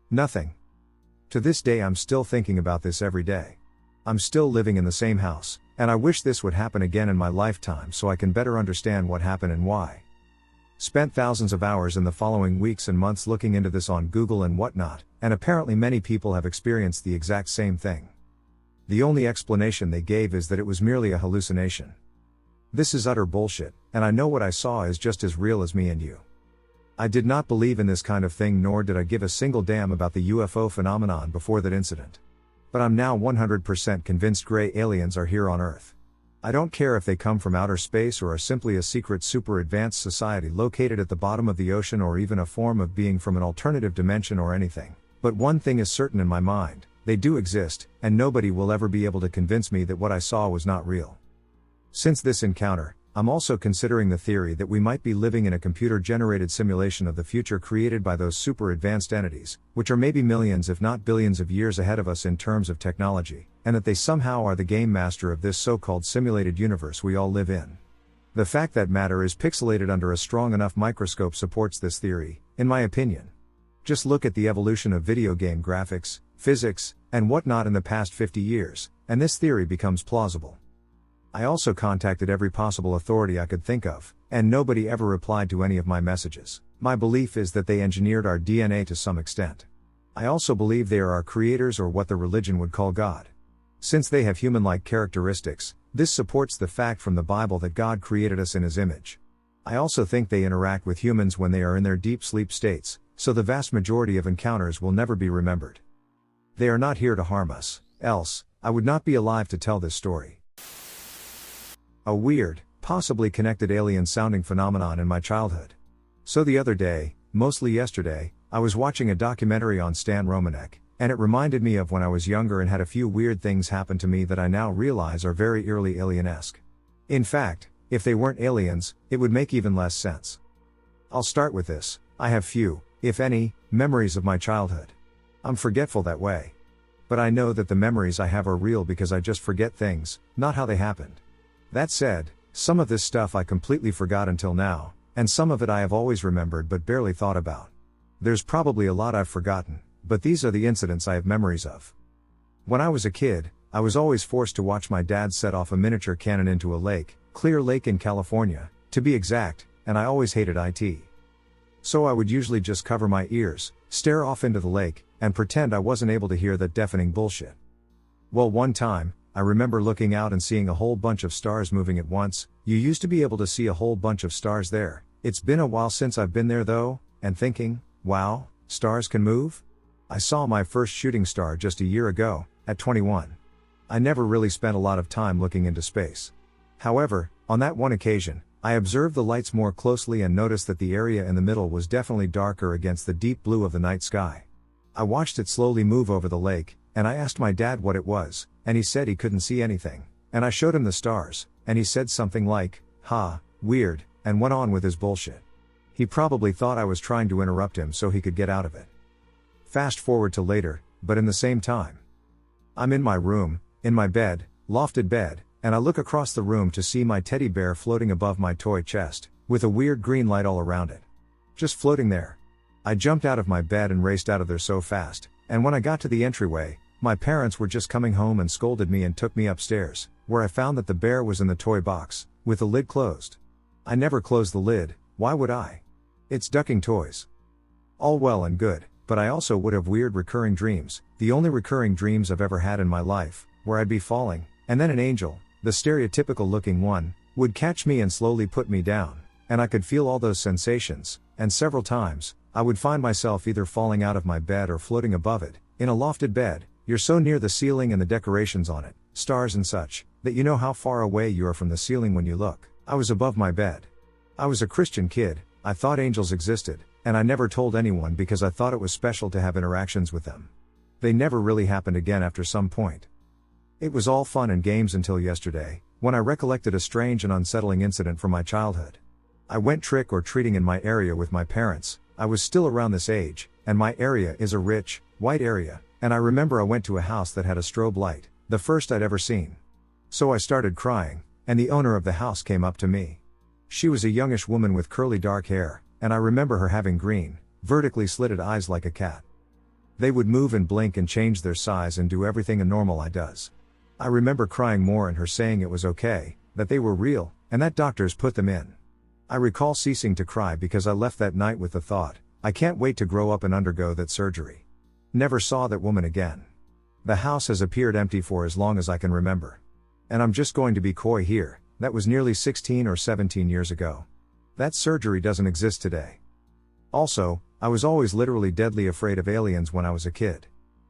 Nothing. To this day I'm still thinking about this every day. I'm still living in the same house, and I wish this would happen again in my lifetime so I can better understand what happened and why. Spent thousands of hours in the following weeks and months looking into this on Google and whatnot, and apparently many people have experienced the exact same thing. The only explanation they gave is that it was merely a hallucination. This is utter bullshit, and I know what I saw is just as real as me and you. I did not believe in this kind of thing, nor did I give a single damn about the UFO phenomenon before that incident. But I'm now 100% convinced gray aliens are here on Earth. I don't care if they come from outer space or are simply a secret super advanced society located at the bottom of the ocean or even a form of being from an alternative dimension or anything. But one thing is certain in my mind, they do exist, and nobody will ever be able to convince me that what I saw was not real. Since this encounter, I'm also considering the theory that we might be living in a computer-generated simulation of the future created by those super advanced entities, which are maybe millions if not billions of years ahead of us in terms of technology, and that they somehow are the game master of this so-called simulated universe we all live in. The fact that matter is pixelated under a strong enough microscope supports this theory, in my opinion. Just look at the evolution of video game graphics, physics, and whatnot in the past 50 years, and this theory becomes plausible. I also contacted every possible authority I could think of, and nobody ever replied to any of my messages. My belief is that they engineered our DNA to some extent. I also believe they are our creators or what the religion would call God. Since they have human-like characteristics, this supports the fact from the Bible that God created us in His image. I also think they interact with humans when they are in their deep sleep states, so the vast majority of encounters will never be remembered. They are not here to harm us, else, I would not be alive to tell this story. A weird, possibly connected alien-sounding phenomenon in my childhood. So the other day, mostly yesterday, I was watching a documentary on Stan Romanek, and it reminded me of when I was younger and had a few weird things happen to me that I now realize are very eerily alien-esque. In fact, if they weren't aliens, it would make even less sense. I'll start with this: I have few, if any, memories of my childhood. I'm forgetful that way. But I know that the memories I have are real because I just forget things, not how they happened. That said, some of this stuff I completely forgot until now, and some of it I have always remembered but barely thought about. There's probably a lot I've forgotten, but these are the incidents I have memories of. When I was a kid, I was always forced to watch my dad set off a miniature cannon into a lake, Clear Lake in California, to be exact, and I always hated it. So I would usually just cover my ears, stare off into the lake, and pretend I wasn't able to hear that deafening bullshit. Well, one time, I remember looking out and seeing a whole bunch of stars moving at once. You used to be able to see a whole bunch of stars there. It's been a while since I've been there though, and thinking, wow, stars can move? I saw my first shooting star just a year ago, at 21. I never really spent a lot of time looking into space. However, on that one occasion, I observed the lights more closely and noticed that the area in the middle was definitely darker against the deep blue of the night sky. I watched it slowly move over the lake, and I asked my dad what it was, and he said he couldn't see anything, and I showed him the stars, and he said something like, "Ha, weird," and went on with his bullshit. He probably thought I was trying to interrupt him so he could get out of it. Fast forward to later, but in the same time. I'm in my room, in my bed, lofted bed, and I look across the room to see my teddy bear floating above my toy chest, with a weird green light all around it. Just floating there. I jumped out of my bed and raced out of there so fast, and when I got to the entryway, my parents were just coming home and scolded me and took me upstairs, where I found that the bear was in the toy box, with the lid closed. I never closed the lid, why would I? It's ducking toys. All well and good, but I also would have weird recurring dreams, the only recurring dreams I've ever had in my life, where I'd be falling, and then an angel, the stereotypical looking one, would catch me and slowly put me down, and I could feel all those sensations, and several times, I would find myself either falling out of my bed or floating above it, in a lofted bed. You're so near the ceiling and the decorations on it, stars and such, that you know how far away you are from the ceiling when you look. I was above my bed. I was a Christian kid, I thought angels existed, and I never told anyone because I thought it was special to have interactions with them. They never really happened again after some point. It was all fun and games until yesterday, when I recollected a strange and unsettling incident from my childhood. I went trick-or-treating in my area with my parents. I was still around this age, and my area is a rich, white area, and I remember I went to a house that had a strobe light, the first I'd ever seen. So I started crying, and the owner of the house came up to me. She was a youngish woman with curly dark hair, and I remember her having green, vertically slitted eyes like a cat. They would move and blink and change their size and do everything a normal eye does. I remember crying more and her saying it was okay, that they were real, and that doctors put them in. I recall ceasing to cry because I left that night with the thought, I can't wait to grow up and undergo that surgery. Never saw that woman again. The house has appeared empty for as long as I can remember. And I'm just going to be coy here, that was nearly 16 or 17 years ago. That surgery doesn't exist today. Also, I was always literally deadly afraid of aliens when I was a kid.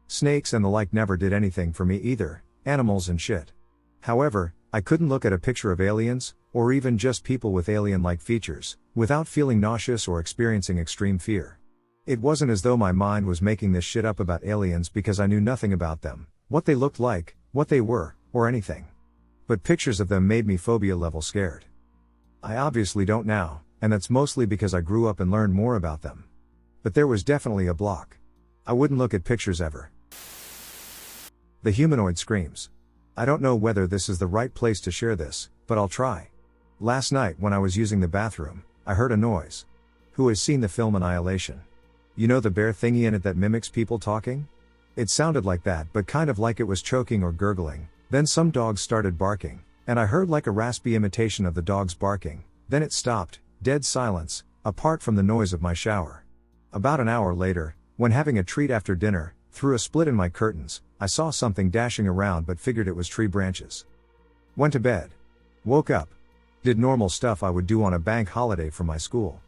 Snakes and the like never did anything for me either, animals and shit. However, I couldn't look at a picture of aliens, or even just people with alien-like features, without feeling nauseous or experiencing extreme fear. It wasn't as though my mind was making this shit up about aliens because I knew nothing about them, what they looked like, what they were, or anything. But pictures of them made me phobia level scared. I obviously don't now, and that's mostly because I grew up and learned more about them. But there was definitely a block. I wouldn't look at pictures ever. The humanoid screams. I don't know whether this is the right place to share this, but I'll try. Last night when I was using the bathroom, I heard a noise. Who has seen the film Annihilation? You know the bear thingy in it that mimics people talking? It sounded like that, but kind of like it was choking or gurgling. Then some dogs started barking, and I heard like a raspy imitation of the dogs barking. Then it stopped, dead silence, apart from the noise of my shower. About an hour later, when having a treat after dinner, through a split in my curtains, I saw something dashing around but figured it was tree branches. Went to bed. Woke up. Did normal stuff I would do on a bank holiday from my school.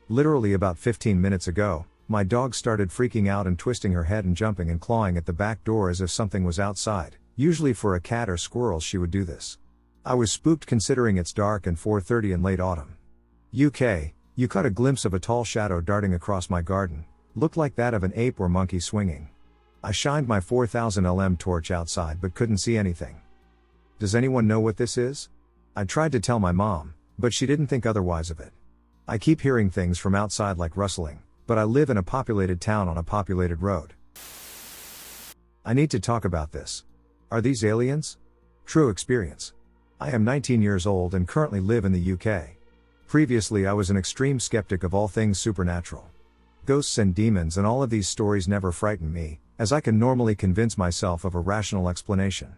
Literally about 15 minutes ago, my dog started freaking out and twisting her head and jumping and clawing at the back door as if something was outside. Usually for a cat or squirrel she would do this. I was spooked considering it's dark and 4:30 in late autumn. UK, you caught a glimpse of a tall shadow darting across my garden, looked like that of an ape or monkey swinging. I shined my 4000 LM torch outside but couldn't see anything. Does anyone know what this is? I tried to tell my mom, but she didn't think otherwise of it. I keep hearing things from outside like rustling, but I live in a populated town on a populated road. I need to talk about this. Are these aliens? True experience. I am 19 years old and currently live in the UK. Previously I was an extreme skeptic of all things supernatural. Ghosts and demons and all of these stories never frightened me, as I can normally convince myself of a rational explanation.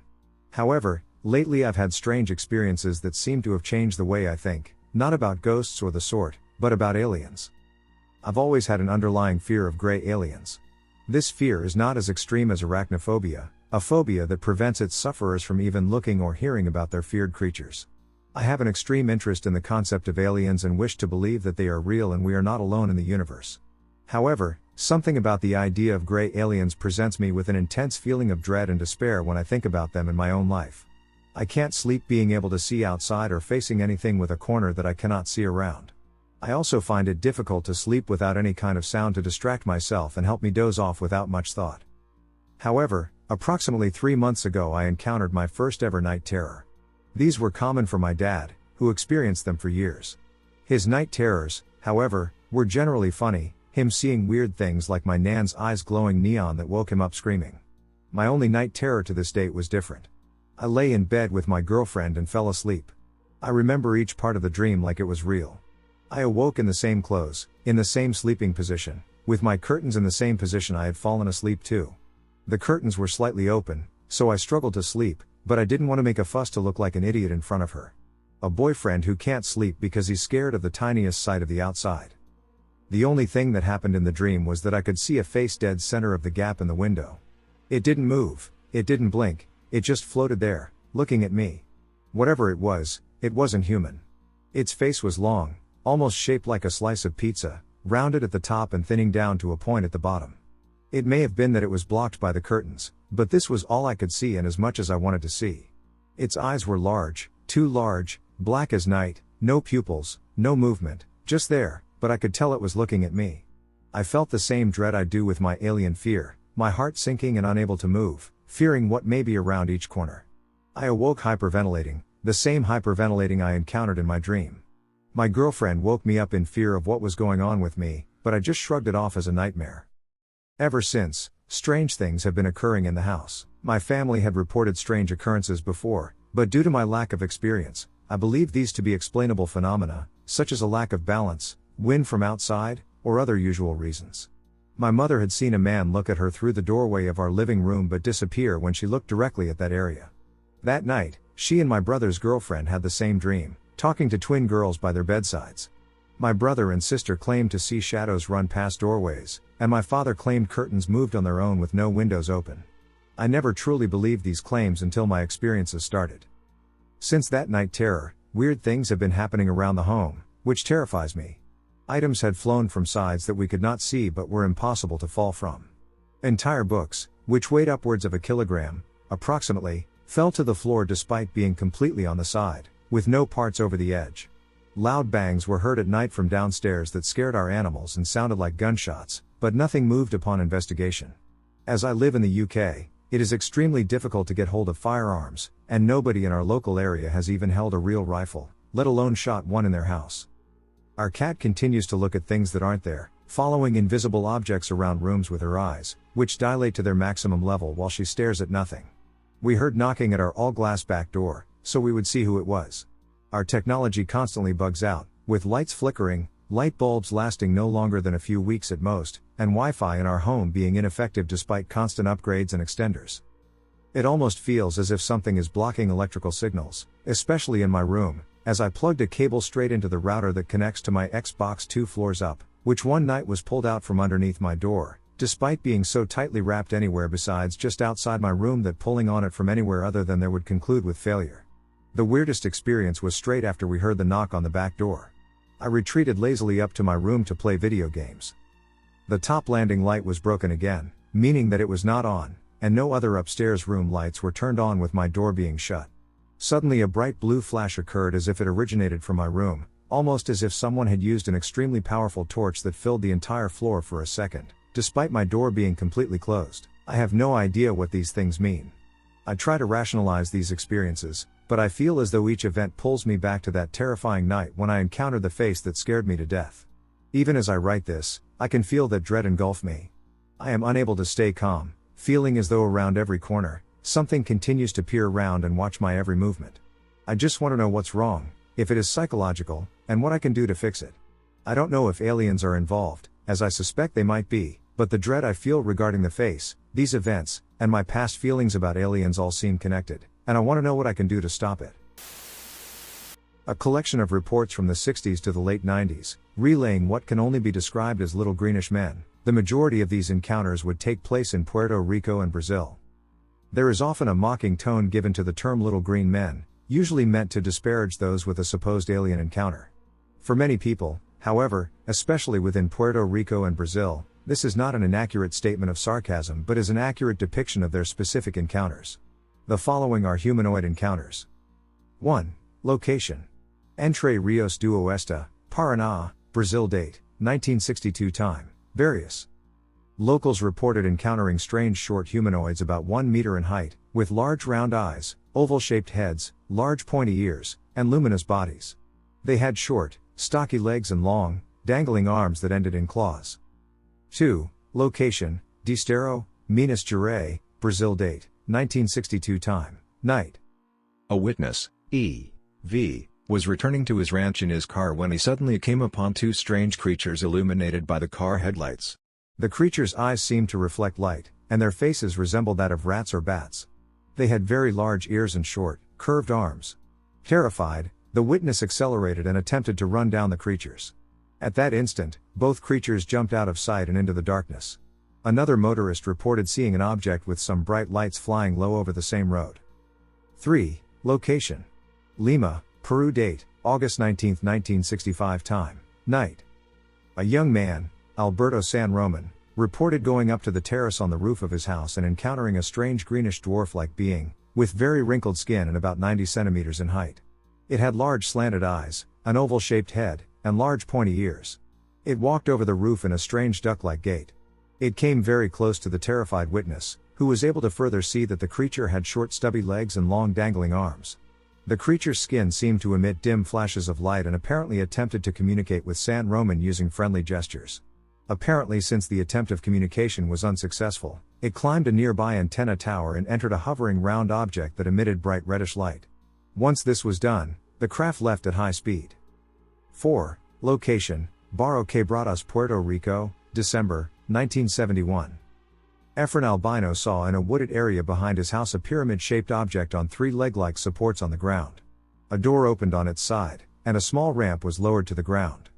However, lately I've had strange experiences that seem to have changed the way I think, not about ghosts or the sort, but about aliens. I've always had an underlying fear of gray aliens. This fear is not as extreme as arachnophobia, a phobia that prevents its sufferers from even looking or hearing about their feared creatures. I have an extreme interest in the concept of aliens and wish to believe that they are real and we are not alone in the universe. However, something about the idea of gray aliens presents me with an intense feeling of dread and despair when I think about them in my own life. I can't sleep being able to see outside or facing anything with a corner that I cannot see around. I also find it difficult to sleep without any kind of sound to distract myself and help me doze off without much thought. However, approximately 3 months ago I encountered my first ever night terror. These were common for my dad, who experienced them for years. His night terrors, however, were generally funny, him seeing weird things like my nan's eyes glowing neon that woke him up screaming. My only night terror to this date was different. I lay in bed with my girlfriend and fell asleep. I remember each part of the dream like it was real. I awoke in the same clothes, in the same sleeping position, with my curtains in the same position I had fallen asleep to. The curtains were slightly open, so I struggled to sleep, but I didn't want to make a fuss to look like an idiot in front of her. A boyfriend who can't sleep because he's scared of the tiniest sight of the outside. The only thing that happened in the dream was that I could see a face dead center of the gap in the window. It didn't move, it didn't blink, it just floated there, looking at me. Whatever it wasn't human. Its face was long, almost shaped like a slice of pizza, rounded at the top and thinning down to a point at the bottom. It may have been that it was blocked by the curtains, but this was all I could see and as much as I wanted to see. Its eyes were large, too large, black as night, no pupils, no movement, just there, but I could tell it was looking at me. I felt the same dread I do with my alien fear, my heart sinking and unable to move, fearing what may be around each corner. I awoke hyperventilating, the same hyperventilating I encountered in my dream. My girlfriend woke me up in fear of what was going on with me, but I just shrugged it off as a nightmare. Ever since, strange things have been occurring in the house. My family had reported strange occurrences before, but due to my lack of experience, I believe these to be explainable phenomena, such as a lack of balance, wind from outside, or other usual reasons. My mother had seen a man look at her through the doorway of our living room but disappear when she looked directly at that area. That night, she and my brother's girlfriend had the same dream, talking to twin girls by their bedsides. My brother and sister claimed to see shadows run past doorways, and my father claimed curtains moved on their own with no windows open. I never truly believed these claims until my experiences started. Since that night terror, weird things have been happening around the home, which terrifies me. Items had flown from sides that we could not see but were impossible to fall from. Entire books, which weighed upwards of a kilogram, approximately, fell to the floor despite being completely on the side, with no parts over the edge. Loud bangs were heard at night from downstairs that scared our animals and sounded like gunshots, but nothing moved upon investigation. As I live in the UK, it is extremely difficult to get hold of firearms, and nobody in our local area has even held a real rifle, let alone shot one in their house. Our cat continues to look at things that aren't there, following invisible objects around rooms with her eyes, which dilate to their maximum level while she stares at nothing. We heard knocking at our all-glass back door, so we would see who it was. Our technology constantly bugs out, with lights flickering, light bulbs lasting no longer than a few weeks at most, and Wi-Fi in our home being ineffective despite constant upgrades and extenders. It almost feels as if something is blocking electrical signals, especially in my room, as I plugged a cable straight into the router that connects to my Xbox 2 floors up, which one night was pulled out from underneath my door, despite being so tightly wrapped anywhere besides just outside my room that pulling on it from anywhere other than there would conclude with failure. The weirdest experience was straight after we heard the knock on the back door. I retreated lazily up to my room to play video games. The top landing light was broken again, meaning that it was not on, and no other upstairs room lights were turned on with my door being shut. Suddenly a bright blue flash occurred as if it originated from my room, almost as if someone had used an extremely powerful torch that filled the entire floor for a second, despite my door being completely closed. I have no idea what these things mean. I try to rationalize these experiences, but I feel as though each event pulls me back to that terrifying night when I encountered the face that scared me to death. Even as I write this, I can feel that dread engulf me. I am unable to stay calm, feeling as though around every corner, something continues to peer around and watch my every movement. I just want to know what's wrong, if it is psychological, and what I can do to fix it. I don't know if aliens are involved, as I suspect they might be, but the dread I feel regarding the face, these events, and my past feelings about aliens all seem connected, and I want to know what I can do to stop it. A collection of reports from the 60s to the late 90s, relaying what can only be described as little greenish men. The majority of these encounters would take place in Puerto Rico and Brazil. There is often a mocking tone given to the term little green men, usually meant to disparage those with a supposed alien encounter. For many people, however, especially within Puerto Rico and Brazil, this is not an inaccurate statement of sarcasm but is an accurate depiction of their specific encounters. The following are humanoid encounters. 1. Location. Entre Rios do Oeste, Paraná, Brazil. Date, 1962. Time, various. Locals reported encountering strange short humanoids about 1 meter in height, with large round eyes, oval-shaped heads, large pointy ears, and luminous bodies. They had short, stocky legs and long, dangling arms that ended in claws. 2. Location, Desterro, Minas Gerais, Brazil. Date, 1962. Time, night. A witness, E.V., was returning to his ranch in his car when he suddenly came upon two strange creatures illuminated by the car headlights. The creatures' eyes seemed to reflect light, and their faces resembled that of rats or bats. They had very large ears and short, curved arms. Terrified, the witness accelerated and attempted to run down the creatures. At that instant, both creatures jumped out of sight and into the darkness. Another motorist reported seeing an object with some bright lights flying low over the same road. 3. Location. Lima, Peru. Date, August 19, 1965. Time, night. A young man, Alberto San Roman, reported going up to the terrace on the roof of his house and encountering a strange greenish dwarf-like being, with very wrinkled skin and about 90 centimeters in height. It had large slanted eyes, an oval-shaped head, and large pointy ears. It walked over the roof in a strange duck-like gait. It came very close to the terrified witness, who was able to further see that the creature had short stubby legs and long dangling arms. The creature's skin seemed to emit dim flashes of light and apparently attempted to communicate with San Roman using friendly gestures. Apparently, since the attempt of communication was unsuccessful, it climbed a nearby antenna tower and entered a hovering round object that emitted bright reddish light. Once this was done, the craft left at high speed. 4. Location, Barro Quebradas, Puerto Rico, December, 1971. Efren Albino saw in a wooded area behind his house a pyramid-shaped object on 3 leg-like supports on the ground. A door opened on its side, and a small ramp was lowered to the ground.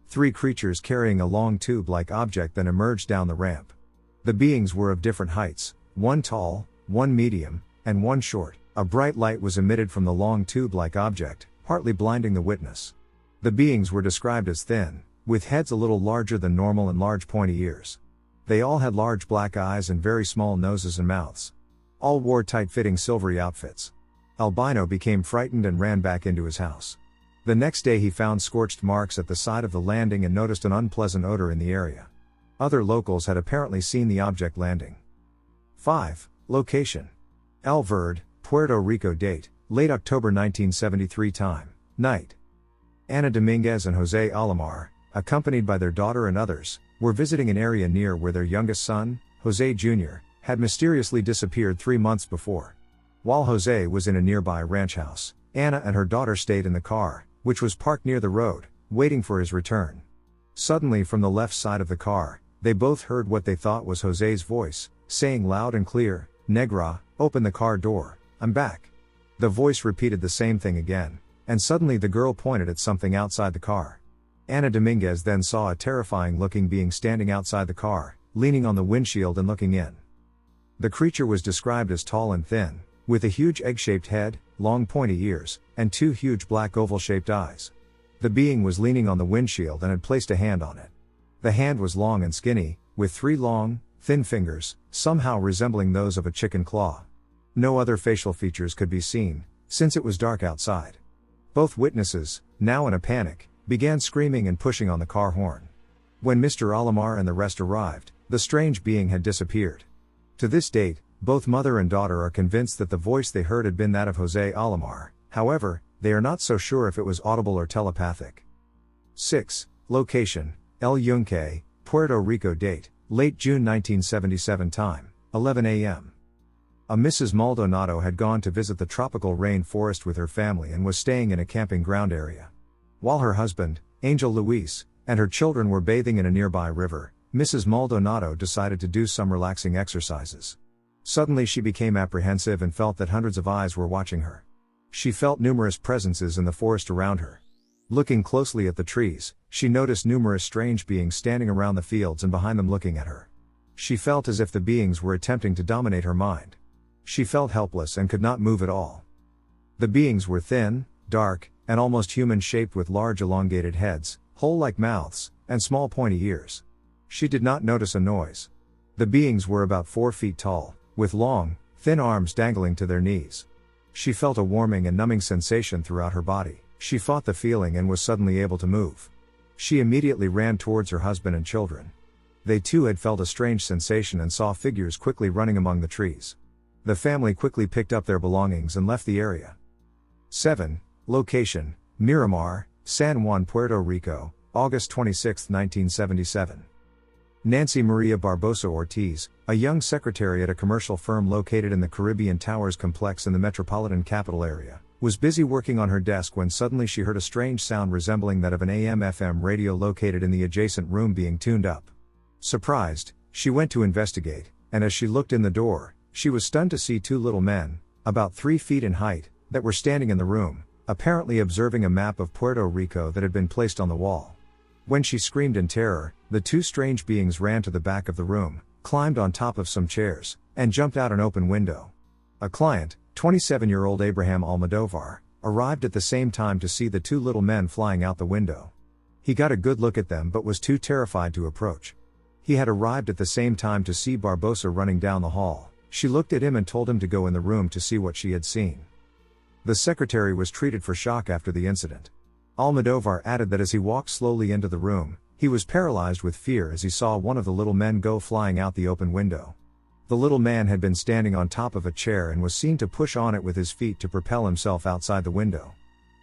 3 creatures carrying a long tube-like object then emerged down the ramp. The beings were of different heights, 1 tall, 1 medium, and 1 short. A bright light was emitted from the long tube-like object, partly blinding the witness. The beings were described as thin, with heads a little larger than normal and large pointy ears. They all had large black eyes and very small noses and mouths. All wore tight-fitting silvery outfits. Albino became frightened and ran back into his house. The next day he found scorched marks at the side of the landing and noticed an unpleasant odor in the area. Other locals had apparently seen the object landing. 5. Location. El Verde, Puerto Rico. Date, late October 1973. Time, night. Ana Dominguez and Jose Alamar, accompanied by their daughter and others, were visiting an area near where their youngest son, Jose Jr., had mysteriously disappeared 3 months before. While Jose was in a nearby ranch house, Ana and her daughter stayed in the car, which was parked near the road, waiting for his return. Suddenly, from the left side of the car, they both heard what they thought was Jose's voice, saying loud and clear, "Negra, open the car door, I'm back." The voice repeated the same thing again, and suddenly the girl pointed at something outside the car. Ana Dominguez then saw a terrifying-looking being standing outside the car, leaning on the windshield and looking in. The creature was described as tall and thin, with a huge egg-shaped head, long pointy ears, and 2 huge black oval-shaped eyes. The being was leaning on the windshield and had placed a hand on it. The hand was long and skinny, with 3 long, thin fingers, somehow resembling those of a chicken claw. No other facial features could be seen. since it was dark outside. Both witnesses, now in a panic, began screaming and pushing on the car horn. When Mr. Alomar and the rest arrived, the strange being had disappeared. To this date, both mother and daughter are convinced that the voice they heard had been that of Jose Alomar, however, they are not so sure if it was audible or telepathic. 6. Location: El Yunque, Puerto Rico. Date: late June 1977. Time: 11 a.m. A Mrs. Maldonado had gone to visit the tropical rain forest with her family and was staying in a camping ground area. While her husband, Angel Luis, and her children were bathing in a nearby river, Mrs. Maldonado decided to do some relaxing exercises. Suddenly she became apprehensive and felt that hundreds of eyes were watching her. She felt numerous presences in the forest around her. Looking closely at the trees, she noticed numerous strange beings standing around the fields and behind them looking at her. She felt as if the beings were attempting to dominate her mind. She felt helpless and could not move at all. The beings were thin, dark, and almost human-shaped with large elongated heads, hole-like mouths, and small pointy ears. She did not notice a noise. The beings were about 4 feet tall, with long, thin arms dangling to their knees. She felt a warming and numbing sensation throughout her body. She fought the feeling and was suddenly able to move. She immediately ran towards her husband and children. They too had felt a strange sensation and saw figures quickly running among the trees. The family quickly picked up their belongings and left the area. 7. Location: Miramar, San Juan, Puerto Rico, August 26, 1977. Nancy Maria Barbosa Ortiz, a young secretary at a commercial firm located in the Caribbean Towers complex in the metropolitan capital area, was busy working on her desk when suddenly she heard a strange sound resembling that of an AM/FM radio located in the adjacent room being tuned up. Surprised, she went to investigate, and as she looked in the door, she was stunned to see 2 little men, about 3 feet in height, that were standing in the room, apparently observing a map of Puerto Rico that had been placed on the wall. When she screamed in terror, the 2 strange beings ran to the back of the room, climbed on top of some chairs, and jumped out an open window. A client, 27-year-old Abraham Almodovar, arrived at the same time to see the 2 little men flying out the window. He got a good look at them but was too terrified to approach. He had arrived at the same time to see Barbosa running down the hall. She looked at him and told him to go in the room to see what she had seen. The secretary was treated for shock after the incident. Almodovar added that as he walked slowly into the room, he was paralyzed with fear as he saw one of the little men go flying out the open window. The little man had been standing on top of a chair and was seen to push on it with his feet to propel himself outside the window.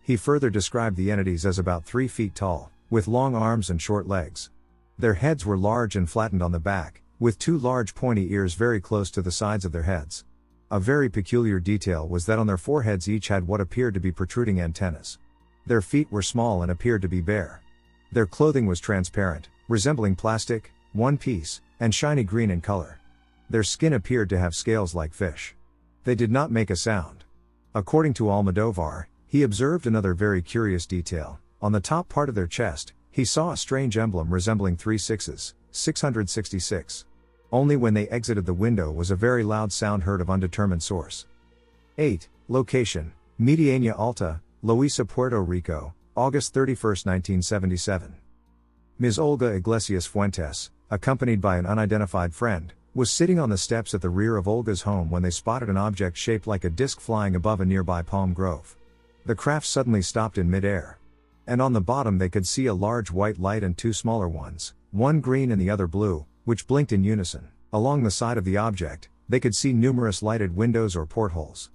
He further described the entities as about 3 feet tall, with long arms and short legs. Their heads were large and flattened on the back, with 2 large pointy ears very close to the sides of their heads. A very peculiar detail was that on their foreheads each had what appeared to be protruding antennas. Their feet were small and appeared to be bare. Their clothing was transparent, resembling plastic, one piece, and shiny green in color. Their skin appeared to have scales like fish. They did not make a sound. According to Almodovar, he observed another very curious detail. On the top part of their chest, he saw a strange emblem resembling 3 sixes, 666. Only when they exited the window was a very loud sound heard of undetermined source. 8. Location: Medellín Alta, Loíza, Puerto Rico, August 31, 1977. Ms. Olga Iglesias Fuentes, accompanied by an unidentified friend, was sitting on the steps at the rear of Olga's home when they spotted an object shaped like a disc flying above a nearby palm grove. The craft suddenly stopped in mid-air. And on the bottom they could see a large white light and 2 smaller ones, one green and the other blue, which blinked in unison. Along the side of the object, they could see numerous lighted windows or portholes.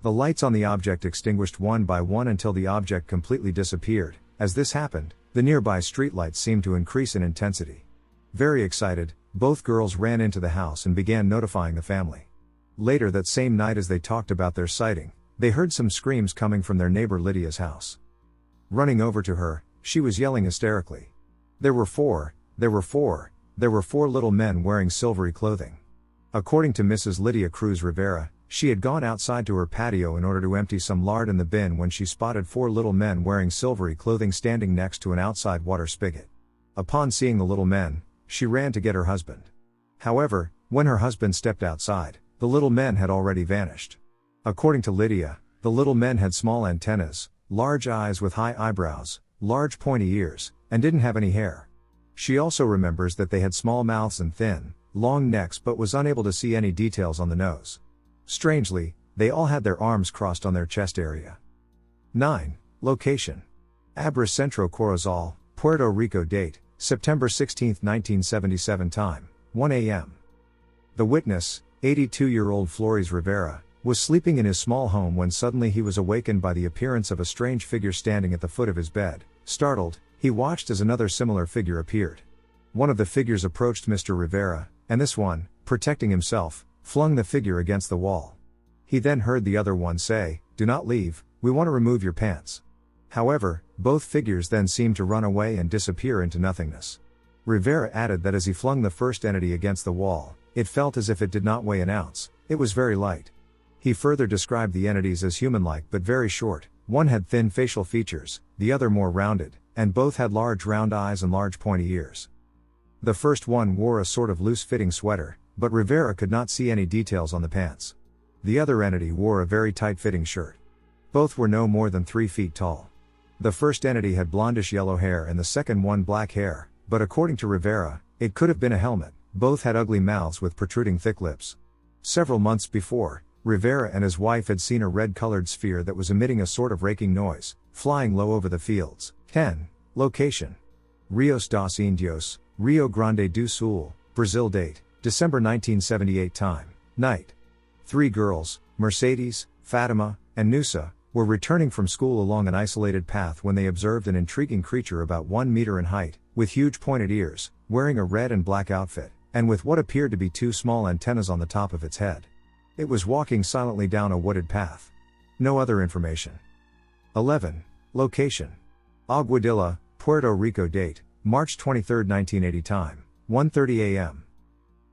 The lights on the object extinguished one by one until the object completely disappeared. As this happened, the nearby streetlights seemed to increase in intensity. Very excited, both girls ran into the house and began notifying the family. Later that same night, as they talked about their sighting, they heard some screams coming from their neighbor Lydia's house. Running over to her, she was yelling hysterically. There were four little men wearing silvery clothing. According to Mrs. Lydia Cruz Rivera, she had gone outside to her patio in order to empty some lard in the bin when she spotted 4 little men wearing silvery clothing standing next to an outside water spigot. Upon seeing the little men, she ran to get her husband. However, when her husband stepped outside, the little men had already vanished. According to Lydia, the little men had small antennas, large eyes with high eyebrows, large pointy ears, and didn't have any hair. She also remembers that they had small mouths and thin, long necks but was unable to see any details on the nose. Strangely, They all had their arms crossed on their chest area. 9. Location. Abra Centro Corozal, Puerto Rico. Date, September 16, 1977. Time, 1 a.m. The witness, 82-year-old Flores Rivera, was sleeping in his small home when suddenly he was awakened by the appearance of a strange figure standing at the foot of his bed. Startled, he watched as another similar figure appeared. One of the figures approached Mr. Rivera, and this one, protecting himself, flung the figure against the wall. He then heard the other one say, "Do not leave, we want to remove your pants." However, both figures then seemed to run away and disappear into nothingness. Rivera added that as he flung the first entity against the wall, it felt as if it did not weigh an ounce, it was very light. He further described the entities as human-like but very short. One had thin facial features, the other more rounded, and both had large round eyes and large pointy ears. The first one wore a sort of loose-fitting sweater, but Rivera could not see any details on the pants. The other entity wore a very tight-fitting shirt. Both were no more than 3 feet tall. The first entity had blondish yellow hair and the second one black hair, but according to Rivera, it could have been a helmet. Both had ugly mouths with protruding thick lips. Several months before, Rivera and his wife had seen a red-colored sphere that was emitting a sort of raking noise, flying low over the fields. 10. Location. Rios dos Indios, Rio Grande do Sul, Brazil. Date, December 1978. Time, night. 3 girls, Mercedes, Fatima, and Nusa, were returning from school along an isolated path when they observed an intriguing creature about 1 meter in height, with huge pointed ears, wearing a red and black outfit, and with what appeared to be 2 small antennas on the top of its head. It was walking silently down a wooded path. No other information. 11. Location. Aguadilla, Puerto Rico. Date, March 23, 1980. Time, 1:30 a.m.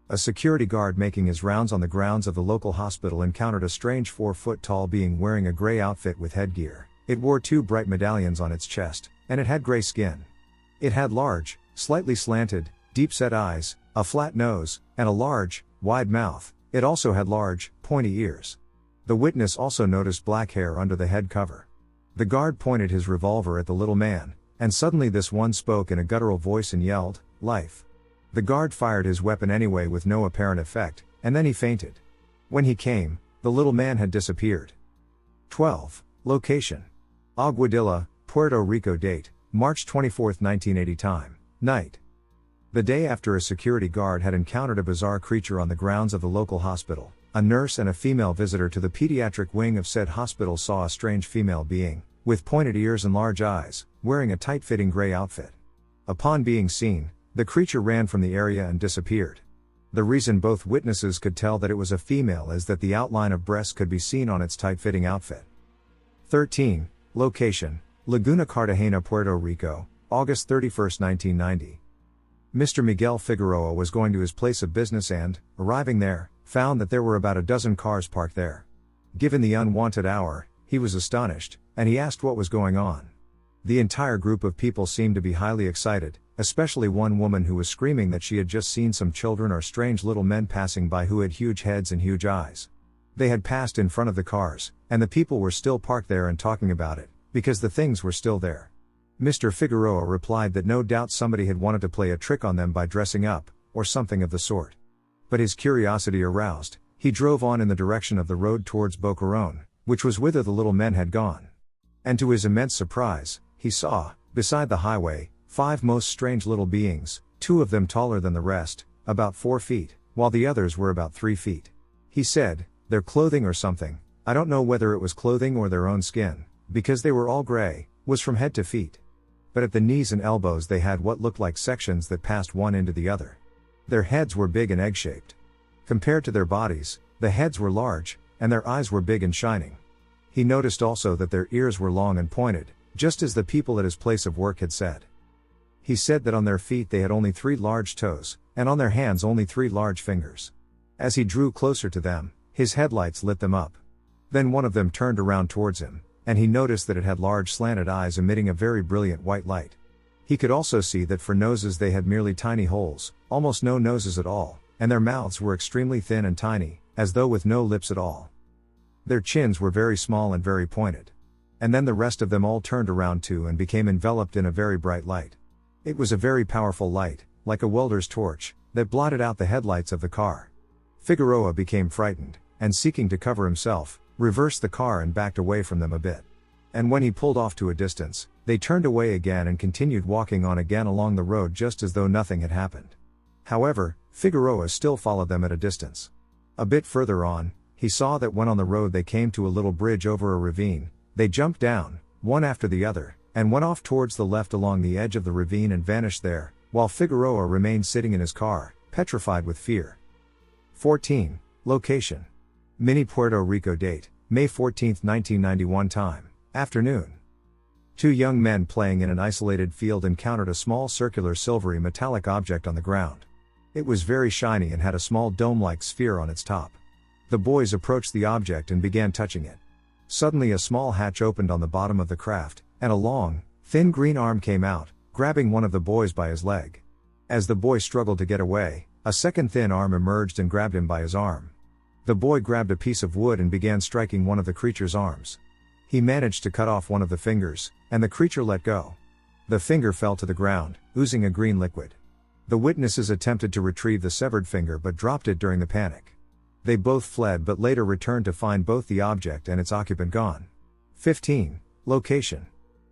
A security guard making his rounds on the grounds of the local hospital encountered a strange 4-foot-tall being wearing a gray outfit with headgear. It wore 2 bright medallions on its chest, and it had gray skin. It had large, slightly slanted, deep-set eyes, a flat nose, and a large, wide mouth. It also had large, pointy ears. The witness also noticed black hair under the head cover. The guard pointed his revolver at the little man, and suddenly this one spoke in a guttural voice and yelled, "Life." The guard fired his weapon anyway with no apparent effect, and then he fainted. When he came, the little man had disappeared. 12. Location. Aguadilla, Puerto Rico. Date, March 24, 1980. Time, night. The day after a security guard had encountered a bizarre creature on the grounds of the local hospital, a nurse and a female visitor to the pediatric wing of said hospital saw a strange female being, with pointed ears and large eyes, wearing a tight-fitting gray outfit. Upon being seen, the creature ran from the area and disappeared. The reason both witnesses could tell that it was a female is that the outline of breasts could be seen on its tight-fitting outfit. 13. Location. Laguna Cartagena, Puerto Rico, August 31, 1990. Mr. Miguel Figueroa was going to his place of business and, arriving there, found that there were about a dozen cars parked there. Given the unwanted hour, he was astonished, and he asked what was going on. The entire group of people seemed to be highly excited, especially one woman who was screaming that she had just seen some children or strange little men passing by who had huge heads and huge eyes. They had passed in front of the cars, and the people were still parked there and talking about it, because the things were still there. Mr. Figueroa replied that no doubt somebody had wanted to play a trick on them by dressing up, or something of the sort. But his curiosity aroused, he drove on in the direction of the road towards Boquerón, which was whither the little men had gone. And to his immense surprise, he saw, beside the highway, 5 most strange little beings, 2 of them taller than the rest, about 4 feet, while the others were about 3 feet. He said, "Their clothing or something, I don't know whether it was clothing or their own skin, because they were all gray, was from head to feet. But at the knees and elbows they had what looked like sections that passed one into the other. Their heads were big and egg-shaped. Compared to their bodies, the heads were large, and their eyes were big and shining." He noticed also that their ears were long and pointed, just as the people at his place of work had said. He said that on their feet they had only 3 large toes, and on their hands only 3 large fingers. As he drew closer to them, his headlights lit them up. Then one of them turned around towards him, and he noticed that it had large slanted eyes emitting a very brilliant white light. He could also see that for noses they had merely tiny holes, almost no noses at all, and their mouths were extremely thin and tiny, as though with no lips at all. Their chins were very small and very pointed. And then the rest of them all turned around too and became enveloped in a very bright light. It was a very powerful light, like a welder's torch, that blotted out the headlights of the car. Figueroa became frightened, and seeking to cover himself, reversed the car and backed away from them a bit. And when he pulled off to a distance, they turned away again and continued walking on again along the road just as though nothing had happened. However, Figueroa still followed them at a distance. A bit further on, he saw that when on the road they came to a little bridge over a ravine, they jumped down, one after the other, and went off towards the left along the edge of the ravine and vanished there, while Figueroa remained sitting in his car, petrified with fear. 14. Location. Mini Puerto Rico. Date, May 14, 1991. Time, afternoon. Two young men playing in an isolated field encountered a small circular silvery metallic object on the ground. It was very shiny and had a small dome-like sphere on its top. The boys approached the object and began touching it. Suddenly a small hatch opened on the bottom of the craft, and a long, thin green arm came out, grabbing one of the boys by his leg. As the boy struggled to get away, a second thin arm emerged and grabbed him by his arm. The boy grabbed a piece of wood and began striking one of the creature's arms. He managed to cut off one of the fingers, and the creature let go. The finger fell to the ground, oozing a green liquid. The witnesses attempted to retrieve the severed finger but dropped it during the panic. They both fled but later returned to find both the object and its occupant gone. 15. Location.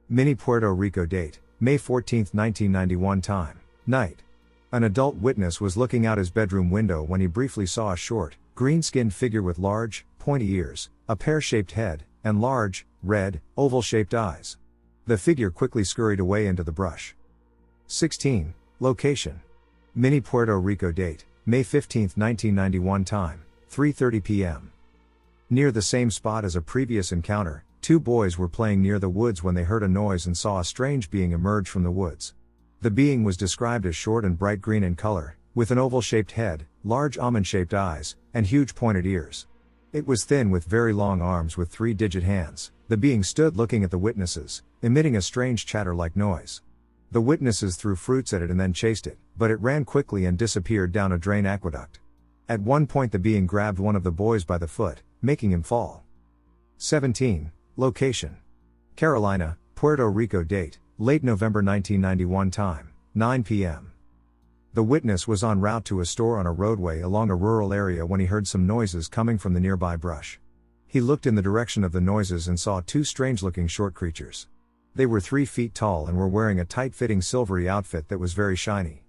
Mini Puerto Rico. Date, May 14, 1991. Time, night. An adult witness was looking out his bedroom window when he briefly saw a short, green-skinned figure with large, pointy ears, a pear-shaped head, and large, red, oval-shaped eyes. The figure quickly scurried away into the brush. 16. Location. Mini Puerto Rico. Date, May 15, 1991. Time, 3:30 p.m. Near the same spot as a previous encounter, two boys were playing near the woods when they heard a noise and saw a strange being emerge from the woods. The being was described as short and bright green in color, with an oval-shaped head, large almond-shaped eyes, and huge pointed ears. It was thin with very long arms with 3-digit hands. The being stood looking at the witnesses, emitting a strange chatter-like noise. The witnesses threw fruits at it and then chased it, but it ran quickly and disappeared down a drain aqueduct. At one point the being grabbed one of the boys by the foot, making him fall. 17. Location. Carolina, Puerto Rico. Date, late November 1991. Time, 9 p.m. The witness was en route to a store on a roadway along a rural area when he heard some noises coming from the nearby brush. He looked in the direction of the noises and saw two strange-looking short creatures. They were 3 feet tall and were wearing a tight-fitting silvery outfit that was very shiny.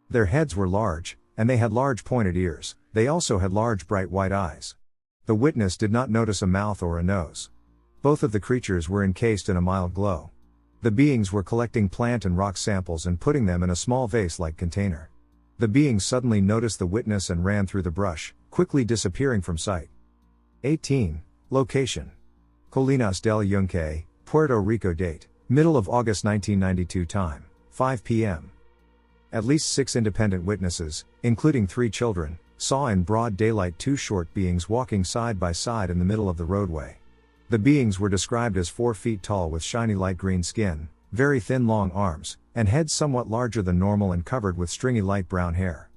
Their heads were large, and they had large pointed ears. They also had large bright white eyes. The witness did not notice a mouth or a nose. Both of the creatures were encased in a mild glow. The beings were collecting plant and rock samples and putting them in a small vase-like container. The beings suddenly noticed the witness and ran through the brush, quickly disappearing from sight. 18. Location. Colinas del Yunque, Puerto Rico. Date, middle of August 1992. Time, 5 p.m. At least 6 independent witnesses, including 3 children, saw in broad daylight 2 short beings walking side by side in the middle of the roadway. The beings were described as 4 feet tall with shiny light green skin, very thin long arms, and heads somewhat larger than normal and covered with stringy light brown hair.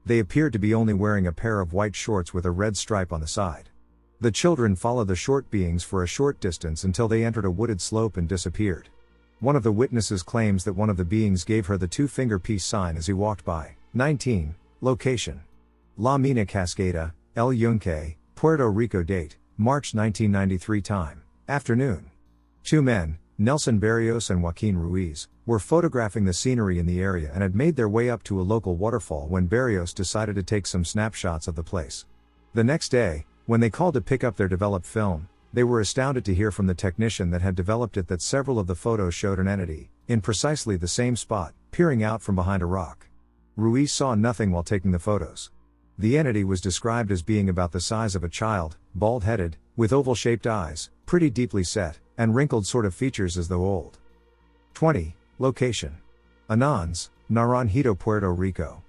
They appeared to be only wearing a pair of white shorts with a red stripe on the side. The children followed the short beings for a short distance until they entered a wooded slope and disappeared. One of the witnesses claims that one of the beings gave her the 2-finger peace sign as he walked by. 19. Location. La Mina Cascada, El Yunque, Puerto Rico. Date, March 1993. Time, afternoon. 2 men, Nelson Barrios and Joaquin Ruiz, were photographing the scenery in the area and had made their way up to a local waterfall when Barrios decided to take some snapshots of the place. The next day, when they called to pick up their developed film, they were astounded to hear from the technician that had developed it that several of the photos showed an entity, in precisely the same spot, peering out from behind a rock. Ruiz saw nothing while taking the photos. The entity was described as being about the size of a child, bald-headed, with oval-shaped eyes, pretty deeply set, and wrinkled sort of features as though old. 20. Location. Anons, Naranjito, Puerto Rico.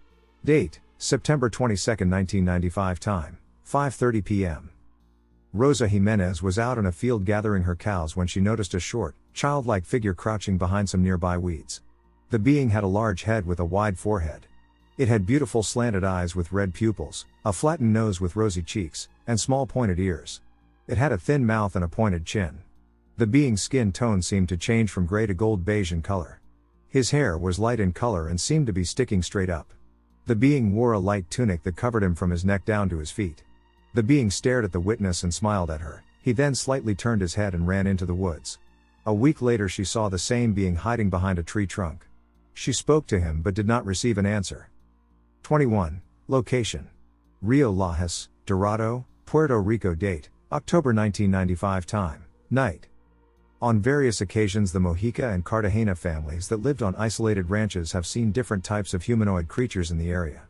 Date, September 22, 1995. Time, 5:30 p.m. Rosa Jimenez was out in a field gathering her cows when she noticed a short, childlike figure crouching behind some nearby weeds. The being had a large head with a wide forehead. It had beautiful slanted eyes with red pupils, a flattened nose with rosy cheeks, and small pointed ears. It had a thin mouth and a pointed chin. The being's skin tone seemed to change from gray to gold beige in color. His hair was light in color and seemed to be sticking straight up. The being wore a light tunic that covered him from his neck down to his feet. The being stared at the witness and smiled at her. He then slightly turned his head and ran into the woods. A week later she saw the same being hiding behind a tree trunk. She spoke to him but did not receive an answer. 21. Location: Rio Lajas, Dorado, Puerto Rico. Date: October 1995. Time: night. On various occasions the Mojica and Cartagena families that lived on isolated ranches have seen different types of humanoid creatures in the area.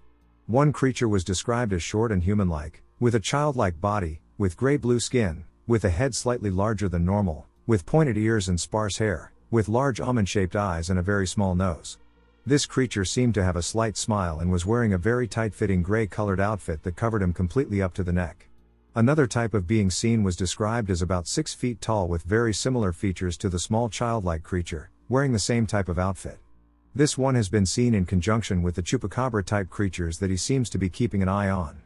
One creature was described as short and human-like, with a childlike body, with gray-blue skin, with a head slightly larger than normal, with pointed ears and sparse hair, with large almond-shaped eyes and a very small nose. This creature seemed to have a slight smile and was wearing a very tight-fitting gray-colored outfit that covered him completely up to the neck. Another type of being seen was described as about 6 feet tall with very similar features to the small childlike creature, wearing the same type of outfit. This one has been seen in conjunction with the chupacabra-type creatures that he seems to be keeping an eye on.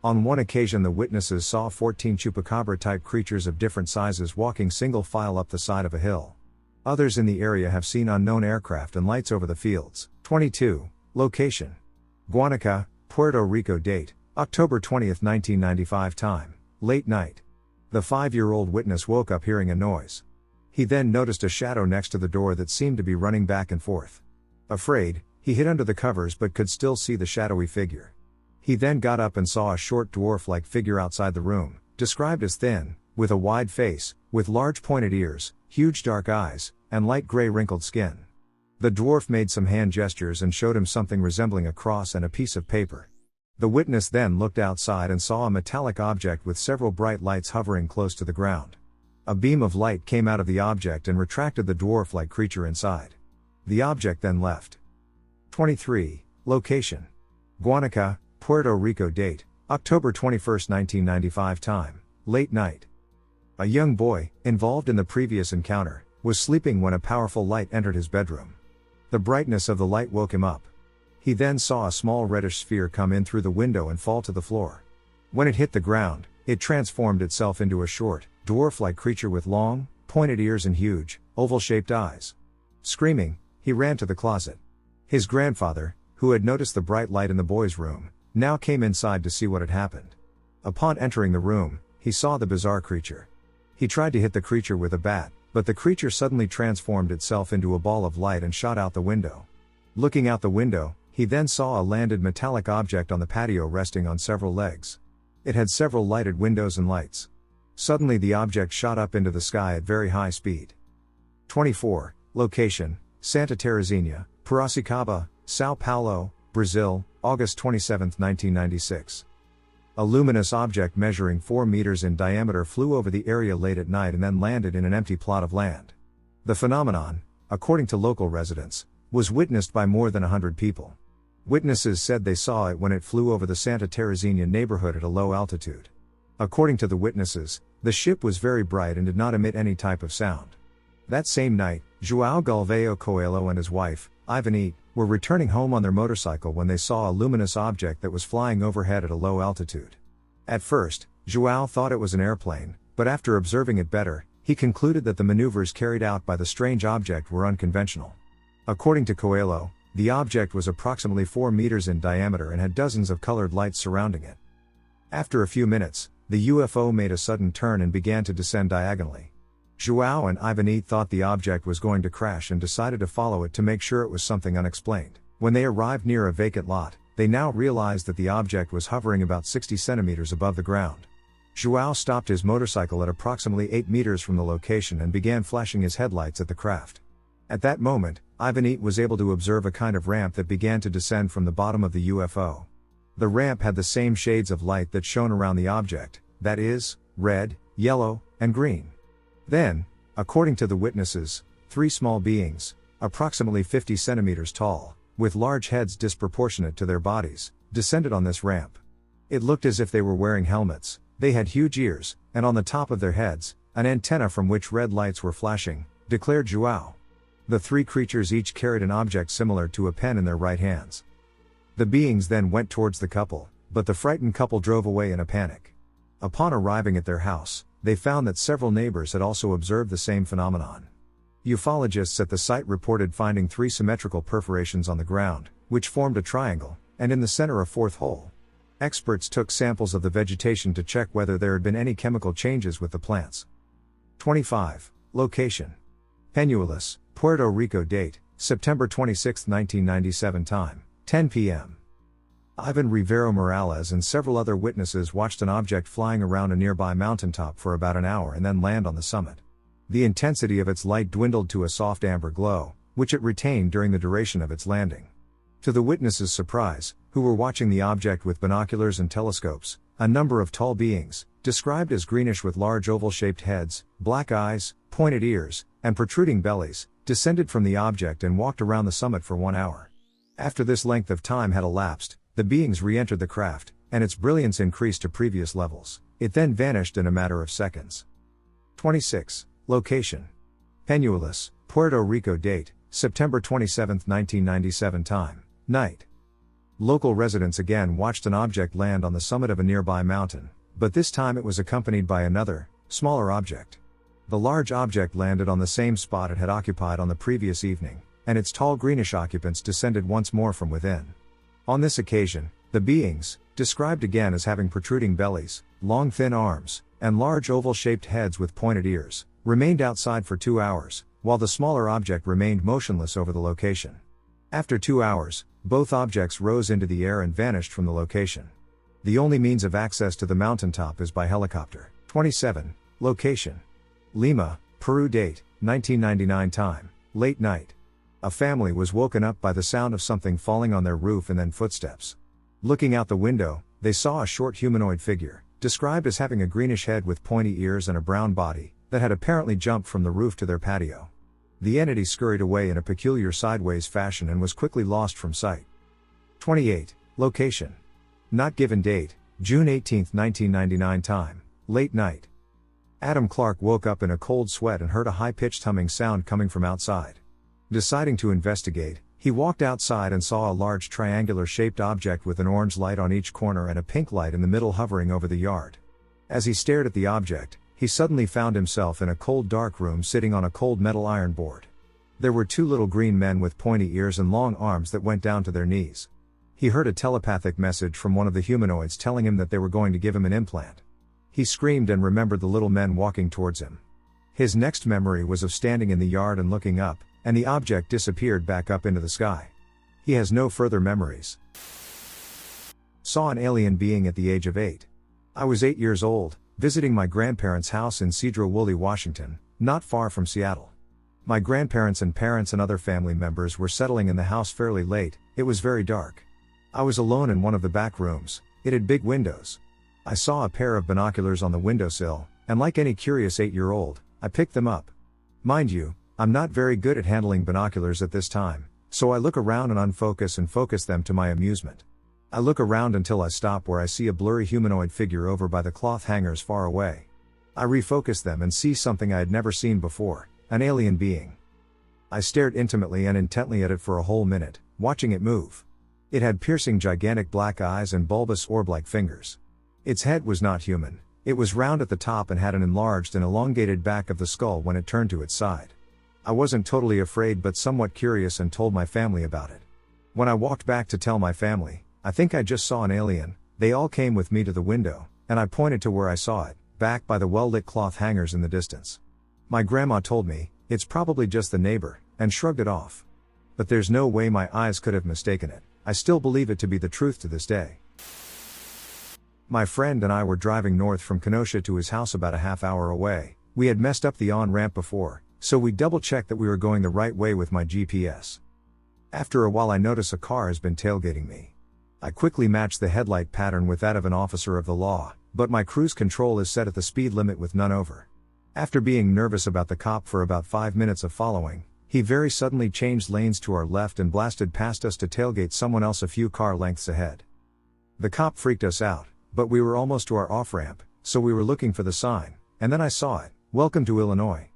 On one occasion the witnesses saw 14 chupacabra-type creatures of different sizes walking single file up the side of a hill. Others in the area have seen unknown aircraft and lights over the fields. 22. Location: Guatemala, Puerto Rico. Date: October 20, 1995. Time: late night. The 5-year-old witness woke up hearing a noise. He then noticed a shadow next to the door that seemed to be running back and forth. Afraid, he hid under the covers but could still see the shadowy figure. He then got up and saw a short dwarf-like figure outside the room, described as thin, with a wide face, with large pointed ears, huge dark eyes, and light gray wrinkled skin. The dwarf made some hand gestures and showed him something resembling a cross and a piece of paper. The witness then looked outside and saw a metallic object with several bright lights hovering close to the ground. A beam of light came out of the object and retracted the dwarf-like creature inside. The object then left. 23. Location: Guatemala, Puerto Rico. Date: October 21, 1995. Time: late night. A young boy, involved in the previous encounter, was sleeping when a powerful light entered his bedroom. The brightness of the light woke him up. He then saw a small reddish sphere come in through the window and fall to the floor. When it hit the ground, it transformed itself into a short, dwarf-like creature with long, pointed ears and huge, oval-shaped eyes. Screaming, he ran to the closet. His grandfather, who had noticed the bright light in the boy's room, now came inside to see what had happened. Upon entering the room, he saw the bizarre creature. He tried to hit the creature with a bat, but the creature suddenly transformed itself into a ball of light and shot out the window. Looking out the window, he then saw a landed metallic object on the patio resting on several legs. It had several lighted windows and lights. Suddenly the object shot up into the sky at very high speed. 24. Location: Santa Terezinha, Piracicaba, São Paulo, Brazil, August 27, 1996. A luminous object measuring 4 meters in diameter flew over the area late at night and then landed in an empty plot of land. The phenomenon, according to local residents, was witnessed by more than 100 people. Witnesses said they saw it when it flew over the Santa Terezinha neighborhood at a low altitude. According to the witnesses, the ship was very bright and did not emit any type of sound. That same night, João Galvão Coelho and his wife, Ivanite, were returning home on their motorcycle when they saw a luminous object that was flying overhead at a low altitude. At first, João thought it was an airplane, but after observing it better, he concluded that the maneuvers carried out by the strange object were unconventional. According to Coelho, the object was approximately 4 meters in diameter and had dozens of colored lights surrounding it. After a few minutes, the UFO made a sudden turn and began to descend diagonally. João and Ivanite thought the object was going to crash and decided to follow it to make sure it was something unexplained. When they arrived near a vacant lot, they now realized that the object was hovering about 60 centimeters above the ground. João stopped his motorcycle at approximately 8 meters from the location and began flashing his headlights at the craft. At that moment, Ivanite was able to observe a kind of ramp that began to descend from the bottom of the UFO. The ramp had the same shades of light that shone around the object, that is, red, yellow, and green. Then, according to the witnesses, 3 small beings, approximately 50 centimeters tall, with large heads disproportionate to their bodies, descended on this ramp. It looked as if they were wearing helmets, they had huge ears, and on the top of their heads, an antenna from which red lights were flashing, declared João. The 3 creatures each carried an object similar to a pen in their right hands. The beings then went towards the couple, but the frightened couple drove away in a panic. Upon arriving at their house, they found that several neighbors had also observed the same phenomenon. Ufologists at the site reported finding 3 symmetrical perforations on the ground, which formed a triangle, and in the center a 4th hole. Experts took samples of the vegetation to check whether there had been any chemical changes with the plants. 25. Location: Peñuelas, Puerto Rico. Date: September 26, 1997. Time: 10 p.m. Ivan Rivero Morales and several other witnesses watched an object flying around a nearby mountaintop for about an hour and then land on the summit. The intensity of its light dwindled to a soft amber glow, which it retained during the duration of its landing. To the witnesses' surprise, who were watching the object with binoculars and telescopes, a number of tall beings, described as greenish with large oval-shaped heads, black eyes, pointed ears, and protruding bellies, descended from the object and walked around the summit for 1 hour. After this length of time had elapsed, the beings re-entered the craft, and its brilliance increased to previous levels. It then vanished in a matter of seconds. 26. Location: Peñuelas, Puerto Rico. Date: September 27, 1997. Time: night. Local residents again watched an object land on the summit of a nearby mountain, but this time it was accompanied by another, smaller object. The large object landed on the same spot it had occupied on the previous evening, and its tall greenish occupants descended once more from within. On this occasion, the beings, described again as having protruding bellies, long thin arms, and large oval-shaped heads with pointed ears, remained outside for 2 hours, while the smaller object remained motionless over the location. After 2 hours, both objects rose into the air and vanished from the location. The only means of access to the mountaintop is by helicopter. 27. Location: Lima, Peru. Date: 1999. Time: late night. A family was woken up by the sound of something falling on their roof and then footsteps. Looking out the window, they saw a short humanoid figure, described as having a greenish head with pointy ears and a brown body, that had apparently jumped from the roof to their patio. The entity scurried away in a peculiar sideways fashion and was quickly lost from sight. 28. Location: not given. Date: June 18, 1999. Time: late night. Adam Clark woke up in a cold sweat and heard a high-pitched humming sound coming from outside. Deciding to investigate, he walked outside and saw a large triangular-shaped object with an orange light on each corner and a pink light in the middle hovering over the yard. As he stared at the object, he suddenly found himself in a cold dark room sitting on a cold metal iron board. There were 2 little green men with pointy ears and long arms that went down to their knees. He heard a telepathic message from one of the humanoids telling him that they were going to give him an implant. He screamed and remembered the little men walking towards him. His next memory was of standing in the yard and looking up, and the object disappeared back up into the sky. He has no further memories. Saw an alien being at the age of 8. I was 8 years old, visiting my grandparents' house in Cedro-Woolley, Washington, not far from Seattle. My grandparents and parents and other family members were settling in the house fairly late. It was very dark. I was alone in one of the back rooms. It had big windows. I saw a pair of binoculars on the windowsill, and like any curious 8-year-old, I picked them up. Mind you, I'm not very good at handling binoculars at this time, so I look around and unfocus and focus them to my amusement. I look around until I stop where I see a blurry humanoid figure over by the cloth hangers far away. I refocus them and see something I had never seen before, an alien being. I stared intimately and intently at it for a whole minute, watching it move. It had piercing gigantic black eyes and bulbous orb-like fingers. Its head was not human. It was round at the top and had an enlarged and elongated back of the skull when it turned to its side. I wasn't totally afraid but somewhat curious and told my family about it. When I walked back to tell my family, I think I just saw an alien. They all came with me to the window, and I pointed to where I saw it, back by the well-lit cloth hangers in the distance. My grandma told me, "It's probably just the neighbor," and shrugged it off. But there's no way my eyes could have mistaken it. I still believe it to be the truth to this day. My friend and I were driving north from Kenosha to his house about a half hour away. We had messed up the on-ramp before, so we double-checked that we were going the right way with my GPS. After a while I notice a car has been tailgating me. I quickly match the headlight pattern with that of an officer of the law, but my cruise control is set at the speed limit with none over. After being nervous about the cop for about 5 minutes of following, he very suddenly changed lanes to our left and blasted past us to tailgate someone else a few car lengths ahead. The cop freaked us out, but we were almost to our off-ramp, so we were looking for the sign, and then I saw it, "Welcome to Illinois."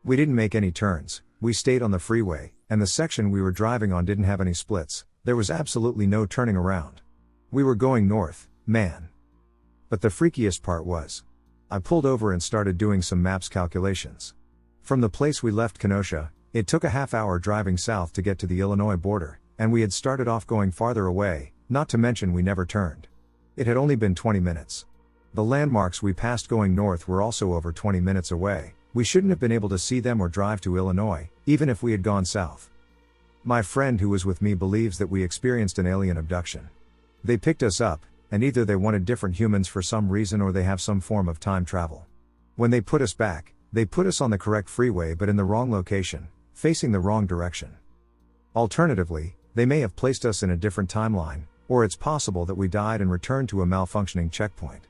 We didn't make any turns, we stayed on the freeway, and the section we were driving on didn't have any splits. There was absolutely no turning around. We were going north, man. But the freakiest part was, I pulled over and started doing some maps calculations. From the place we left Kenosha, it took a half-hour driving south to get to the Illinois border, and we had started off going farther away, not to mention we never turned. It had only been 20 minutes. The landmarks we passed going north were also over 20 minutes away. We shouldn't have been able to see them or drive to Illinois, even if we had gone south. My friend who was with me believes that we experienced an alien abduction. They picked us up, and either they wanted different humans for some reason or they have some form of time travel. When they put us back, they put us on the correct freeway but in the wrong location, facing the wrong direction. Alternatively, they may have placed us in a different timeline, or it's possible that we died and returned to a malfunctioning checkpoint.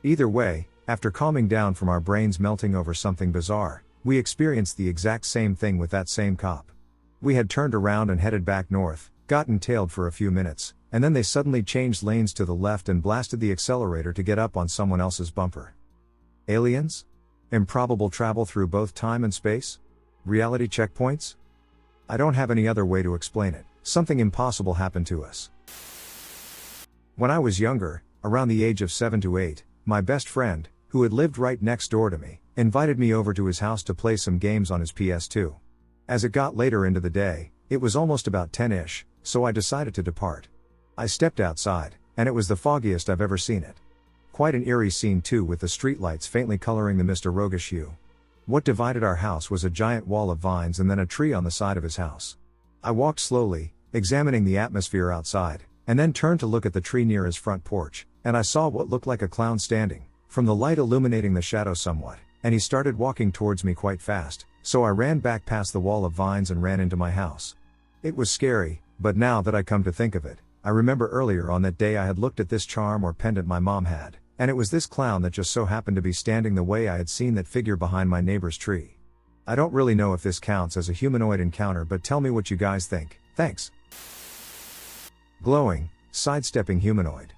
Either way, after calming down from our brains melting over something bizarre, we experienced the exact same thing with that same cop. We had turned around and headed back north, gotten tailed for a few minutes, and then they suddenly changed lanes to the left and blasted the accelerator to get up on someone else's bumper. Aliens? Improbable travel through both time and space? Reality checkpoints? I don't have any other way to explain it. Something impossible happened to us. When I was younger, around the age of 7 to 8, my best friend, who had lived right next door to me, invited me over to his house to play some games on his PS2. As it got later into the day, it was almost about 10-ish, so I decided to depart. I stepped outside, and it was the foggiest I've ever seen it. Quite an eerie scene too, with the streetlights faintly coloring the mist a roguish hue. What divided our house was a giant wall of vines and then a tree on the side of his house. I walked slowly, examining the atmosphere outside, and then turned to look at the tree near his front porch, and I saw what looked like a clown standing, from the light illuminating the shadow somewhat, and he started walking towards me quite fast, so I ran back past the wall of vines and ran into my house. It was scary, but now that I come to think of it, I remember earlier on that day I had looked at this charm or pendant my mom had, and it was this clown that just so happened to be standing the way I had seen that figure behind my neighbor's tree. I don't really know if this counts as a humanoid encounter, but tell me what you guys think. Thanks. Glowing, sidestepping humanoid.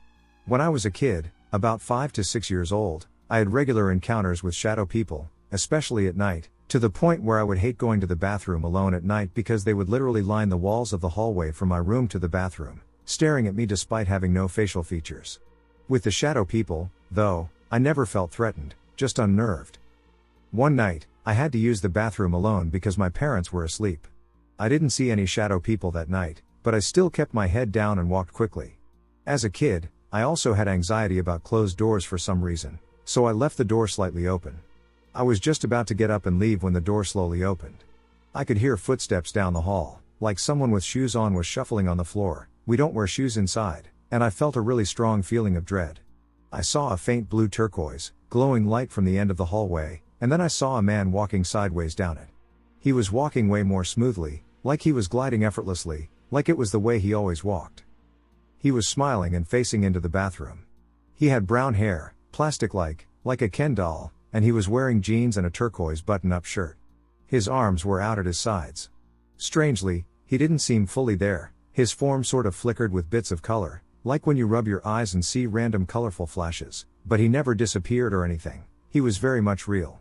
When I was a kid, about 5 to 6 years old, I had regular encounters with shadow people, especially at night, to the point where I would hate going to the bathroom alone at night because they would literally line the walls of the hallway from my room to the bathroom, staring at me despite having no facial features. With the shadow people, though, I never felt threatened, just unnerved. One night, I had to use the bathroom alone because my parents were asleep. I didn't see any shadow people that night, but I still kept my head down and walked quickly. As a kid, I also had anxiety about closed doors for some reason, so I left the door slightly open. I was just about to get up and leave when the door slowly opened. I could hear footsteps down the hall, like someone with shoes on was shuffling on the floor. We don't wear shoes inside, and I felt a really strong feeling of dread. I saw a faint blue turquoise, glowing light from the end of the hallway, and then I saw a man walking sideways down it. He was walking way more smoothly, like he was gliding effortlessly, like it was the way he always walked. He was smiling and facing into the bathroom. He had brown hair, plastic-like, like a Ken doll, and he was wearing jeans and a turquoise button-up shirt. His arms were out at his sides. Strangely, he didn't seem fully there. His form sort of flickered with bits of color, like when you rub your eyes and see random colorful flashes, but he never disappeared or anything. He was very much real.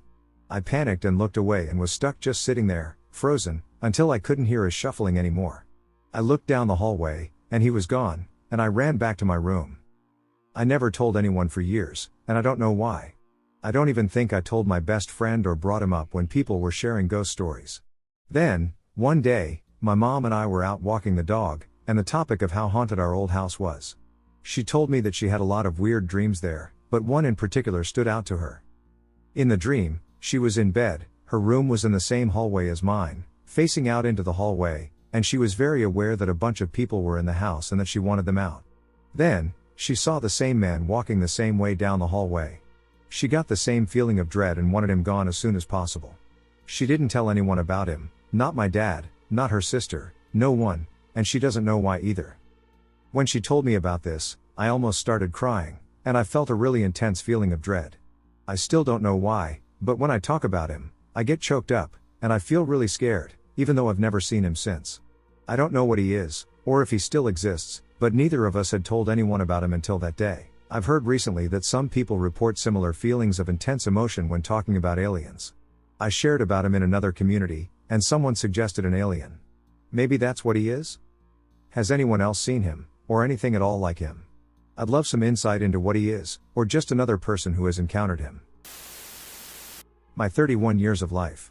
I panicked and looked away and was stuck just sitting there, frozen, until I couldn't hear his shuffling anymore. I looked down the hallway, and he was gone, and I ran back to my room. I never told anyone for years, and I don't know why. I don't even think I told my best friend or brought him up when people were sharing ghost stories. Then, one day, my mom and I were out walking the dog, and the topic of how haunted our old house was. She told me that she had a lot of weird dreams there, but one in particular stood out to her. In the dream, she was in bed, her room was in the same hallway as mine, facing out into the hallway, and she was very aware that a bunch of people were in the house and that she wanted them out. Then, she saw the same man walking the same way down the hallway. She got the same feeling of dread and wanted him gone as soon as possible. She didn't tell anyone about him, not my dad, not her sister, no one, and she doesn't know why either. When she told me about this, I almost started crying, and I felt a really intense feeling of dread. I still don't know why, but when I talk about him, I get choked up, and I feel really scared, even though I've never seen him since. I don't know what he is, or if he still exists, but neither of us had told anyone about him until that day. I've heard recently that some people report similar feelings of intense emotion when talking about aliens. I shared about him in another community, and someone suggested an alien. Maybe that's what he is? Has anyone else seen him, or anything at all like him? I'd love some insight into what he is, or just another person who has encountered him. My 31 years of life.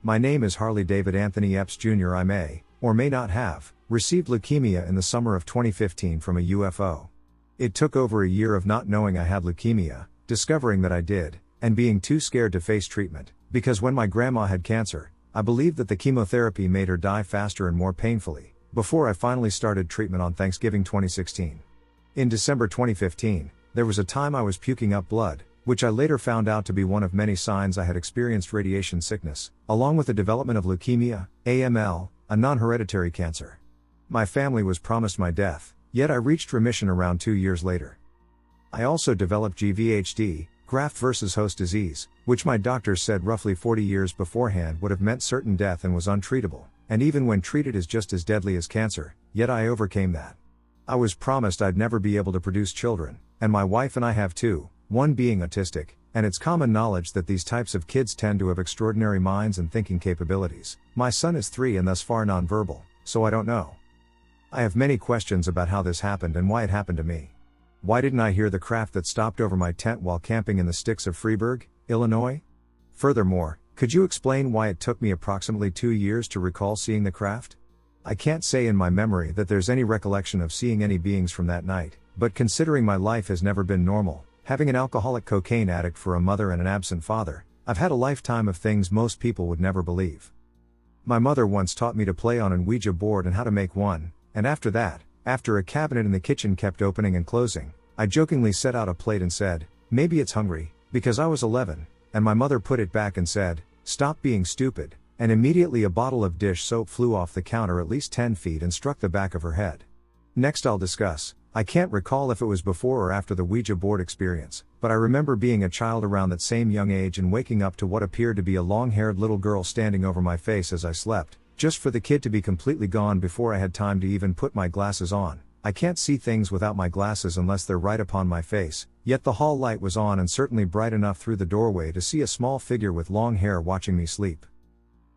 My name is Harley David Anthony Epps Jr. I may, or may not have, received leukemia in the summer of 2015 from a UFO. It took over a year of not knowing I had leukemia, discovering that I did, and being too scared to face treatment, because when my grandma had cancer, I believed that the chemotherapy made her die faster and more painfully, before I finally started treatment on Thanksgiving 2016. In December 2015, there was a time I was puking up blood, which I later found out to be one of many signs I had experienced radiation sickness, along with the development of leukemia, AML, a non-hereditary cancer. My family was promised my death, yet I reached remission around 2 years later. I also developed GVHD, graft versus host disease, which my doctors said roughly 40 years beforehand would have meant certain death and was untreatable, and even when treated is just as deadly as cancer, yet I overcame that. I was promised I'd never be able to produce children, and my wife and I have two, one being autistic, and it's common knowledge that these types of kids tend to have extraordinary minds and thinking capabilities. My son is 3 and thus far nonverbal, so I don't know. I have many questions about how this happened and why it happened to me. Why didn't I hear the craft that stopped over my tent while camping in the sticks of Freeburg, Illinois? Furthermore, could you explain why it took me approximately 2 years to recall seeing the craft? I can't say in my memory that there's any recollection of seeing any beings from that night, but considering my life has never been normal, having an alcoholic cocaine addict for a mother and an absent father, I've had a lifetime of things most people would never believe. My mother once taught me to play on an Ouija board and how to make one, and after that, after a cabinet in the kitchen kept opening and closing, I jokingly set out a plate and said, "Maybe it's hungry," because I was 11, and my mother put it back and said, "Stop being stupid," and immediately a bottle of dish soap flew off the counter at least 10 feet and struck the back of her head. Next I'll discuss. I can't recall if it was before or after the Ouija board experience, but I remember being a child around that same young age and waking up to what appeared to be a long-haired little girl standing over my face as I slept, just for the kid to be completely gone before I had time to even put my glasses on. I can't see things without my glasses unless they're right upon my face, yet the hall light was on and certainly bright enough through the doorway to see a small figure with long hair watching me sleep.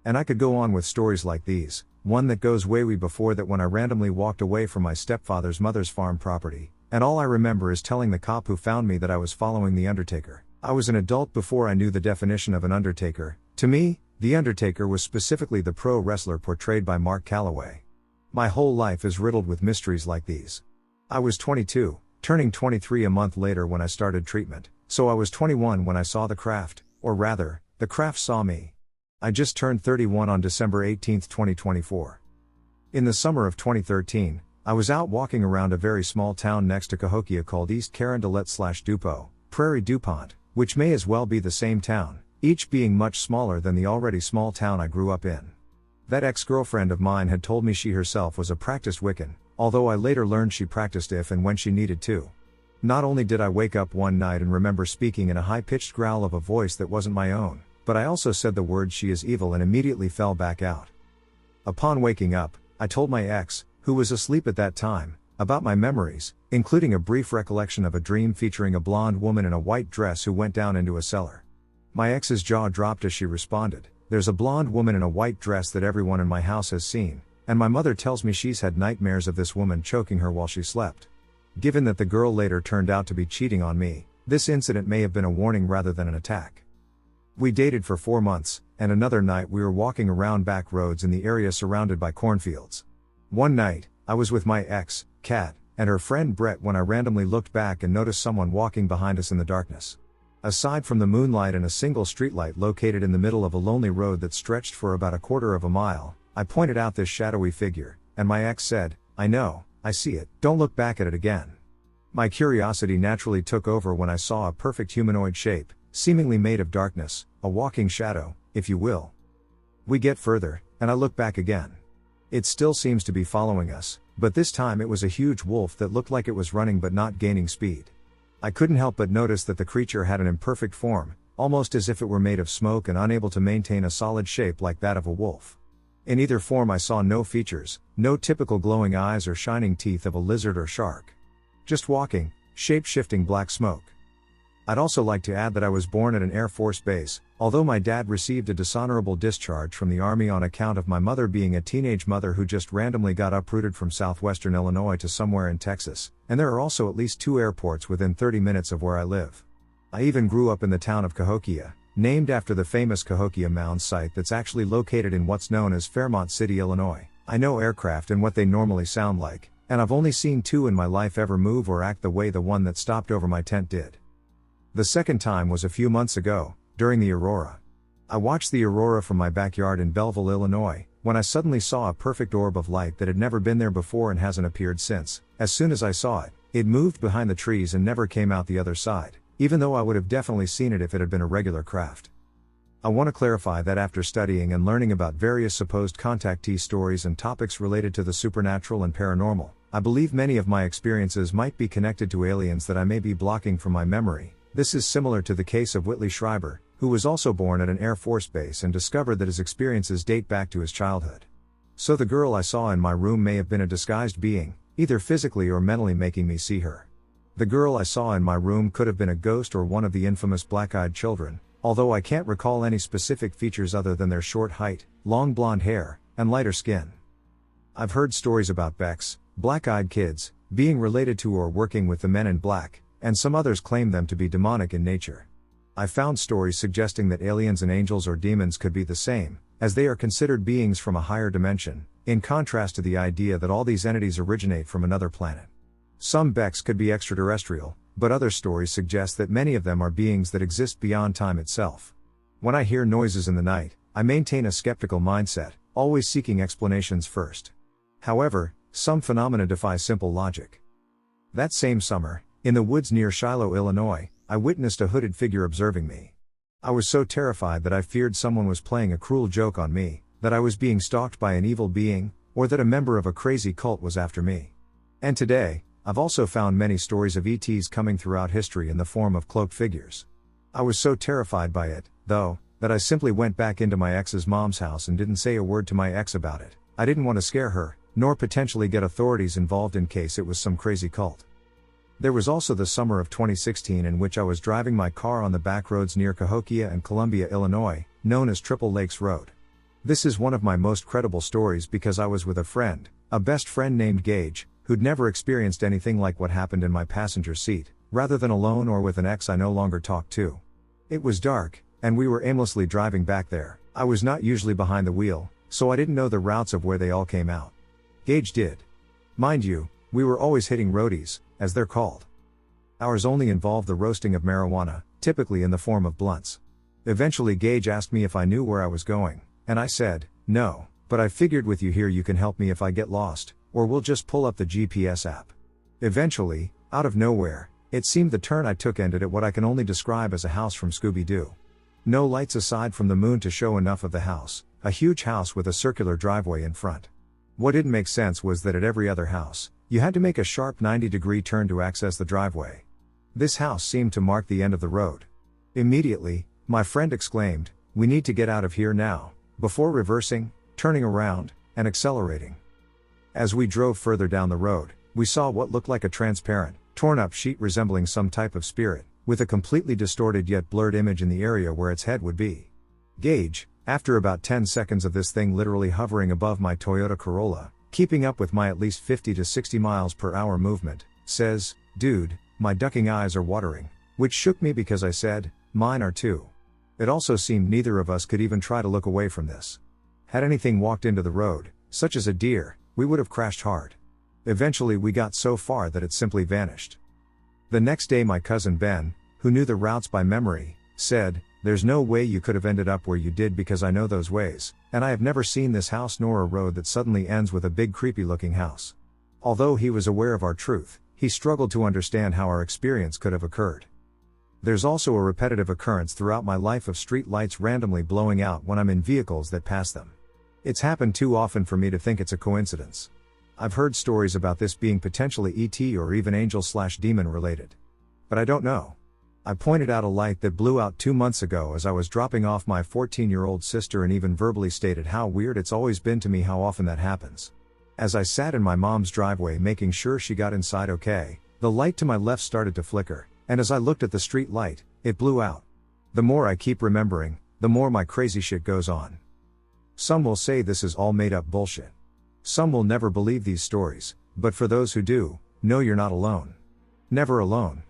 And I could go on with stories like these, one that goes way before that when I randomly walked away from my stepfather's mother's farm property, and all I remember is telling the cop who found me that I was following the Undertaker. I was an adult before I knew the definition of an Undertaker. To me, the Undertaker was specifically the pro wrestler portrayed by Mark Calloway. My whole life is riddled with mysteries like these. I was 22, turning 23 a month later when I started treatment, so I was 21 when I saw the craft, or rather, the craft saw me. I just turned 31 on December 18, 2024. In the summer of 2013, I was out walking around a very small town next to Cahokia called East Carondelet/Dupo, Prairie DuPont, which may as well be the same town, each being much smaller than the already small town I grew up in. That ex-girlfriend of mine had told me she herself was a practiced Wiccan, although I later learned she practiced if and when she needed to. Not only did I wake up one night and remember speaking in a high-pitched growl of a voice that wasn't my own, but I also said the words "she is evil" and immediately fell back out. Upon waking up, I told my ex, who was asleep at that time, about my memories, including a brief recollection of a dream featuring a blonde woman in a white dress who went down into a cellar. My ex's jaw dropped as she responded, "There's a blonde woman in a white dress that everyone in my house has seen, and my mother tells me she's had nightmares of this woman choking her while she slept." Given that the girl later turned out to be cheating on me, this incident may have been a warning rather than an attack. We dated for 4 months, and another night we were walking around back roads in the area surrounded by cornfields. One night, I was with my ex, Kat, and her friend Brett when I randomly looked back and noticed someone walking behind us in the darkness. Aside from the moonlight and a single streetlight located in the middle of a lonely road that stretched for about a quarter of a mile, I pointed out this shadowy figure, and my ex said, "I know, I see it, don't look back at it again." My curiosity naturally took over when I saw a perfect humanoid shape, seemingly made of darkness, a walking shadow, if you will. We get further, and I look back again. It still seems to be following us, but this time it was a huge wolf that looked like it was running but not gaining speed. I couldn't help but notice that the creature had an imperfect form, almost as if it were made of smoke and unable to maintain a solid shape like that of a wolf. In either form I saw no features, no typical glowing eyes or shining teeth of a lizard or shark. Just walking, shape-shifting black smoke. I'd also like to add that I was born at an Air Force base, although my dad received a dishonorable discharge from the Army on account of my mother being a teenage mother who just randomly got uprooted from southwestern Illinois to somewhere in Texas, and there are also at least 2 airports within 30 minutes of where I live. I even grew up in the town of Cahokia, named after the famous Cahokia Mound site that's actually located in what's known as Fairmont City, Illinois. I know aircraft and what they normally sound like, and I've only seen 2 in my life ever move or act the way the one that stopped over my tent did. The second time was a few months ago, during the aurora. I watched the aurora from my backyard in Belleville, Illinois, when I suddenly saw a perfect orb of light that had never been there before and hasn't appeared since. As soon as I saw it, it moved behind the trees and never came out the other side, even though I would have definitely seen it if it had been a regular craft. I want to clarify that after studying and learning about various supposed contactee stories and topics related to the supernatural and paranormal, I believe many of my experiences might be connected to aliens that I may be blocking from my memory. This is similar to the case of Whitley Schreiber, who was also born at an Air Force base and discovered that his experiences date back to his childhood. So the girl I saw in my room may have been a disguised being, either physically or mentally making me see her. The girl I saw in my room could have been a ghost or one of the infamous black-eyed children, although I can't recall any specific features other than their short height, long blonde hair, and lighter skin. I've heard stories about Becks, black-eyed kids, being related to or working with the men in black, and some others claim them to be demonic in nature. I found stories suggesting that aliens and angels or demons could be the same, as they are considered beings from a higher dimension, in contrast to the idea that all these entities originate from another planet. Some Becks could be extraterrestrial, but other stories suggest that many of them are beings that exist beyond time itself. When I hear noises in the night, I maintain a skeptical mindset, always seeking explanations first. However, some phenomena defy simple logic. That same summer, in the woods near Shiloh, Illinois, I witnessed a hooded figure observing me. I was so terrified that I feared someone was playing a cruel joke on me, that I was being stalked by an evil being, or that a member of a crazy cult was after me. And today, I've also found many stories of ETs coming throughout history in the form of cloaked figures. I was so terrified by it, though, that I simply went back into my ex's mom's house and didn't say a word to my ex about it. I didn't want to scare her, nor potentially get authorities involved in case it was some crazy cult. There was also the summer of 2016 in which I was driving my car on the back roads near Cahokia and Columbia, Illinois, known as Triple Lakes Road. This is one of my most credible stories because I was with a best friend named Gage, who'd never experienced anything like what happened in my passenger seat, rather than alone or with an ex I no longer talked to. It was dark, and we were aimlessly driving back there. I was not usually behind the wheel, so I didn't know the routes of where they all came out. Gage did. Mind you, we were always hitting roadies, as they're called. Ours only involved the roasting of marijuana, typically in the form of blunts. Eventually Gage asked me if I knew where I was going, and I said, no, but I figured with you here you can help me if I get lost, or we'll just pull up the GPS app. Eventually, out of nowhere, it seemed the turn I took ended at what I can only describe as a house from Scooby-Doo. No lights aside from the moon to show enough of the house, a huge house with a circular driveway in front. What didn't make sense was that at every other house, you had to make a sharp 90-degree turn to access the driveway. This house seemed to mark the end of the road. Immediately, my friend exclaimed, "We need to get out of here now," before reversing, turning around, and accelerating. As we drove further down the road, we saw what looked like a transparent, torn-up sheet resembling some type of spirit, with a completely distorted yet blurred image in the area where its head would be. Gage, after about 10 seconds of this thing literally hovering above my Toyota Corolla, keeping up with my at least 50 to 60 miles per hour movement, says, "Dude, my ducking eyes are watering," which shook me because I said, "Mine are too." It also seemed neither of us could even try to look away from this. Had anything walked into the road, such as a deer, we would have crashed hard. Eventually we got so far that it simply vanished. The next day my cousin Ben, who knew the routes by memory, said, "There's no way you could have ended up where you did because I know those ways, and I have never seen this house nor a road that suddenly ends with a big creepy looking house." Although he was aware of our truth, he struggled to understand how our experience could have occurred. There's also a repetitive occurrence throughout my life of street lights randomly blowing out when I'm in vehicles that pass them. It's happened too often for me to think it's a coincidence. I've heard stories about this being potentially ET or even angel/demon related. But I don't know. I pointed out a light that blew out 2 months ago as I was dropping off my 14-year-old sister and even verbally stated how weird it's always been to me how often that happens. As I sat in my mom's driveway making sure she got inside okay, the light to my left started to flicker, and as I looked at the street light, it blew out. The more I keep remembering, the more my crazy shit goes on. Some will say this is all made up bullshit. Some will never believe these stories, but for those who do, know you're not alone. Never alone.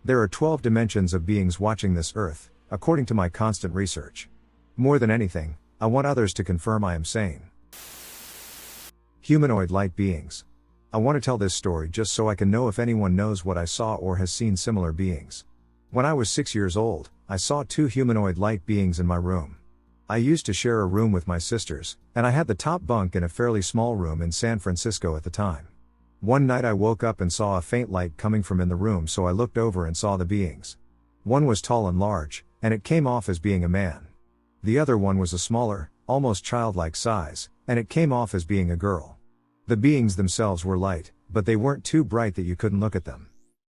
There are 12 dimensions of beings watching this earth, according to my constant research. More than anything, I want others to confirm I am sane. Humanoid light beings. I want to tell this story just so I can know if anyone knows what I saw or has seen similar beings. When I was 6 years old, I saw 2 humanoid light beings in my room. I used to share a room with my sisters, and I had the top bunk in a fairly small room in San Francisco at the time. One night I woke up and saw a faint light coming from in the room, so I looked over and saw the beings. One was tall and large, and it came off as being a man. The other one was a smaller, almost childlike size, and it came off as being a girl. The beings themselves were light, but they weren't too bright that you couldn't look at them.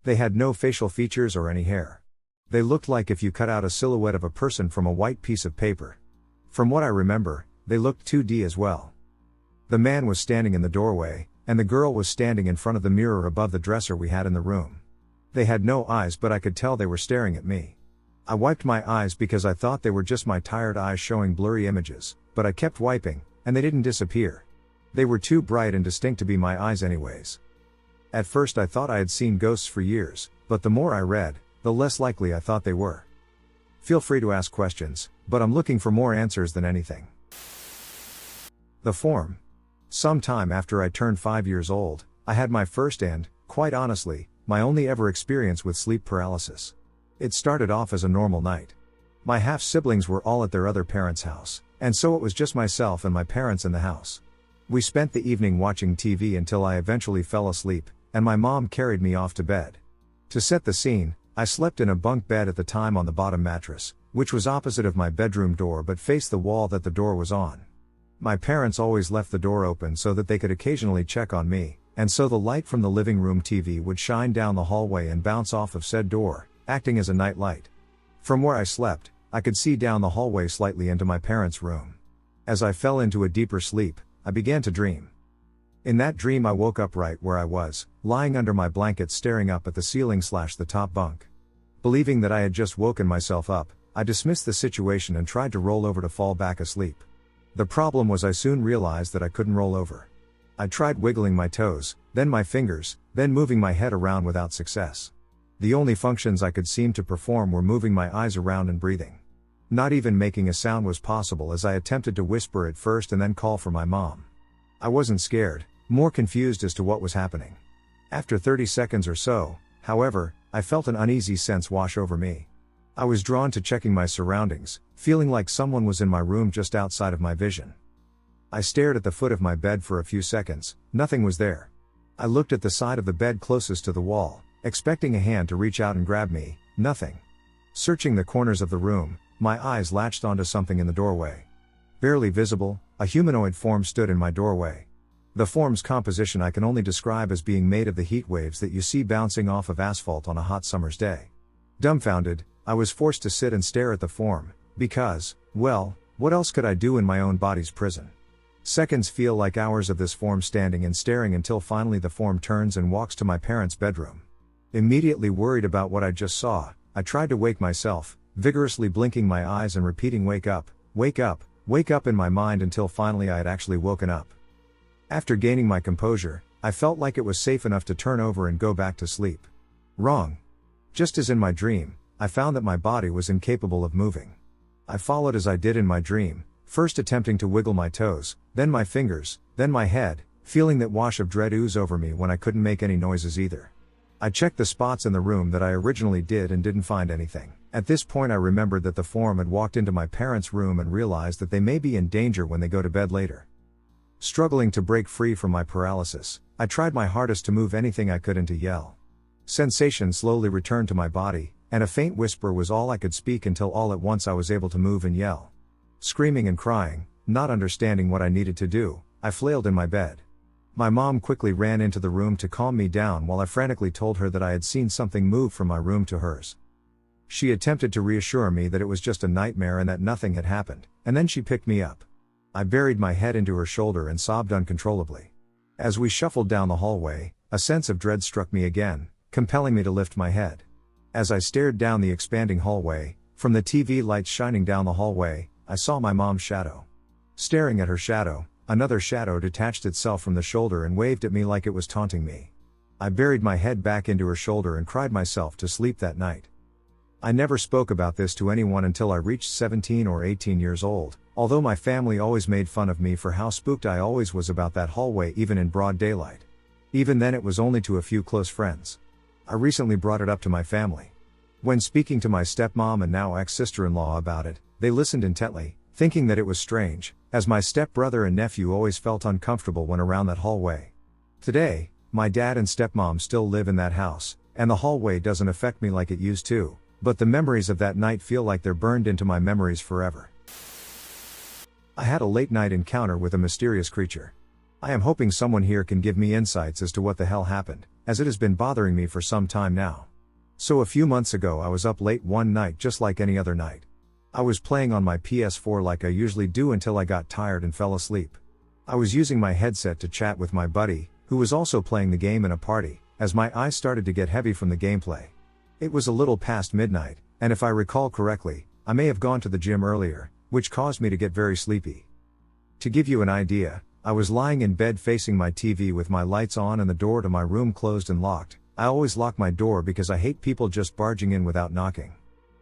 They had no facial features or any hair. They looked like if you cut out a silhouette of a person from a white piece of paper. From what I remember, they looked 2D as well. The man was standing in the doorway, and the girl was standing in front of the mirror above the dresser we had in the room. They had no eyes, but I could tell they were staring at me. I wiped my eyes because I thought they were just my tired eyes showing blurry images, but I kept wiping, and they didn't disappear. They were too bright and distinct to be my eyes anyways. At first I thought I had seen ghosts for years, but the more I read, the less likely I thought they were. Feel free to ask questions, but I'm looking for more answers than anything. The form. Sometime after I turned 5 years old, I had my first and, quite honestly, my only ever experience with sleep paralysis. It started off as a normal night. My half-siblings were all at their other parents' house, and so it was just myself and my parents in the house. We spent the evening watching TV until I eventually fell asleep, and my mom carried me off to bed. To set the scene, I slept in a bunk bed at the time on the bottom mattress, which was opposite of my bedroom door but faced the wall that the door was on. My parents always left the door open so that they could occasionally check on me, and so the light from the living room TV would shine down the hallway and bounce off of said door, acting as a night light. From where I slept, I could see down the hallway slightly into my parents' room. As I fell into a deeper sleep, I began to dream. In that dream I woke up right where I was, lying under my blanket staring up at the ceiling/the top bunk. Believing that I had just woken myself up, I dismissed the situation and tried to roll over to fall back asleep. The problem was I soon realized that I couldn't roll over. I tried wiggling my toes, then my fingers, then moving my head around without success. The only functions I could seem to perform were moving my eyes around and breathing. Not even making a sound was possible as I attempted to whisper at first and then call for my mom. I wasn't scared, more confused as to what was happening. After 30 seconds or so, however, I felt an uneasy sense wash over me. I was drawn to checking my surroundings, feeling like someone was in my room just outside of my vision. I stared at the foot of my bed for a few seconds, nothing was there. I looked at the side of the bed closest to the wall, expecting a hand to reach out and grab me, nothing. Searching the corners of the room, my eyes latched onto something in the doorway. Barely visible, a humanoid form stood in my doorway. The form's composition I can only describe as being made of the heat waves that you see bouncing off of asphalt on a hot summer's day. Dumbfounded, I was forced to sit and stare at the form, because, well, what else could I do in my own body's prison? Seconds feel like hours of this form standing and staring until finally the form turns and walks to my parents' bedroom. Immediately worried about what I just saw, I tried to wake myself, vigorously blinking my eyes and repeating wake up, wake up, wake up in my mind until finally I had actually woken up. After gaining my composure, I felt like it was safe enough to turn over and go back to sleep. Wrong. Just as in my dream, I found that my body was incapable of moving. I followed as I did in my dream, first attempting to wiggle my toes, then my fingers, then my head, feeling that wash of dread ooze over me when I couldn't make any noises either. I checked the spots in the room that I originally did and didn't find anything. At this point I remembered that the form had walked into my parents' room and realized that they may be in danger when they go to bed later. Struggling to break free from my paralysis, I tried my hardest to move anything I could and to yell. Sensation slowly returned to my body, and a faint whisper was all I could speak until all at once I was able to move and yell. Screaming and crying, not understanding what I needed to do, I flailed in my bed. My mom quickly ran into the room to calm me down while I frantically told her that I had seen something move from my room to hers. She attempted to reassure me that it was just a nightmare and that nothing had happened, and then she picked me up. I buried my head into her shoulder and sobbed uncontrollably. As we shuffled down the hallway, a sense of dread struck me again, compelling me to lift my head. As I stared down the expanding hallway, from the TV lights shining down the hallway, I saw my mom's shadow. Staring at her shadow, another shadow detached itself from the shoulder and waved at me like it was taunting me. I buried my head back into her shoulder and cried myself to sleep that night. I never spoke about this to anyone until I reached 17 or 18 years old, although my family always made fun of me for how spooked I always was about that hallway even in broad daylight. Even then it was only to a few close friends. I recently brought it up to my family. When speaking to my stepmom and now ex-sister-in-law about it, they listened intently, thinking that it was strange, as my stepbrother and nephew always felt uncomfortable when around that hallway. Today, my dad and stepmom still live in that house, and the hallway doesn't affect me like it used to, but the memories of that night feel like they're burned into my memories forever. I had a late-night encounter with a mysterious creature. I am hoping someone here can give me insights as to what the hell happened, as it has been bothering me for some time now. So a few months ago I was up late one night just like any other night. I was playing on my PS4 like I usually do until I got tired and fell asleep. I was using my headset to chat with my buddy, who was also playing the game in a party, as my eyes started to get heavy from the gameplay. It was a little past midnight, and if I recall correctly, I may have gone to the gym earlier, which caused me to get very sleepy. To give you an idea, I was lying in bed facing my TV with my lights on and the door to my room closed and locked. I always lock my door because I hate people just barging in without knocking.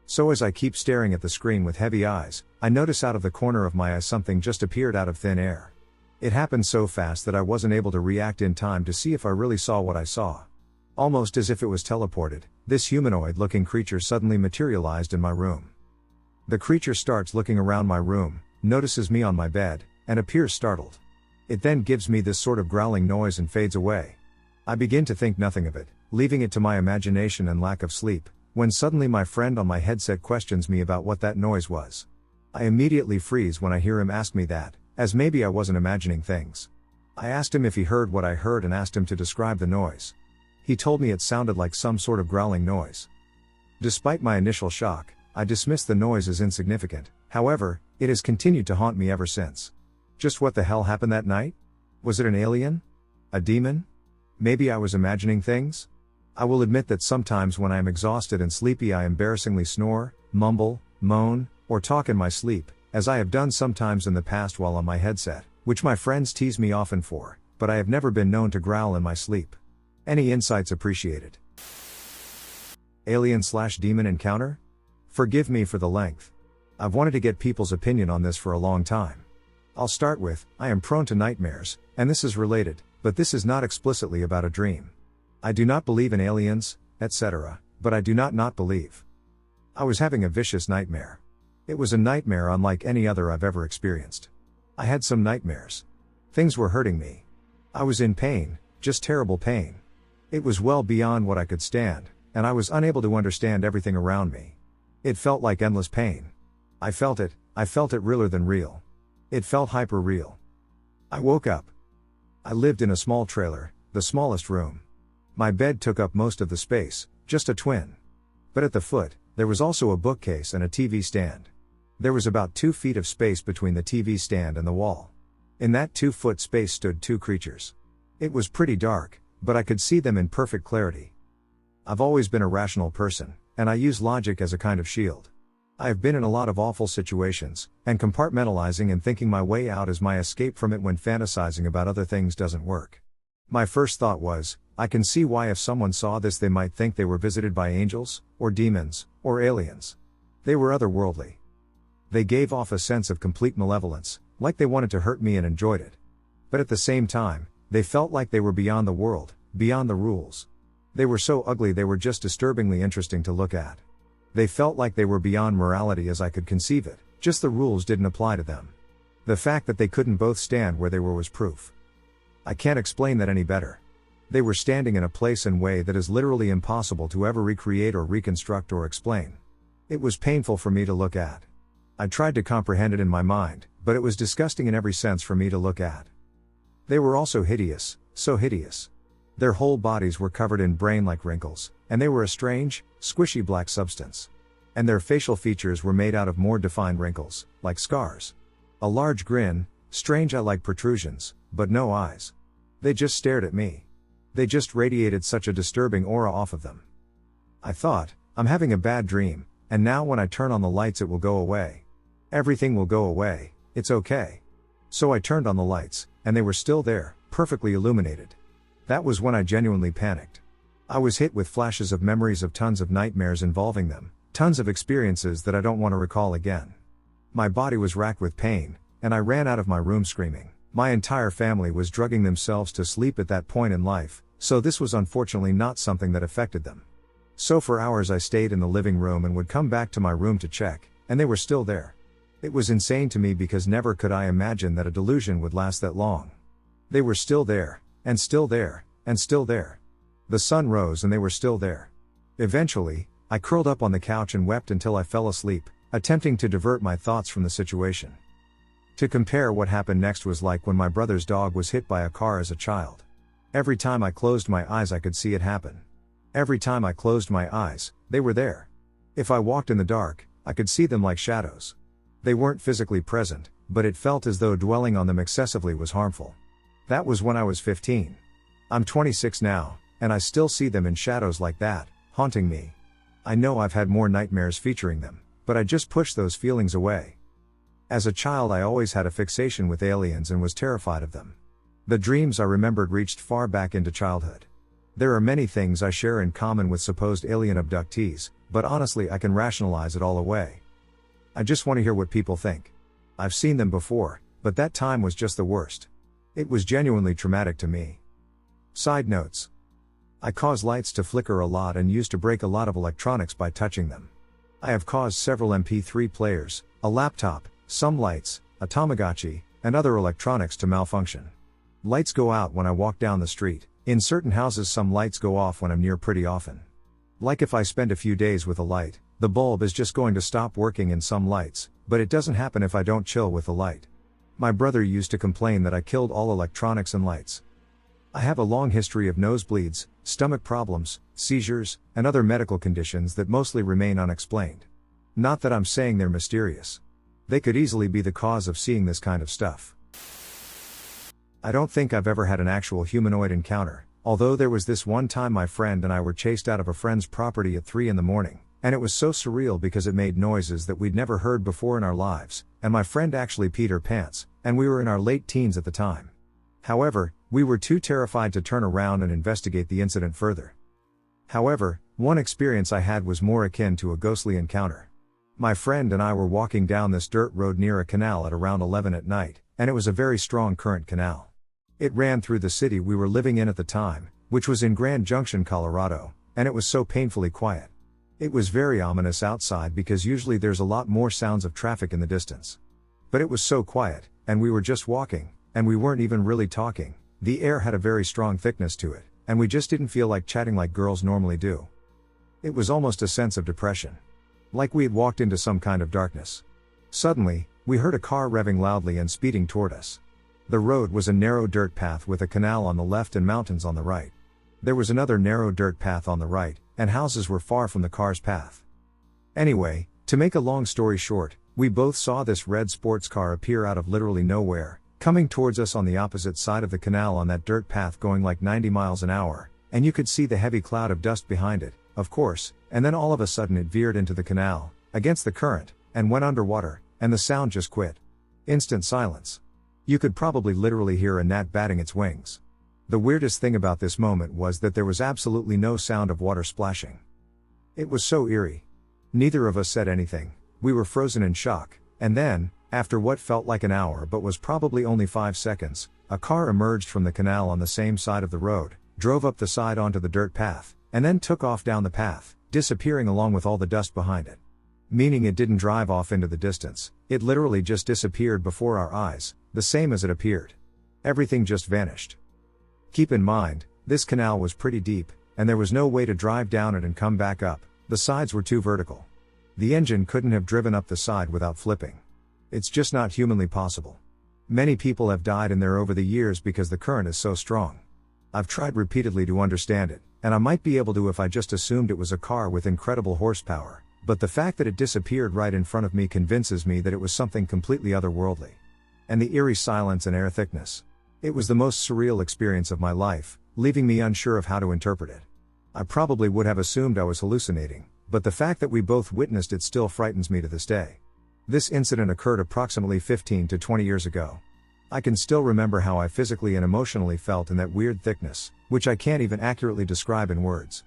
So as I keep staring at the screen with heavy eyes, I notice out of the corner of my eye something just appeared out of thin air. It happened so fast that I wasn't able to react in time to see if I really saw what I saw. Almost as if it was teleported, this humanoid-looking creature suddenly materialized in my room. The creature starts looking around my room, notices me on my bed, and appears startled. It then gives me this sort of growling noise and fades away. I begin to think nothing of it, leaving it to my imagination and lack of sleep, when suddenly my friend on my headset questions me about what that noise was. I immediately freeze when I hear him ask me that, as maybe I wasn't imagining things. I asked him if he heard what I heard and asked him to describe the noise. He told me it sounded like some sort of growling noise. Despite my initial shock, I dismissed the noise as insignificant. However, it has continued to haunt me ever since. Just what the hell happened that night? Was it an alien? A demon? Maybe I was imagining things? I will admit that sometimes when I am exhausted and sleepy I embarrassingly snore, mumble, moan, or talk in my sleep, as I have done sometimes in the past while on my headset, which my friends tease me often for, but I have never been known to growl in my sleep. Any insights appreciated. Alien/demon encounter? Forgive me for the length. I've wanted to get people's opinion on this for a long time. I'll start with, I am prone to nightmares, and this is related, but this is not explicitly about a dream. I do not believe in aliens, etc., but I do not believe. I was having a vicious nightmare. It was a nightmare unlike any other I've ever experienced. I had some nightmares. Things were hurting me. I was in pain, just terrible pain. It was well beyond what I could stand, and I was unable to understand everything around me. It felt like endless pain. I felt it realer than real. It felt hyper real. I woke up. I lived in a small trailer, the smallest room. My bed took up most of the space, just a twin. But at the foot, there was also a bookcase and a TV stand. There was about 2 feet of space between the TV stand and the wall. In that 2-foot space stood 2 creatures. It was pretty dark, but I could see them in perfect clarity. I've always been a rational person, and I use logic as a kind of shield. I have been in a lot of awful situations, and compartmentalizing and thinking my way out is my escape from it when fantasizing about other things doesn't work. My first thought was, I can see why if someone saw this they might think they were visited by angels, or demons, or aliens. They were otherworldly. They gave off a sense of complete malevolence, like they wanted to hurt me and enjoyed it. But at the same time, they felt like they were beyond the world, beyond the rules. They were so ugly they were just disturbingly interesting to look at. They felt like they were beyond morality as I could conceive it, just the rules didn't apply to them. The fact that they couldn't both stand where they were was proof. I can't explain that any better. They were standing in a place and way that is literally impossible to ever recreate or reconstruct or explain. It was painful for me to look at. I tried to comprehend it in my mind, but it was disgusting in every sense for me to look at. They were also hideous, so hideous. Their whole bodies were covered in brain-like wrinkles, and they were a strange, squishy black substance. And their facial features were made out of more defined wrinkles, like scars. A large grin, strange eye-like protrusions, but no eyes. They just stared at me. They just radiated such a disturbing aura off of them. I thought, I'm having a bad dream, and now when I turn on the lights it will go away. Everything will go away, it's okay. So I turned on the lights, and they were still there, perfectly illuminated. That was when I genuinely panicked. I was hit with flashes of memories of tons of nightmares involving them, tons of experiences that I don't want to recall again. My body was racked with pain, and I ran out of my room screaming, My entire family was drugging themselves to sleep at that point in life, so this was unfortunately not something that affected them. So for hours I stayed in the living room and would come back to my room to check, and they were still there. It was insane to me because never could I imagine that a delusion would last that long. They were still there, and still there, and still there. The sun rose and they were still there. Eventually, I curled up on the couch and wept until I fell asleep, attempting to divert my thoughts from the situation. To compare, what happened next was like when my brother's dog was hit by a car as a child. Every time I closed my eyes I could see it happen. Every time I closed my eyes, they were there. If I walked in the dark, I could see them like shadows. They weren't physically present, but it felt as though dwelling on them excessively was harmful. That was when I was 15. I'm 26 now, and I still see them in shadows like that, haunting me. I know I've had more nightmares featuring them, but I just pushed those feelings away. As a child I always had a fixation with aliens and was terrified of them. The dreams I remembered reached far back into childhood. There are many things I share in common with supposed alien abductees, but honestly I can rationalize it all away. I just want to hear what people think. I've seen them before, but that time was just the worst. It was genuinely traumatic to me. Side notes. I cause lights to flicker a lot and used to break a lot of electronics by touching them. I have caused several MP3 players, a laptop, some lights, a Tamagotchi, and other electronics to malfunction. Lights go out when I walk down the street. In certain houses some lights go off when I'm near pretty often. Like if I spend a few days with a light, the bulb is just going to stop working in some lights, but it doesn't happen if I don't chill with the light. My brother used to complain that I killed all electronics and lights. I have a long history of nosebleeds, stomach problems, seizures, and other medical conditions that mostly remain unexplained. Not that I'm saying they're mysterious. They could easily be the cause of seeing this kind of stuff. I don't think I've ever had an actual humanoid encounter, although there was this one time my friend and I were chased out of a friend's property at 3 a.m, and it was so surreal because it made noises that we'd never heard before in our lives, and my friend actually peed her pants, and we were in our late teens at the time. However, we were too terrified to turn around and investigate the incident further. However, one experience I had was more akin to a ghostly encounter. My friend and I were walking down this dirt road near a canal at around 11 at night, and it was a very strong current canal. It ran through the city we were living in at the time, which was in Grand Junction, Colorado, and it was so painfully quiet. It was very ominous outside because usually there's a lot more sounds of traffic in the distance. But it was so quiet, and we were just walking, and we weren't even really talking. The air had a very strong thickness to it, and we just didn't feel like chatting like girls normally do. It was almost a sense of depression. Like we had walked into some kind of darkness. Suddenly, we heard a car revving loudly and speeding toward us. The road was a narrow dirt path with a canal on the left and mountains on the right. There was another narrow dirt path on the right, and houses were far from the car's path. Anyway, to make a long story short, we both saw this red sports car appear out of literally nowhere, coming towards us on the opposite side of the canal on that dirt path going like 90 miles an hour, and you could see the heavy cloud of dust behind it, of course, and then all of a sudden it veered into the canal, against the current, and went underwater, and the sound just quit. Instant silence. You could probably literally hear a gnat batting its wings. The weirdest thing about this moment was that there was absolutely no sound of water splashing. It was so eerie. Neither of us said anything, we were frozen in shock, and then, after what felt like an hour but was probably only 5 seconds, a car emerged from the canal on the same side of the road, drove up the side onto the dirt path, and then took off down the path, disappearing along with all the dust behind it. Meaning it didn't drive off into the distance, it literally just disappeared before our eyes, the same as it appeared. Everything just vanished. Keep in mind, this canal was pretty deep, and there was no way to drive down it and come back up, the sides were too vertical. The engine couldn't have driven up the side without flipping. It's just not humanly possible. Many people have died in there over the years because the current is so strong. I've tried repeatedly to understand it, and I might be able to if I just assumed it was a car with incredible horsepower, but the fact that it disappeared right in front of me convinces me that it was something completely otherworldly. And the eerie silence and air thickness. It was the most surreal experience of my life, leaving me unsure of how to interpret it. I probably would have assumed I was hallucinating, but the fact that we both witnessed it still frightens me to this day. This incident occurred approximately 15 to 20 years ago. I can still remember how I physically and emotionally felt in that weird thickness, which I can't even accurately describe in words.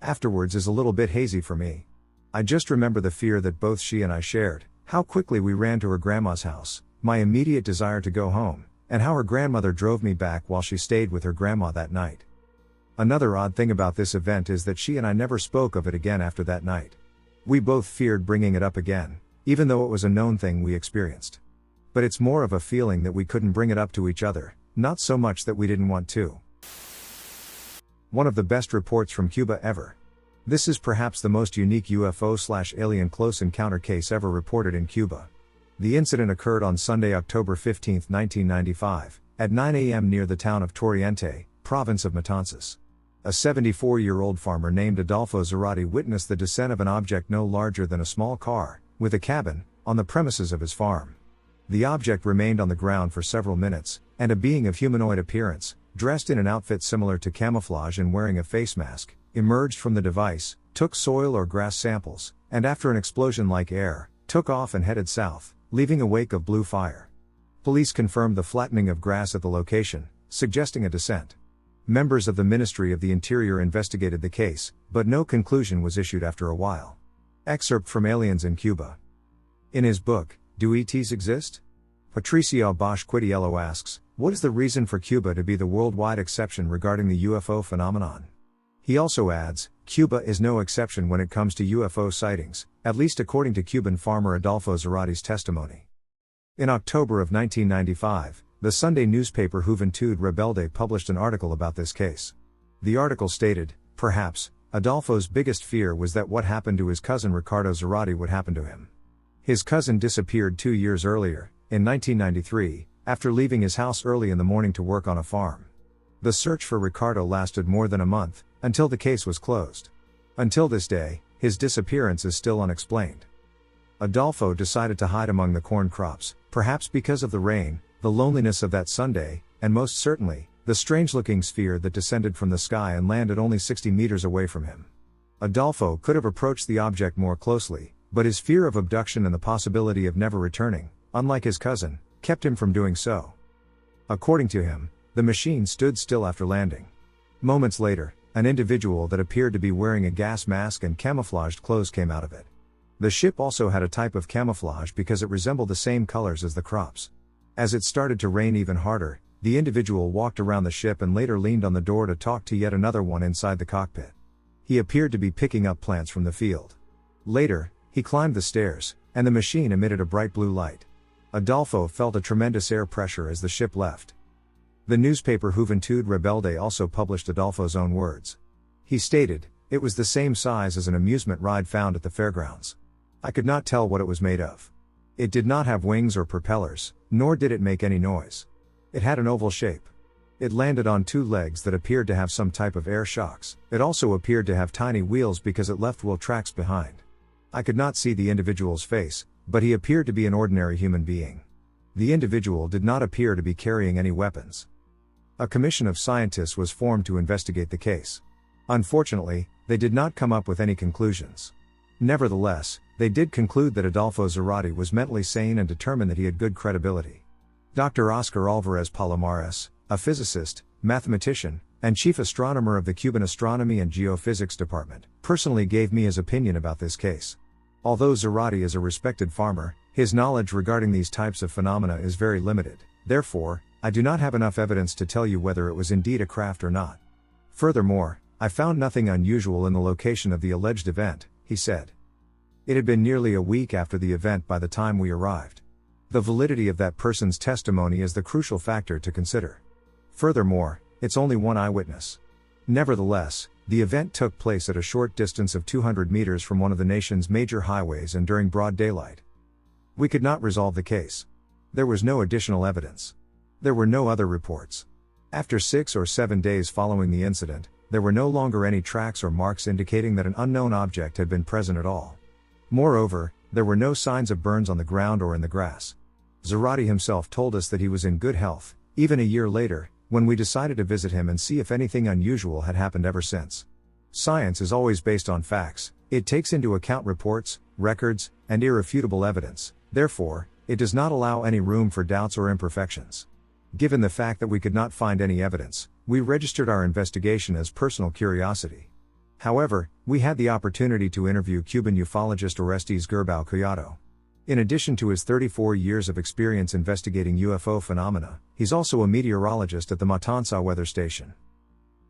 Afterwards is a little bit hazy for me. I just remember the fear that both she and I shared, how quickly we ran to her grandma's house, my immediate desire to go home, and how her grandmother drove me back while she stayed with her grandma that night. Another odd thing about this event is that she and I never spoke of it again after that night. We both feared bringing it up again, even though it was a known thing we experienced. But it's more of a feeling that we couldn't bring it up to each other, not so much that we didn't want to. One of the best reports from Cuba ever. This is perhaps the most unique UFO/alien close encounter case ever reported in Cuba. The incident occurred on Sunday, October 15, 1995, at 9 a.m. near the town of Torriente, province of Matanzas. A 74-year-old farmer named Adolfo Zarate witnessed the descent of an object no larger than a small car, with a cabin, on the premises of his farm. The object remained on the ground for several minutes, and a being of humanoid appearance, dressed in an outfit similar to camouflage and wearing a face mask, emerged from the device, took soil or grass samples, and after an explosion like air, took off and headed south, leaving a wake of blue fire. Police confirmed the flattening of grass at the location, suggesting a descent. Members of the Ministry of the Interior investigated the case, but no conclusion was issued after a while. Excerpt from Aliens in Cuba. In his book, Do ETs Exist? Patricio Bosch Quitiello asks, what is the reason for Cuba to be the worldwide exception regarding the UFO phenomenon? He also adds, Cuba is no exception when it comes to UFO sightings, at least according to Cuban farmer Adolfo Zarate's testimony. In October of 1995, the Sunday newspaper Juventud Rebelde published an article about this case. The article stated, perhaps, Adolfo's biggest fear was that what happened to his cousin Ricardo Zarate would happen to him. His cousin disappeared 2 years earlier, in 1993, after leaving his house early in the morning to work on a farm. The search for Ricardo lasted more than a month, until the case was closed. Until this day, his disappearance is still unexplained. Adolfo decided to hide among the corn crops, perhaps because of the rain, the loneliness of that Sunday, and most certainly, the strange-looking sphere that descended from the sky and landed only 60 meters away from him. Adolfo could have approached the object more closely, but his fear of abduction and the possibility of never returning, unlike his cousin, kept him from doing so. According to him, the machine stood still after landing. Moments later, an individual that appeared to be wearing a gas mask and camouflaged clothes came out of it. The ship also had a type of camouflage because it resembled the same colors as the crops. As it started to rain even harder, the individual walked around the ship and later leaned on the door to talk to yet another one inside the cockpit. He appeared to be picking up plants from the field. Later, he climbed the stairs, and the machine emitted a bright blue light. Adolfo felt a tremendous air pressure as the ship left. The newspaper Juventud Rebelde also published Adolfo's own words. He stated, it was the same size as an amusement ride found at the fairgrounds. I could not tell what it was made of. It did not have wings or propellers, nor did it make any noise. It had an oval shape. It landed on 2 legs that appeared to have some type of air shocks. It also appeared to have tiny wheels because it left wheel tracks behind. I could not see the individual's face, but he appeared to be an ordinary human being. The individual did not appear to be carrying any weapons. A commission of scientists was formed to investigate the case. Unfortunately, they did not come up with any conclusions. Nevertheless, they did conclude that Adolfo Zarate was mentally sane and determined that he had good credibility. Dr. Oscar Alvarez Palomares, a physicist, mathematician, and chief astronomer of the Cuban Astronomy and Geophysics Department, personally gave me his opinion about this case. Although Zarate is a respected farmer, his knowledge regarding these types of phenomena is very limited. Therefore, I do not have enough evidence to tell you whether it was indeed a craft or not. Furthermore, I found nothing unusual in the location of the alleged event, he said. It had been nearly a week after the event by the time we arrived. The validity of that person's testimony is the crucial factor to consider. Furthermore, it's only one eyewitness. Nevertheless, the event took place at a short distance of 200 meters from one of the nation's major highways and during broad daylight. We could not resolve the case. There was no additional evidence. There were no other reports. After 6 or 7 days following the incident, there were no longer any tracks or marks indicating that an unknown object had been present at all. Moreover, there were no signs of burns on the ground or in the grass. Zarate himself told us that he was in good health, even a year later, when we decided to visit him and see if anything unusual had happened ever since. Science is always based on facts. It takes into account reports, records, and irrefutable evidence. Therefore, it does not allow any room for doubts or imperfections. Given the fact that we could not find any evidence, we registered our investigation as personal curiosity. However, we had the opportunity to interview Cuban ufologist Orestes Gerbau Collado. In addition to his 34 years of experience investigating UFO phenomena, he's also a meteorologist at the Matanzas weather station.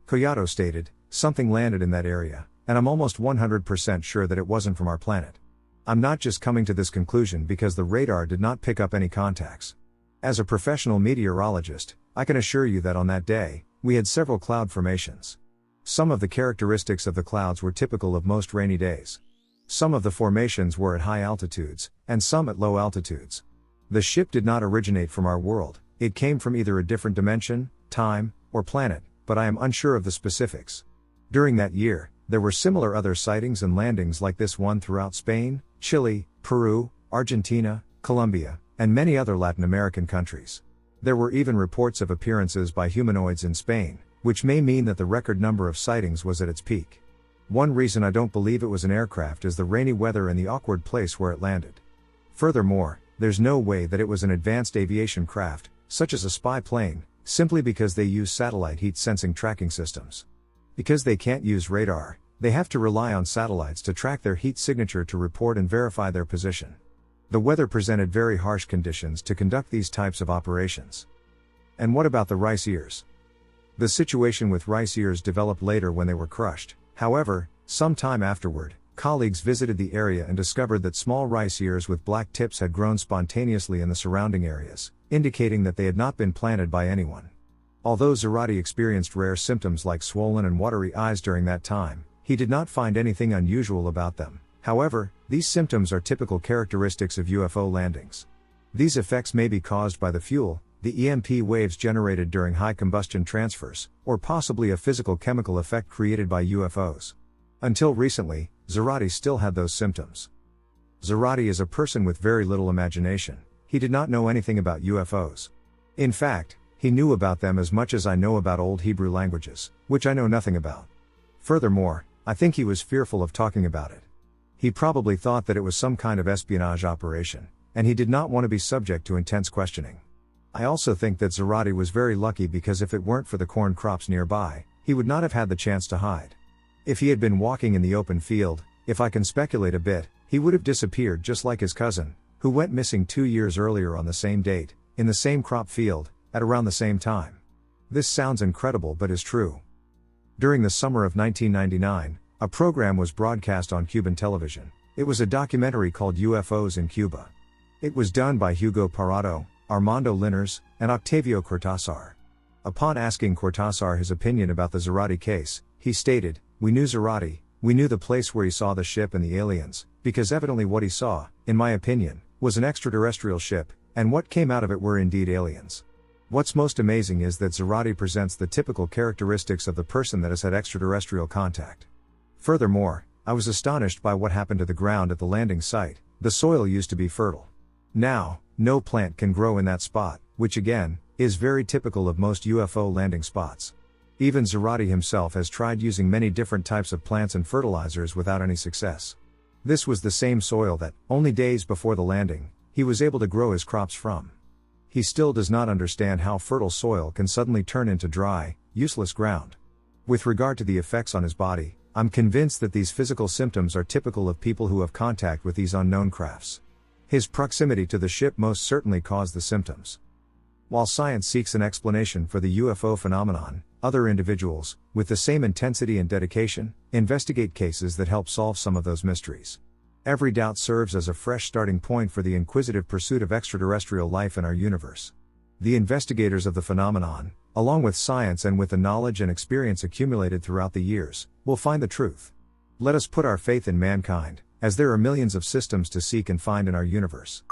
Collado stated, "Something landed in that area, and I'm almost 100% sure that it wasn't from our planet. I'm not just coming to this conclusion because the radar did not pick up any contacts. As a professional meteorologist, I can assure you that on that day, we had several cloud formations. Some of the characteristics of the clouds were typical of most rainy days. Some of the formations were at high altitudes, and some at low altitudes. The ship did not originate from our world, it came from either a different dimension, time, or planet, but I am unsure of the specifics. During that year, there were similar other sightings and landings like this one throughout Spain, Chile, Peru, Argentina, Colombia, and many other Latin American countries. There were even reports of appearances by humanoids in Spain, which may mean that the record number of sightings was at its peak. One reason I don't believe it was an aircraft is the rainy weather and the awkward place where it landed. Furthermore, there's no way that it was an advanced aviation craft, such as a spy plane, simply because they use satellite heat sensing tracking systems. Because they can't use radar, they have to rely on satellites to track their heat signature to report and verify their position. The weather presented very harsh conditions to conduct these types of operations. And what about the rice ears? The situation with rice ears developed later when they were crushed. However, some time afterward, colleagues visited the area and discovered that small rice ears with black tips had grown spontaneously in the surrounding areas, indicating that they had not been planted by anyone. Although Zarate experienced rare symptoms like swollen and watery eyes during that time, he did not find anything unusual about them. However, these symptoms are typical characteristics of UFO landings. These effects may be caused by the fuel, the EMP waves generated during high combustion transfers, or possibly a physical chemical effect created by UFOs. Until recently, Zarate still had those symptoms. Zarate is a person with very little imagination. He did not know anything about UFOs. In fact, he knew about them as much as I know about Old Hebrew languages, which I know nothing about. Furthermore, I think he was fearful of talking about it. He probably thought that it was some kind of espionage operation, and he did not want to be subject to intense questioning. I also think that Zarate was very lucky because if it weren't for the corn crops nearby, he would not have had the chance to hide. If he had been walking in the open field, if I can speculate a bit, he would have disappeared just like his cousin, who went missing 2 years earlier on the same date, in the same crop field, at around the same time. This sounds incredible but is true. During the summer of 1999, a program was broadcast on Cuban television. It was a documentary called UFOs in Cuba. It was done by Hugo Parado, Armando Linares, and Octavio Cortázar. Upon asking Cortázar his opinion about the Zarate case, he stated, "We knew Zarate, we knew the place where he saw the ship and the aliens, because evidently what he saw, in my opinion, was an extraterrestrial ship, and what came out of it were indeed aliens." What's most amazing is that Zarate presents the typical characteristics of the person that has had extraterrestrial contact. Furthermore, I was astonished by what happened to the ground at the landing site. The soil used to be fertile. Now, no plant can grow in that spot, which again, is very typical of most UFO landing spots. Even Zarate himself has tried using many different types of plants and fertilizers without any success. This was the same soil that, only days before the landing, he was able to grow his crops from. He still does not understand how fertile soil can suddenly turn into dry, useless ground. With regard to the effects on his body, I'm convinced that these physical symptoms are typical of people who have contact with these unknown crafts. His proximity to the ship most certainly caused the symptoms. While science seeks an explanation for the UFO phenomenon, other individuals, with the same intensity and dedication, investigate cases that help solve some of those mysteries. Every doubt serves as a fresh starting point for the inquisitive pursuit of extraterrestrial life in our universe. The investigators of the phenomenon, along with science and with the knowledge and experience accumulated throughout the years, will find the truth. Let us put our faith in mankind, as there are millions of systems to seek and find in our universe.